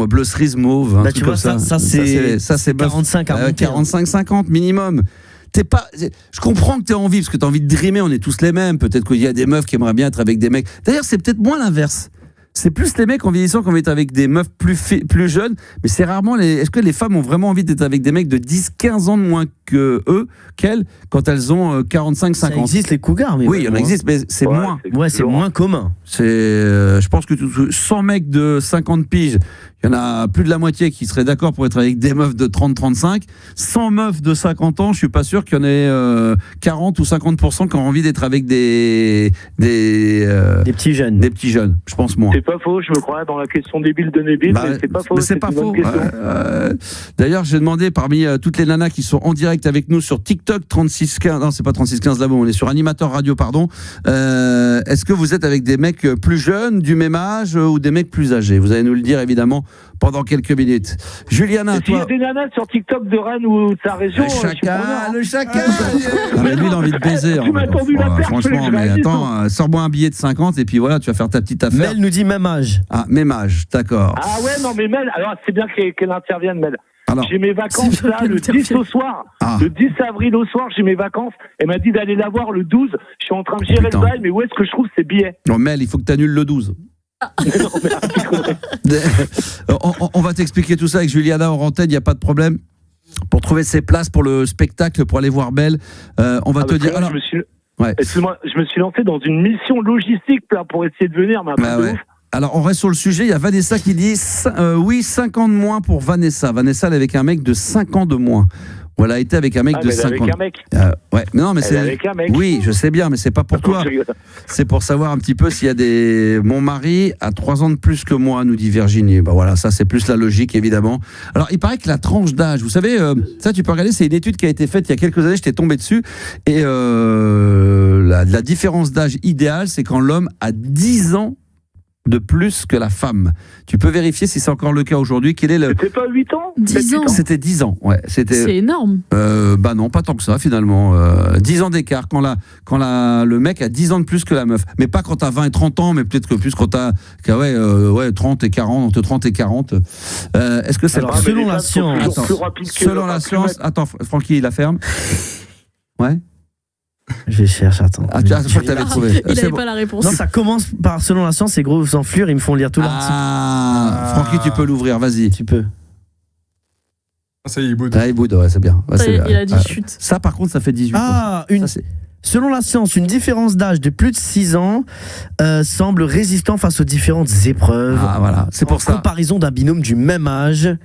bleu cerise mauve. Bah, tu vois, ça c'est 45-50 minimum. Je comprends que tu as envie, parce que tu as envie de dreamer, on est tous les mêmes. Peut-être qu'il y a des meufs qui aimeraient bien être avec des mecs. D'ailleurs, c'est peut-être moins l'inverse. C'est plus les mecs en vieillissant qui ont envie d'être avec des meufs plus jeunes, mais c'est rarement Est-ce que les femmes ont vraiment envie d'être avec des mecs de 10-15 ans de moins qu'elles quand elles ont 45-50. Ça existe les cougars, mais oui, il y en existe, mais c'est moins. Ouais, c'est moins commun. Je pense que 100 mecs de 50 piges, il y en a plus de la moitié qui seraient d'accord pour être avec des meufs de 30-35. 100 meufs de 50 ans, je suis pas sûr qu'il y en ait 40 ou 50% qui ont envie d'être avec des petits jeunes. Des petits jeunes, je pense moins. C'est pas faux, je me crois dans la question débile de Nabil, mais c'est pas faux. Mais c'est pas faux. D'ailleurs, j'ai demandé parmi toutes les nanas qui sont en direct avec nous sur TikTok 3615, non c'est pas 3615 là-bas, on est sur Animateur Radio, pardon. Est-ce que vous êtes avec des mecs plus jeunes, du même âge ou des mecs plus âgés? Vous allez nous le dire évidemment pendant quelques minutes. Juliana, toi. Il y a des nanas sur TikTok de Rennes ou de sa région. Le chacal. Mais lui, il a envie de baiser. Franchement, mais attends, sors-moi un billet de 50 et puis voilà, tu vas faire ta petite affaire. Mel nous dit même âge. Ah, même âge, d'accord. Ah ouais, non mais Mel, alors c'est bien qu'elle intervienne, Mel. J'ai mes vacances là, le 10 au soir. Le 10 avril au soir, j'ai mes vacances. Elle m'a dit d'aller la voir le 12. Je suis en train de gérer le bail, mais où est-ce que je trouve ces billets? Non, Mel, il faut que tu annules le 12. On va t'expliquer tout ça avec Juliana en antenne, il n'y a pas de problème. Pour trouver ses places pour le spectacle, pour aller voir Belle, on va te dire. Alors, excuse-moi, je me suis lancé dans une mission logistique là, pour essayer de venir. Alors, on reste sur le sujet. Il y a Vanessa qui dit 5 ans de moins pour Vanessa. Vanessa, elle est avec un mec de 5 ans de moins. Ou elle a été avec un mec de 5 ans. Avec un mec. Ouais, mais non, mais c'est avec un mec. Oui, je sais bien, mais c'est pas pour toi. C'est pour savoir un petit peu s'il y a des. Mon mari a 3 ans de plus que moi, nous dit Virginie. Bah voilà, ça c'est plus la logique évidemment. Alors, il paraît que la tranche d'âge, vous savez, ça tu peux regarder, c'est une étude qui a été faite il y a quelques années. J'étais tombé dessus et la différence d'âge idéale, c'est quand l'homme a 10 ans de plus que la femme. Tu peux vérifier si c'est encore le cas aujourd'hui. C'était pas 8 ans 10 ans. C'était 10 ans, ouais. C'est énorme. Bah non, pas tant que ça finalement. 10 ans d'écart quand le mec a 10 ans de plus que la meuf. Mais pas quand t'as 20 et 30 ans, mais peut-être que plus quand t'as 30 et 40, entre 30 et 40. Est-ce que c'est selon la science? Selon la science, attends, Francky, il la ferme. Ouais. Je vais chercher, attends. Ah, tu crois que t'avais trouvé. Il n'avait pas la réponse. Non, ça commence par selon la science, c'est gros enflures, ils me font lire tout l'article. Francky, tu peux l'ouvrir, vas-y. Tu peux. Ça y est, il boude. Il boude, ouais, c'est bien. Ouais, il a dit chute. Ça, par contre, ça fait 18. Selon la science, une différence d'âge de plus de 6 ans semble résistant face aux différentes épreuves. Ah, voilà, c'est pour ça. Comparaison d'un binôme du même âge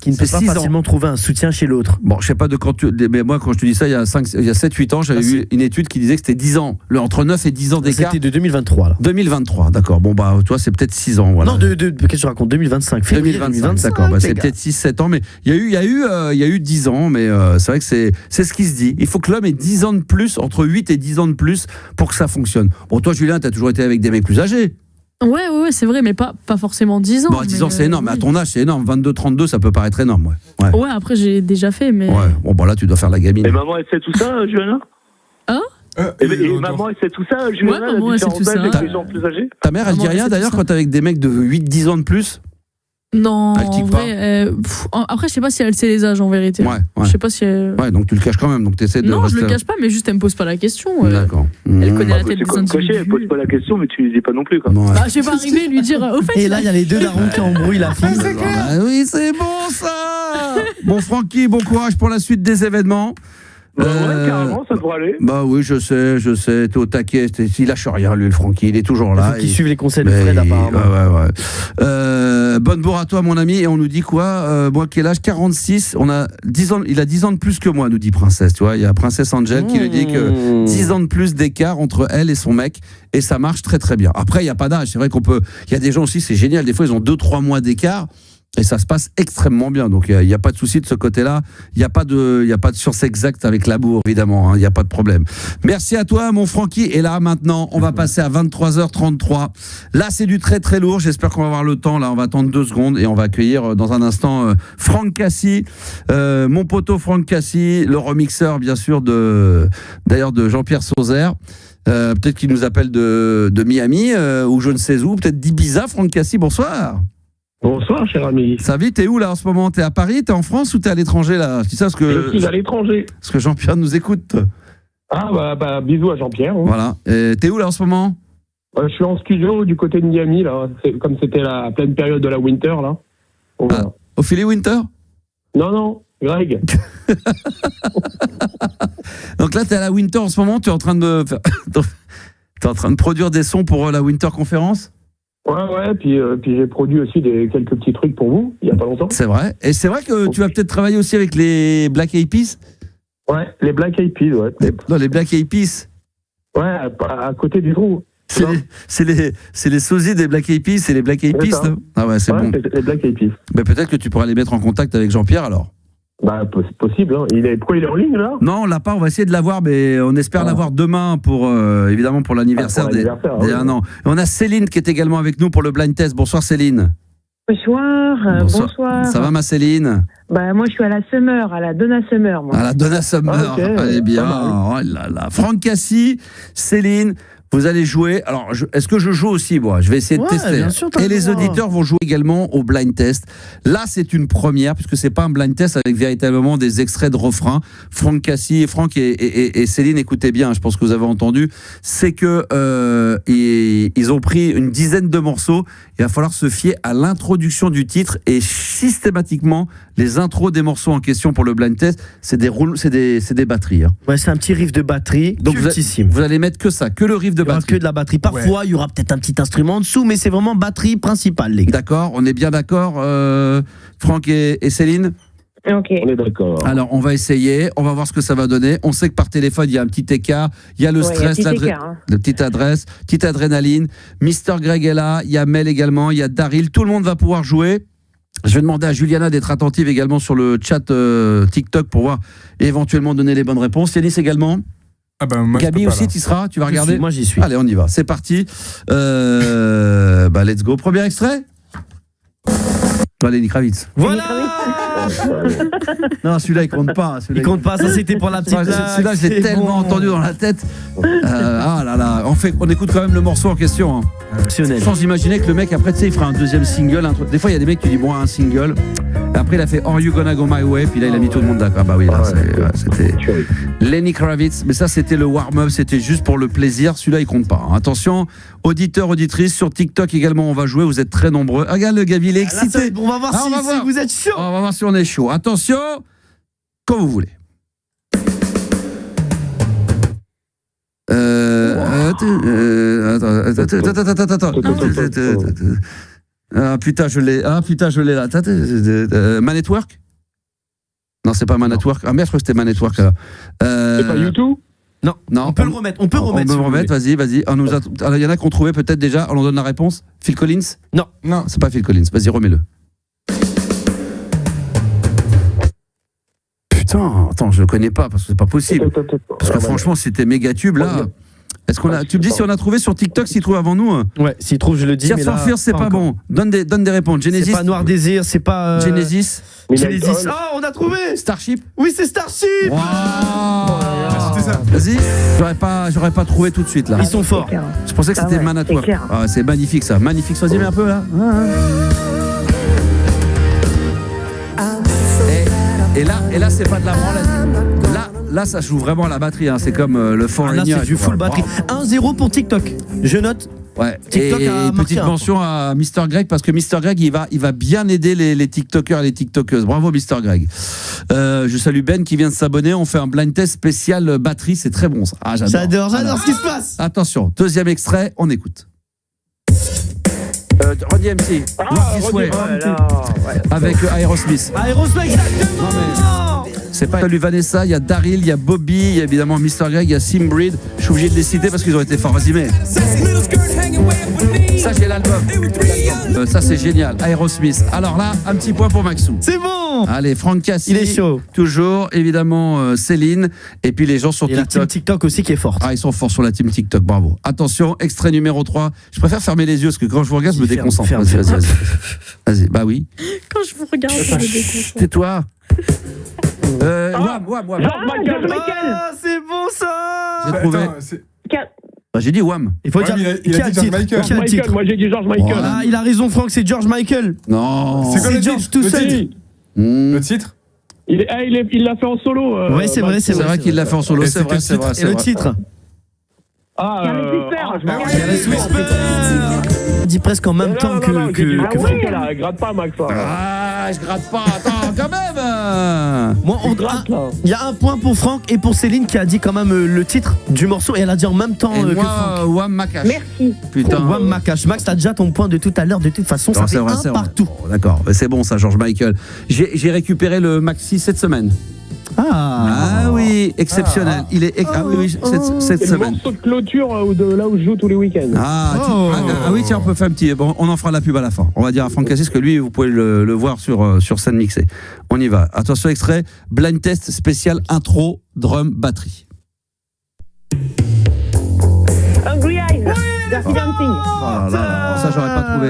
qui ne peut pas facilement trouver un soutien chez l'autre. Bon, je sais pas de quand mais moi, quand je te dis ça, il y a 7-8 ans, j'avais vu une étude qui disait que c'était 10 ans. Entre 9 et 10 ans d'écart. C'était de 2023, là. 2023, d'accord. Bon, bah, toi, c'est peut-être 6 ans, voilà. Non, qu'est-ce que je raconte? 2025. 2025, d'accord. Bah, c'est peut-être 6-7 ans, mais il y a eu 10 ans, mais c'est vrai que c'est ce qui se dit. Il faut que l'homme ait 10 ans de plus, entre 8 et 10 ans de plus, pour que ça fonctionne. Bon, toi, Julien, t'as toujours été avec des mecs plus âgés. Ouais, c'est vrai, mais pas forcément 10 ans. Bon, 10 ans, c'est énorme. Mais à ton âge, c'est énorme. 22, 32, ça peut paraître énorme, ouais, après, j'ai déjà fait, mais. Ouais, bon, bah là, tu dois faire la gamine. Et maman, elle sait tout ça, Juliana? Et maman, elle sait tout ça, Juliana? Ouais, maman, elle sait tout ça. Avec les gens plus âgés? Ta mère, elle dit rien d'ailleurs quand t'es avec des mecs de 8-10 ans de plus? Non, en vrai, après je sais pas si elle sait les âges en vérité. Ouais. Je sais pas si elle... Ouais, donc tu le caches quand même, donc t'essaies de. Non, je le cache pas, mais juste elle me pose pas la question. D'accord. Elle connaît la tête des individus. Elle pose pas la question, mais tu lui dis pas non plus, quoi. Ouais. Bah, je vais pas arriver lui dire. Au fait. Et là, il y a les deux darons qui embrouillent la fille. Ah oui, c'est bon ça. Bon, Francky, bon courage pour la suite des événements. Ouais, carrément, ça devrait aller. Bah oui, je sais, t'es au taquet, il lâche rien, lui, le Francky, il est toujours là. Il faut qu'il suive les conseils de Fred, apparemment. Ouais. Bonne bourre à toi, mon ami, et on nous dit quoi moi, quel âge? 46, il a 10 ans de plus que moi, nous dit Princesse, tu vois, il y a Princesse Angel qui nous dit que 10 ans de plus d'écart entre elle et son mec, et ça marche très très bien. Après, il n'y a pas d'âge, c'est vrai il y a des gens aussi, c'est génial, des fois, ils ont 2-3 mois d'écart, et ça se passe extrêmement bien. Donc, il n'y a pas de souci de ce côté-là. Il n'y a pas de science exacte avec l'amour, évidemment. Il n'y a pas de problème. Merci à toi, mon Francky. Et là, maintenant, on va passer à 23h33. Là, c'est du très, très lourd. J'espère qu'on va avoir le temps. Là, on va attendre 2 secondes et on va accueillir dans un instant Franck Cassi, mon poteau Franck Cassi, le remixeur, bien sûr, d'ailleurs, de Jean-Pierre Sauzère. Peut-être qu'il nous appelle de Miami ou je ne sais où. Peut-être d'Ibiza. Franck Cassi, bonsoir. Bonsoir, cher ami. Ça va, t'es où là en ce moment? T'es à Paris, t'es en France ou t'es à l'étranger là? Tu sais ce que je suis à l'étranger. Parce que Jean-Pierre nous écoute. Ah bah bisous à Jean-Pierre. Hein. Voilà. Et t'es où là en ce moment? Je suis en studio du côté de Miami là. Comme c'était la pleine période de la winter là. Ophélie Winter? Non, Greg. Donc là, tu es à la Winter en ce moment, tu es en train de produire des sons pour la Winter Conférence. Ouais, puis j'ai produit aussi quelques petits trucs pour vous, il y a pas longtemps. C'est vrai. Et c'est vrai que tu vas peut-être travailler aussi avec les Black Eyed Peas. Ouais, les Black Eyed Peas, ouais. Non, les Black Eyed Peas. Ouais, à côté du trou. C'est les sosies des Black Eyed Peas, c'est les Black Eyed Peas, non ? Ah ouais, c'est bon. C'est les Black Eyed Peas. Mais peut-être que tu pourras les mettre en contact avec Jean-Pierre alors. Bah, c'est possible. Hein. Pourquoi il est en ligne là ? Non, on l'a pas. On va essayer de l'avoir, mais on espère l'avoir demain pour évidemment pour l'anniversaire des 1 an. Et on a Céline qui est également avec nous pour le blind test. Bonsoir Céline. Bonsoir. Ça va ma Céline ? Bah moi je suis à la Summer, à la Donna Summer. Moi. À la Donna Summer. Allez bien. Oh là là. Franck Cassie, Céline. Vous allez jouer. Alors, est-ce que je joue aussi, moi ? Je vais essayer de tester. Bien sûr, et les auditeurs vont jouer également au blind test. Là, c'est une première, puisque c'est pas un blind test avec véritablement des extraits de refrains. Franck et Céline, écoutez bien, je pense que vous avez entendu, c'est que ils ont pris une dizaine de morceaux. Il va falloir se fier à l'introduction du titre et systématiquement, les intros des morceaux en question pour le blind test, c'est des batteries. Hein. Ouais, c'est un petit riff de batterie. Donc vous allez mettre que ça, que le riff de batterie. Que de la batterie. Parfois, il y aura peut-être un petit instrument en dessous, mais c'est vraiment batterie principale, les gars. D'accord, on est bien d'accord, Franck et Céline ? Ok. On est d'accord. Alors, on va essayer, on va voir ce que ça va donner. On sait que par téléphone, il y a un petit écart, il y a le stress, la petite adresse, petite adrénaline. Mister Greg est là, il y a Mel également, il y a Daryl, tout le monde va pouvoir jouer. Je vais demander à Juliana d'être attentive également sur le chat TikTok pour voir et éventuellement donner les bonnes réponses. Yanis également. Ah bah, moi, Gabi aussi, tu seras, tu vas regarder. Moi j'y suis. Allez, on y va, c'est parti. Let's go. Premier extrait. Lenny Kravitz. Voilà. Non, celui-là il compte pas. Il compte pas, ça c'était pour la petite blague. Celui-là, je l'ai tellement entendu dans la tête. Ah là là, on écoute quand même le morceau en question. Hein. Sans imaginer que le mec après, tu sais, il fera un deuxième single. Des fois, il y a des mecs qui disent bon, un single. Et après, il a fait Are You Gonna Go My Way. Puis là, il a mis tout le monde d'accord. Ah bah oui, là, c'était Lenny Kravitz. Mais ça, c'était le warm-up. C'était juste pour le plaisir. Celui-là, il compte pas. Hein. Attention, auditeurs, auditrices, sur TikTok également, on va jouer. Vous êtes très nombreux. Ah, regarde, le Gabi, il est excité. On va voir si vous êtes chaud. On va voir si on est chaud. Attention, quand vous voulez. Attends. Ah putain, je l'ai là. Man at Work ? Non, c'est pas Man at Work. Ah merde, je crois que c'était Man at Work. C'est pas YouTube ? Non. On peut le remettre. On peut remettre, vas-y. Il y en a qui ont trouvé peut-être déjà. On leur donne la réponse. Phil Collins ? Non, c'est pas Phil Collins. Vas-y, remets-le. Putain, attends, je le connais pas parce que c'est pas possible. Parce que franchement, c'était méga tube là. Est-ce qu'on a, tu me dis si on a trouvé sur TikTok, s'il trouve avant nous? Ouais, s'il trouve, je le dis. Tears for Fears, c'est pas bon. Donne des réponses. Genesis. C'est pas Noir Désir, c'est pas. Genesis. Genesis. Oh, on a trouvé. Starship. Oui, c'est Starship. Wow. Vas-y. J'aurais pas trouvé tout de suite là. Ils sont forts. Je pensais que c'était Man at Work. Ah, c'est magnifique ça. Magnifique. Vas-y, mets un peu là. Et là, c'est pas de la branlette. Là, ça joue vraiment à la batterie. Hein. C'est comme le Foreigner. Là, c'est du full batterie. 1-0 pour TikTok. Je note. Ouais. TikTok et a petite mention à Mr. Greg parce que Mr. Greg, il va bien aider les TikTokers et les TikTokeuses. Bravo, Mr. Greg. Je salue Ben qui vient de s'abonner. On fait un blind test spécial batterie. C'est très bon ça. Ah, j'adore ce qui se passe. Attention, deuxième extrait, on écoute. Roddy MC, avec Aerosmith. Aerosmith, exactement. C'est pas lui Vanessa, il y a Daryl, il y a Bobby, il y a évidemment Mr. Greg, il y a Simbreed. Je suis obligé de les citer parce qu'ils ont été forts. Vas-y, mais ça, j'ai l'album. Ça, c'est génial. Aerosmith. Alors là, un petit point pour Maxou. C'est bon. Allez, Franck Cassie. Il est chaud. Toujours, évidemment, Céline. Et puis les gens sur TikTok. La team TikTok aussi qui est forte. Ah, ils sont forts sur la team TikTok. Bravo. Attention, extrait numéro 3. Je préfère fermer les yeux parce que quand je vous regarde, je me déconcentre. Vas-y. Bah oui. Quand je vous regarde, je me déconcentre. Tais-toi. George Michael. Ah, c'est bon ça. J'ai trouvé. J'ai dit Wham. Il faut dire. Il a dit George Michael. Moi j'ai dit George Michael. Ah, il a raison, Franck, c'est George Michael. Non. C'est quoi le George titre tout seul. Le titre? Il l'a fait en solo. Oui, c'est vrai, c'est vrai qu'il l'a fait en solo. C'est vrai. Et le titre? Ah, il dit presque en même temps que Franck. Gratte pas, Max. Ah, je gratte pas. Attends, quand même. Moi, il y a un point pour Franck et pour Céline qui a dit quand même le titre du morceau et elle a dit en même temps que Franck. Wham Makash. Merci. Putain. Wham Makash. Max, t'as déjà ton point de tout à l'heure. De toute façon, ça fait un partout. Oh, d'accord, c'est bon ça, George Michael. J'ai récupéré le maxi cette semaine. Ah oui, exceptionnel. Il est cette semaine. Le morceau de clôture de là où je joue tous les week-ends. Oui, tiens, on peut faire un petit. Bon, on en fera la pub à la fin. On va dire à Franck Cassis que lui, vous pouvez le voir sur scène mixée. On y va. Attention, extrait. Blind test spécial intro drum batterie. Hungry Eyes. Dirty Dancing. Ça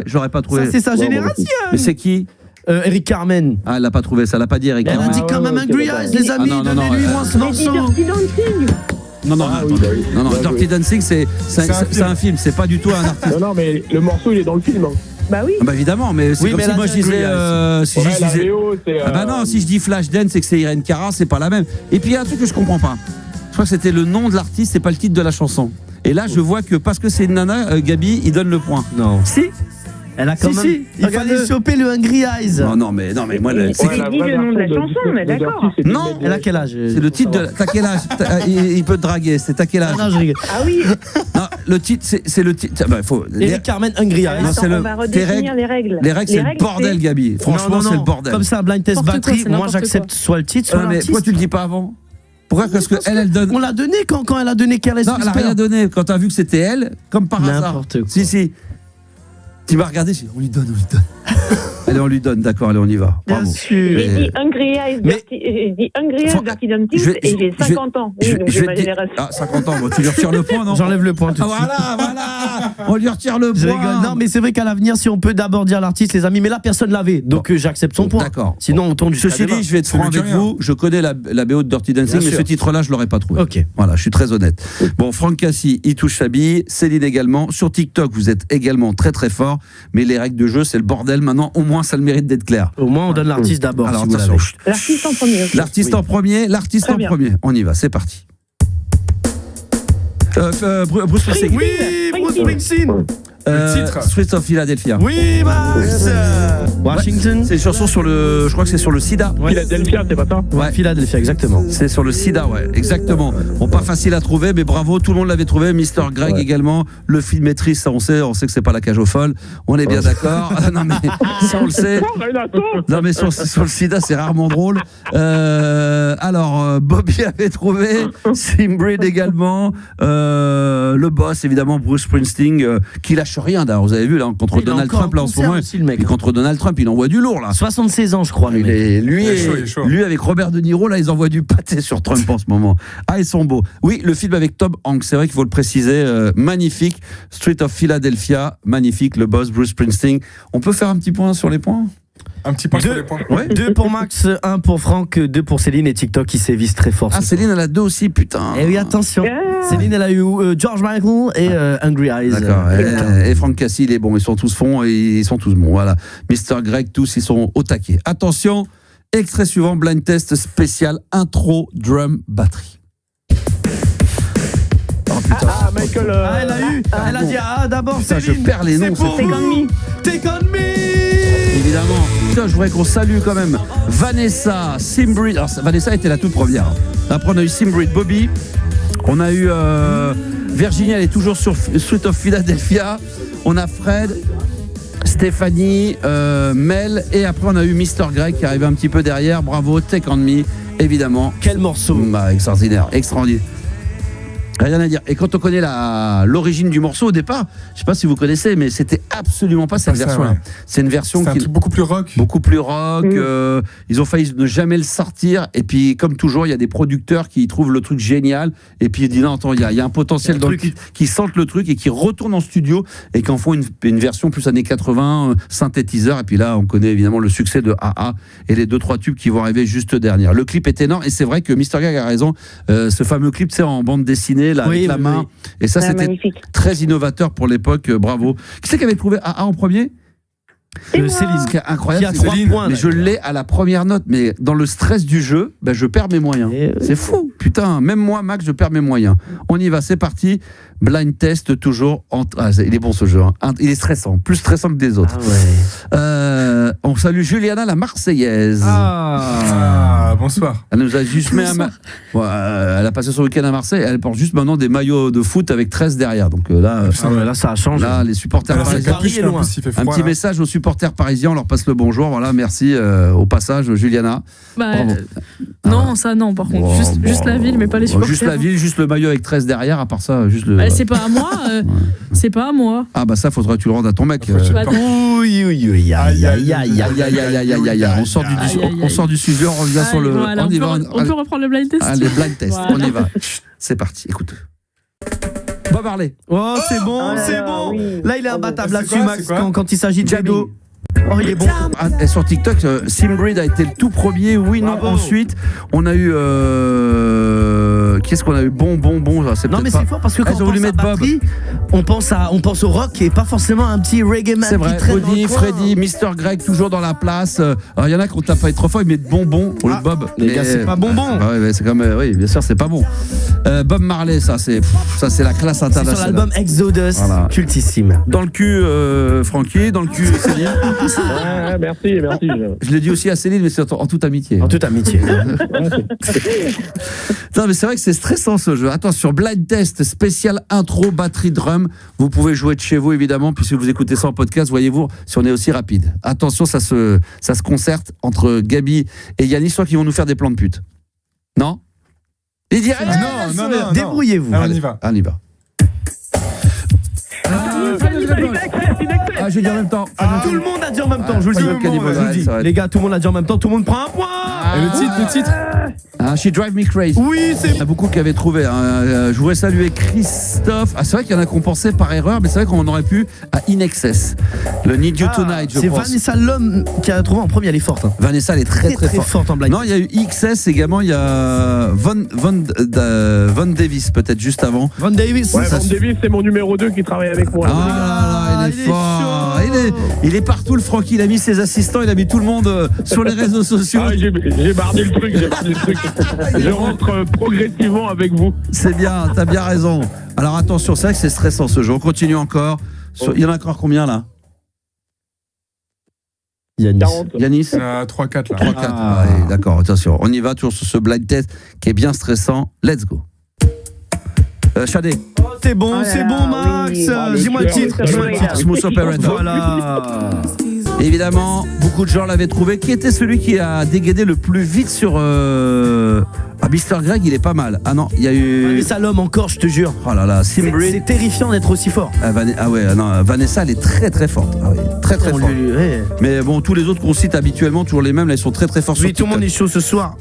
j'aurais pas trouvé. Ça c'est sa génération. Mais c'est qui? Eric Carmen. Ah, elle l'a pas trouvé, ça l'a pas dit Eric Carmen. Elle a dit quand même Hungry Eyes, les amis, donnez-lui moins ce morceau. Dirty Dancing. Non, Dirty Dancing, c'est un film, c'est pas du tout un artiste. Non, mais le morceau, il est dans le film. Bah oui. Bah évidemment, mais c'est comme si moi je disais. Si je dis Flashdance, c'est que c'est Irene Cara, c'est pas la même. Et puis il y a un truc que je comprends pas. Je crois que c'était le nom de l'artiste, c'est pas le titre de la chanson. Et là, je vois que parce que c'est une nana, Gabi, il donne le point. Non. Si. Elle a quand même. Il fallait choper le Hungry Eyes. Non, mais moi. C'est qui dit le nom de la chanson, mais d'accord. Non. Elle a quel âge? C'est le titre de. T'as quel âge? Il peut te draguer. C'est t'as quel âge? Non, je rigole. Ah oui. Non, le titre, c'est le titre. Bah, faut. Eric Carmen, Hungry Eyes. Attends, on va redéfinir les règles. Les règles, c'est le bordel, Gabi. Franchement, c'est le bordel. Comme ça, blind test batterie. Moi, j'accepte soit le titre, soit mais l'artiste. pourquoi tu le dis pas avant? Pourquoi? Parce qu'elle donne. On l'a donné quand elle a donné Careless Non, elle a rien donné. Quand t'as vu que c'était elle, comme par hasard. N'importe quoi. Si. Tu m'as regardé, on lui donne. Allez, on lui donne, d'accord, allez, on y va. Bien sûr. J'ai dit Hungry Eyes, Dirty Dancing et j'ai 50 ans. Oui, donc j'ai ma génération. Ah, 50 ans, bon, tu lui retires le point, non? J'enlève le point tout de suite. Voilà, on lui retire le Je point. rigole. Non, mais c'est vrai qu'à l'avenir, si on peut d'abord dire l'artiste, les amis, mais là, personne l'avait. Donc j'accepte son point. D'accord. Sinon, on tourne jusqu'à Ceci dit, je vais être franc avec vous. Je connais la BO de Dirty Dancing, mais ce titre-là, je l'aurais pas trouvé. Ok. Voilà, je suis très honnête. Bon, Franck Cassis, il touche sa bille. Céline également. Sur TikTok, vous êtes également très très fort. Mais les règles de jeu, c'est le bordel. Maintenant, au moins, ça le mérite d'être clair. Au moins, on donne l'artiste d'abord. Alors, si attention. L'artiste en premier. Okay. L'artiste en premier. On y va, c'est parti. Bruce Springsteen. Oui, Bruce Springsteen. Streets of Philadelphia. Oui, Max. Washington. C'est une chanson sur le. Je crois que c'est sur le sida. Ouais. Philadelphia, c'est pas ça? Ouais, Philadelphia, exactement. C'est sur le sida, ouais, exactement. Bon, pas facile à trouver, mais bravo, tout le monde l'avait trouvé. Mr. Greg également. Le film maîtrise, ça on sait que c'est pas la cage aux folles. On est bien d'accord. Non, mais ça on le sait. Non, mais sur le sida, c'est rarement drôle. Alors, Bobby avait trouvé. Simbrid également. Le boss, évidemment, Bruce Springsteen, qui lâche rien d'ailleurs. Vous avez vu là contre Donald Trump là en ce moment. Et contre Donald Trump, il envoie du lourd là. 76 ans, je crois. Lui avec Robert De Niro là, ils envoient du pâté sur Trump en ce moment. Ah, ils sont beaux. Oui, le film avec Tom Hanks, c'est vrai qu'il faut le préciser, magnifique. Street of Philadelphia, magnifique. Le boss Bruce Springsteen. On peut faire un petit point sur les points? Un petit point sur les points. Ouais. 2 pour Max, 1 pour Franck, 2 pour Céline et TikTok qui sévissent très fort. Ah, Céline, elle a 2 aussi, putain. Et oui, attention. Céline, elle a eu George Michael et Hungry Eyes. D'accord. Et Franck Cassis, il est bon. Ils sont tous fonds et ils sont tous bons. Voilà. Mr. Greg, tous, ils sont au taquet. Attention, extrait suivant, blind test spécial, intro, drum, batterie. Oh putain. Michael. Elle a eu. Elle a dit d'abord. Putain, je perds les noms. Take on me. Take on me. Évidemment. Putain, je voudrais qu'on salue quand même Vanessa, Simbrid. Alors, Vanessa était la toute première. Après, on a eu Simbrid, Bobby. On a eu Virginie, elle est toujours sur Street of Philadelphia. On a Fred, Stéphanie, Mel. Et après, on a eu Mr. Greg qui arrivait un petit peu derrière. Bravo, Take on me, évidemment. Quel morceau. Extraordinaire, extraordinaire. Rien à dire. Et quand on connaît l'origine du morceau au départ, je sais pas si vous connaissez, mais c'était absolument pas cette version-là. Ouais. C'est une version qui est beaucoup plus rock. Beaucoup plus rock. Ils ont failli ne jamais le sortir. Et puis, comme toujours, il y a des producteurs qui trouvent le truc génial. Et puis ils disent non, attends, il y a un potentiel dans le truc, qui sentent le truc et qui retournent en studio et qui en font une version plus années 80, synthétiseur. Et puis là, on connaît évidemment le succès de AA et les 2-3 tubes qui vont arriver juste derrière. Le clip est énorme et c'est vrai que Mr. Gag a raison. Ce fameux clip, c'est en bande dessinée. Là, avec la main. Oui. Et ça, c'était magnifique. Très innovateur pour l'époque. Bravo. Qui c'est qui avait trouvé AA en premier? Céline. Ce qui est incroyable, c'est 3 points. Mais je l'ai à la première note. Mais dans le stress du jeu, je perds mes moyens. C'est fou. putain, même moi, Max, je perds mes moyens. On y va, c'est parti. Blind test toujours. Il est bon ce jeu. Hein. Il est stressant, plus stressant que des autres. On salue Juliana, la Marseillaise. Bonsoir. Elle nous a juste mis elle a passé son week-end à Marseille. Elle porte juste maintenant des maillots de foot avec 13 derrière. Donc là, ça a changé. Là, les supporters parisiens. Un petit message aux supporters parisiens. On leur passe le bonjour. Voilà, merci au passage, Juliana. Non, ça non. Par contre, juste la ville, mais pas les supporters. Juste la ville, juste le maillot avec 13 derrière. À part ça, juste le. C'est pas à moi. C'est pas à moi. Ah bah ça, faudrait que tu le rendes à ton mec. Oui. On sort du sujet. On revient sur le. On peut reprendre le blind test. Allez, blind test. On y va. C'est parti. Écoute. Bob Marley. Oh, c'est bon. Oui. Là, il est imbattable là-dessus, Max, quand il s'agit de Jado. Oh, il est bon. Et sur TikTok, Simbrid a été le tout premier. Oui, non. Ensuite, on a eu. Qu'est-ce qu'on a eu? Bon. Non, mais c'est fort parce que quand on pense à batterie, on pense au rock et pas forcément un petit reggae man. C'est vrai. Body, Freddy, Mr. Greg, toujours dans la place. Alors, il y en a qui ont tapé trop fort, ils mettent bonbon pour le Bob. Les gars, c'est pas bonbon. C'est comme. Oui, bien sûr, c'est pas bon. Bob Marley, ça, c'est la classe internationale. C'est sur l'album Exodus, cultissime. Dans le cul, Francky, dans le cul, Céline. Merci. Je l'ai dit aussi à Céline, mais c'est en toute amitié. En toute amitié. Non, mais c'est vrai que c'est stressant ce jeu. Attention, blind test spécial intro batterie drum. Vous pouvez jouer de chez vous évidemment, puisque vous écoutez ça en podcast. Voyez-vous si on est aussi rapide. Attention, ça se concerte entre Gabi et Yannis, soit qu'ils vont nous faire des plans de pute. Non? Il dit non. Débrouillez-vous. Allez, on y va. J'ai dit en même temps. Tout le monde a dit en même temps. Je vous le dis. Les gars, tout le monde a dit en même temps. Tout le monde prend un point. Et le titre. She Drive Me Crazy. Oui, c'est. Il y en a beaucoup qui avaient trouvé. Je voudrais saluer Christophe. C'est vrai qu'il y en a qui ont pensé par erreur, mais c'est vrai qu'on aurait pu à In Excess. Le Need You Tonight, je pense. C'est Vanessa l'homme qui a trouvé en premier. Elle est forte. Vanessa, elle est très forte en blind. Non, il y a eu XS également. Il y a Von Davis peut-être juste avant. Von Davis. Ouais, Von Davis, c'est mon numéro 2 qui travaille avec moi. Il est fort. Il est partout, le Francky. Il a mis ses assistants, il a mis tout le monde sur les réseaux sociaux. J'ai bardé le truc. Je rentre progressivement avec vous. C'est bien, t'as bien raison. Alors attention, c'est vrai que c'est stressant ce jeu. On continue encore. Il y en a encore combien là? Yanis 3-4 là. 3-4. Ouais, d'accord, attention. On y va toujours sur ce blind test qui est bien stressant. Let's go. Shadé. C'est bon, Max. Dis-moi le titre. Smooth Operator. Voilà. Évidemment, beaucoup de gens l'avaient trouvé. Qui était celui qui a dégainé le plus vite sur Mr. Greg? Il est pas mal. Ah non, il y a eu. Vanessa l'homme encore, je te jure. Oh là là, Simbrid. C'est terrifiant d'être aussi fort. Vanessa, elle est très forte. Très forte. Mais bon, tous les autres qu'on cite habituellement, toujours les mêmes, là, ils sont très forts. Oui, tout le monde est chaud ce soir.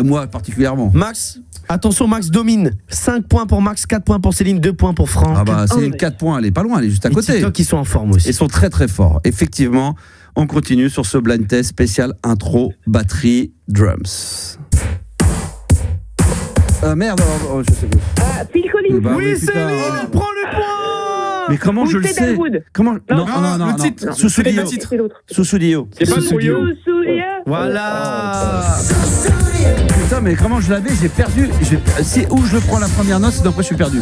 Moi particulièrement. Max. Attention, Max domine. 5 points pour Max, 4 points pour Céline, 2 points pour Franck. Céline, 4 points, elle est pas loin, elle est juste à côté. Les TikTok, ils sont en forme aussi. Ils sont très forts. Effectivement, on continue sur ce blind test spécial intro, batterie, drums. Merde, je sais plus. Phil Collins. Oui, Céline, prends le point. Mais comment je le sais? Comment? Non, le titre. Susudio. C'est pas Susudio. Voilà. Putain, mais comment je l'avais? J'ai perdu. Où je le prends la première note, c'est d'après je suis perdu.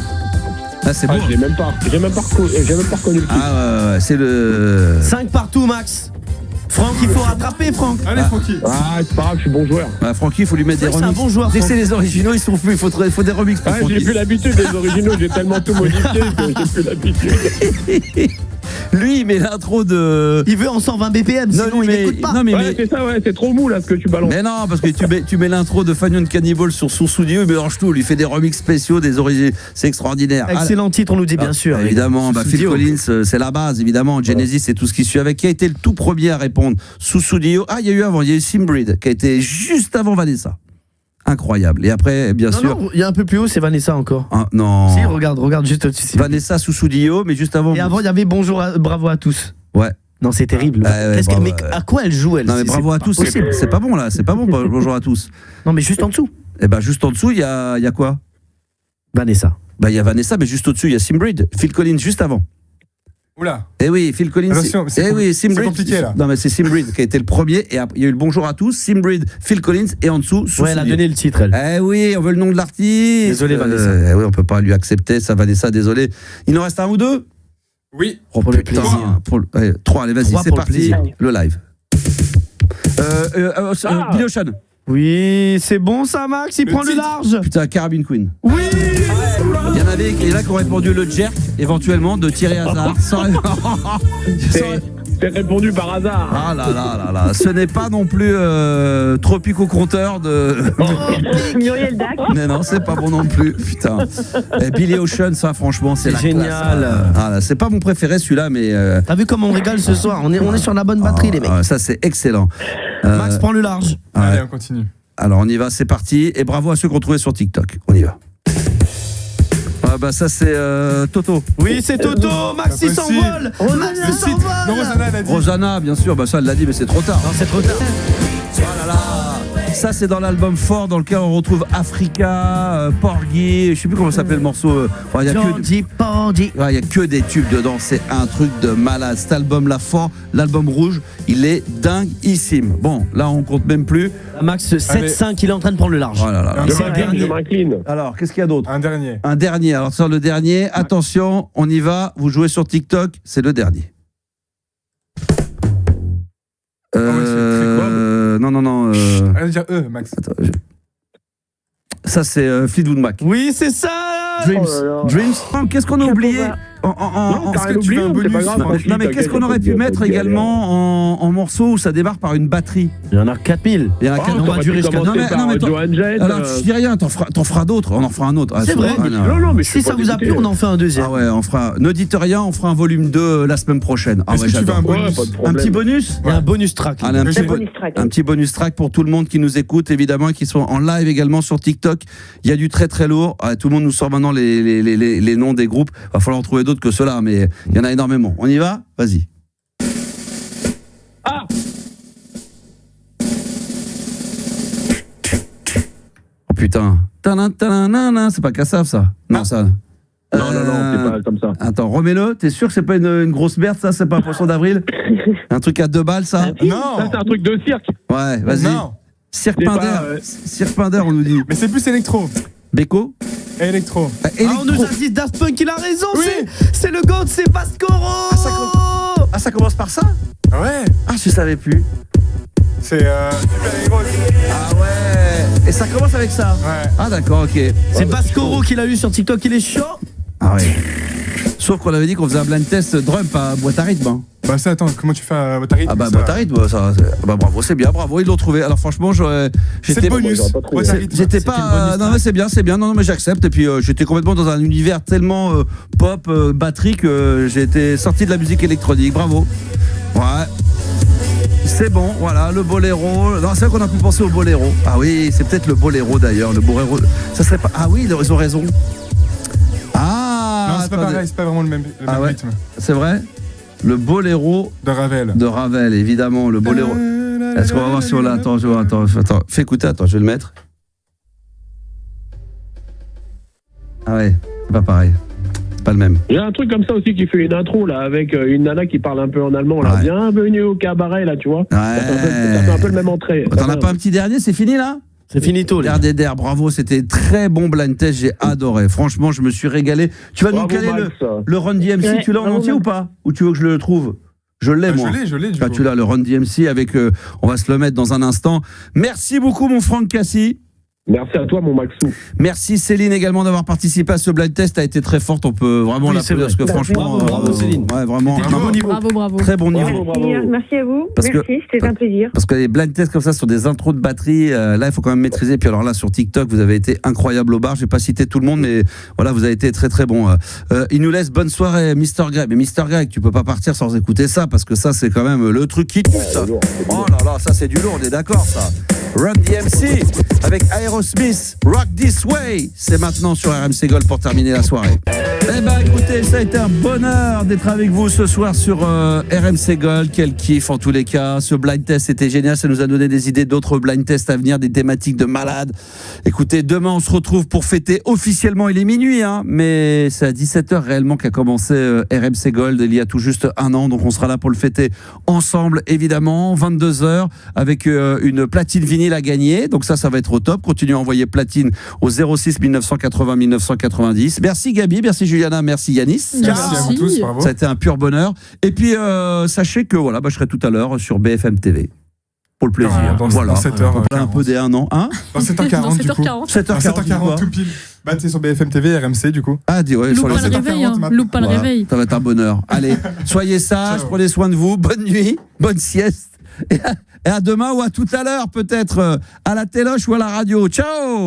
Ah, c'est bon. J'ai même pas reconnu le titre. Ah ouais, c'est le. 5 partout, Max. Franck, il faut rattraper, Franck. Allez, Francky. C'est pas grave, je suis bon joueur. Francky, il faut lui mettre des remixes. C'est un bon joueur. Dès que c'est les originaux, ils sont fous. Il faut des remixes pour Francky. J'ai plus l'habitude des originaux. J'ai tellement tout modifié que j'ai plus l'habitude. Lui, il met l'intro de. Il veut en 120 BPM, sinon il n'écoute pas. Non, mais c'est ça, c'est trop mou là ce que tu balances. Mais non, parce que tu mets l'intro de Fanion Cannibal sur son studio, il mélange tout. Il fait des remixes spéciaux, des origines. C'est extraordinaire. Excellent titre, on nous dit bien sûr. Évidemment, Phil Collins, c'est la base, évidemment. Genesis, c'est tout ce qui suit avec. Qui a été le tout premier à répondre sous studio. Il y a eu avant, il y a eu Simbrid, qui a été juste avant Vanessa. Incroyable. Et après, bien sûr. Non, il y a un peu plus haut, c'est Vanessa encore. Non. Si, regarde juste au-dessus. Vanessa Susudio, mais juste avant. Et avant, il y avait Bravo à tous. Ouais. Non, c'est terrible. Mais à quoi elle joue, elle? Non, mais Bravo à tous, c'est pas bon là. C'est pas bon, bonjour à tous. Non, mais juste en dessous. Juste en dessous, il y a quoi? Vanessa. Il y a Vanessa, mais juste au-dessus, il y a Simbrid. Phil Collins, juste avant. Oula. Eh oui, Phil Collins. C'est compliqué là. Non mais c'est Simbrid qui a été le premier et il y a eu le bonjour à tous, Simbrid, Phil Collins et en dessous. Elle a donné le titre. Elle. Eh oui, on veut le nom de l'artiste. Désolé Vanessa. Oui, on peut pas lui accepter ça, Vanessa. Désolé. Il en reste un ou deux? Oui. Oh, pour le plaisir. 3, allez, vas-y, c'est parti. Le live. Billy Ocean. Oui, c'est bon ça, Max, il prend le large. Putain, Carabine Queen. Oui. Il y en avait qui ont répondu le jerk, éventuellement, de Thierry Hazard. C'est répondu par hasard. Ah là. Ce n'est pas non plus Tropico Compteur de. Muriel Dac. Mais non, c'est pas bon non plus. Putain. Billy Ocean, ça, franchement, c'est la génial. Classe. Ah, là, c'est pas mon préféré, celui-là, mais. T'as vu comment on rigole ce soir? On est sur la bonne batterie, les mecs. Ça, c'est excellent. Max prend le large. Allez, on continue. Alors, on y va, c'est parti. Et bravo à ceux qu'on trouvait sur TikTok. On y va. Ah bah ça c'est Toto. Oui c'est Toto, Maxi s'envole. Maxi s'envole. Rosanna bien sûr, bah ça elle l'a dit mais c'est trop tard. Non c'est trop tard. Oh là là. Ça c'est dans l'album Fort dans lequel on retrouve Africa, Porgy, je sais plus comment s'appelait le morceau. Il y a que des tubes dedans, c'est un truc de malade. Cet album là Fort, l'album rouge, il est dinguissime. Bon là on compte même plus. Max 7-5 il est en train de prendre le large. Oh là là. Je m'incline. Alors qu'est-ce qu'il y a d'autre? Un dernier. Alors sur le dernier, attention, on y va, vous jouez sur TikTok, c'est le dernier. Non. Allez dire Max. Attends, ça c'est Fleetwood Mac. Oui c'est ça. Dreams. Qu'est-ce qu'on a oublié? Est-ce que tu veux un bonus? Non mais qu'est-ce qu'on aurait pu mettre également en morceau où ça démarre par une batterie? Il y en a 4000. Il y en a 4000. On va durer jusqu'à. Non mais alors je dis rien, t'en feras d'autres, on en fera un autre. C'est vrai. Non mais si ça vous a plu, on en fait un deuxième. Ah ouais, on fera. Ne dites rien, on fera un volume 2 la semaine prochaine. Ah ouais, j'adore. Un petit bonus? Un bonus track. Un petit bonus track pour tout le monde qui nous écoute évidemment et qui sont en live également sur TikTok. Il y a du très très lourd. Tout le monde nous sort maintenant les noms des groupes. Va falloir en trouver d'autres que ceux-là, mais il y en a énormément. On y va? Vas-y. Ah! Oh putain. C'est pas Kassav ça? Non, ça. Non, c'est pas comme ça. Attends, remets-le. T'es sûr que c'est pas une grosse merde ça? C'est pas un poisson d'avril? Un truc à 2 balles ça? Non! Ça c'est un truc de cirque. Ouais, vas-y. Non! Cirque Pinder, on nous dit. Mais c'est plus électro. Beko? Électro. On nous a dit Daft Punk, il a raison. Oui. C'est le GOAT, c'est Vascoro. Ça commence par ça? Ouais. Ah, je savais plus. C'est Super Héros. Ah ouais. Et ça commence avec ça? Ouais. Ah d'accord, ok. C'est Vascoro qui l'a eu sur TikTok, il est chaud. Ah ouais. Sauf qu'on avait dit qu'on faisait un blind test drum, pas boîte à rythme. Bah ça, attends, comment tu fais à boîte à rythme? Ah bah boîte à rythme, ça. Bah bravo, c'est bien, bravo, ils l'ont trouvé. Alors franchement, c'est le bonus. J'étais pas. Non mais c'est bien. Non mais j'accepte. Et puis j'étais complètement dans un univers tellement pop, batterie que j'ai été sorti de la musique électronique. Bravo. Ouais. C'est bon, voilà, le boléro. Non, c'est vrai qu'on a pu penser au boléro. Ah oui, c'est peut-être le boléro d'ailleurs. Le boléro. Ça serait pas. Ah oui, ils ont raison. Ah. Non, c'est pas pareil, c'est pas vraiment le même rythme. C'est vrai? Le boléro de Ravel. Évidemment, le boléro. Est-ce qu'on va voir si on l'a? Attends. Fais écouter, attends, je vais le mettre. Ah ouais, c'est pas pareil. C'est pas le même. J'ai un truc comme ça aussi qui fait une intro là, avec une nana qui parle un peu en allemand là. Ouais. Bienvenue au cabaret là, tu vois. Ouais. Ça fait un peu le même entrée. T'en as pas un petit dernier, c'est fini là? C'est finito. RDR, bravo, c'était très bon blind test, j'ai adoré. Franchement, je me suis régalé. Tu vas nous caler le Run DMC, tu l'as en entier ou pas? Ou tu veux que je le trouve? Je l'ai, moi. Je l'ai. Tu l'as, le Run DMC, avec. On va se le mettre dans un instant. Merci beaucoup, mon Franck Cassi. Merci à toi, mon Maxou. Merci Céline également d'avoir participé à ce blind test. A été très forte. On peut vraiment l'applaudir parce que franchement, bravo Céline. Ouais, vraiment. Bon niveau. Bravo. Très bon niveau. Merci à vous. Merci, c'était un plaisir. Parce que les blind tests comme ça sur des intros de batterie, là, il faut quand même maîtriser. Puis alors là, sur TikTok, vous avez été incroyable au bar. Je vais pas citer tout le monde, mais voilà, vous avez été très très bon. Il nous laisse bonne soirée, Mr. Greg. Mais Mr. Greg, tu peux pas partir sans écouter ça parce que ça, c'est quand même le truc qui tue. Ça. Oh là là, ça c'est du lourd. On est d'accord, ça. Run DMC avec Aerosmith. Rock This Way, c'est maintenant sur RMC Gold pour terminer la soirée. Eh ben écoutez, Écoutez, ça a été un bonheur d'être avec vous ce soir sur RMC Gold. Quel kiff en tous les cas. Ce blind test était génial. Ça nous a donné des idées d'autres blind tests à venir, des thématiques de malades. Écoutez, demain on se retrouve pour fêter officiellement, il est minuit, mais c'est à 17h réellement qu'a commencé RMC Gold il y a tout juste un an. Donc on sera là pour le fêter ensemble, évidemment. 22h avec une platine vinyle à gagner. Donc ça va être au top. Continuez à envoyer platine au 06 1980 1990. Merci Gabi, merci Juliana, merci Yanis. Merci à vous tous, bravo. Ça a été un pur bonheur. Et puis sachez que je serai tout à l'heure sur BFM TV. Pour le plaisir. Dans 7h40. Un peu des 1 an. Hein dans 7h40 du coup. 7h40 tout pile. C'est sur BFM TV, RMC du coup. Ah, loupe sur pas le réveil. Loupe pas le réveil. Ça va être un bonheur. Allez, soyez sages, prenez soin de vous. Bonne nuit, bonne sieste. Et à demain ou à tout à l'heure peut-être à la téloche ou à la radio. Ciao.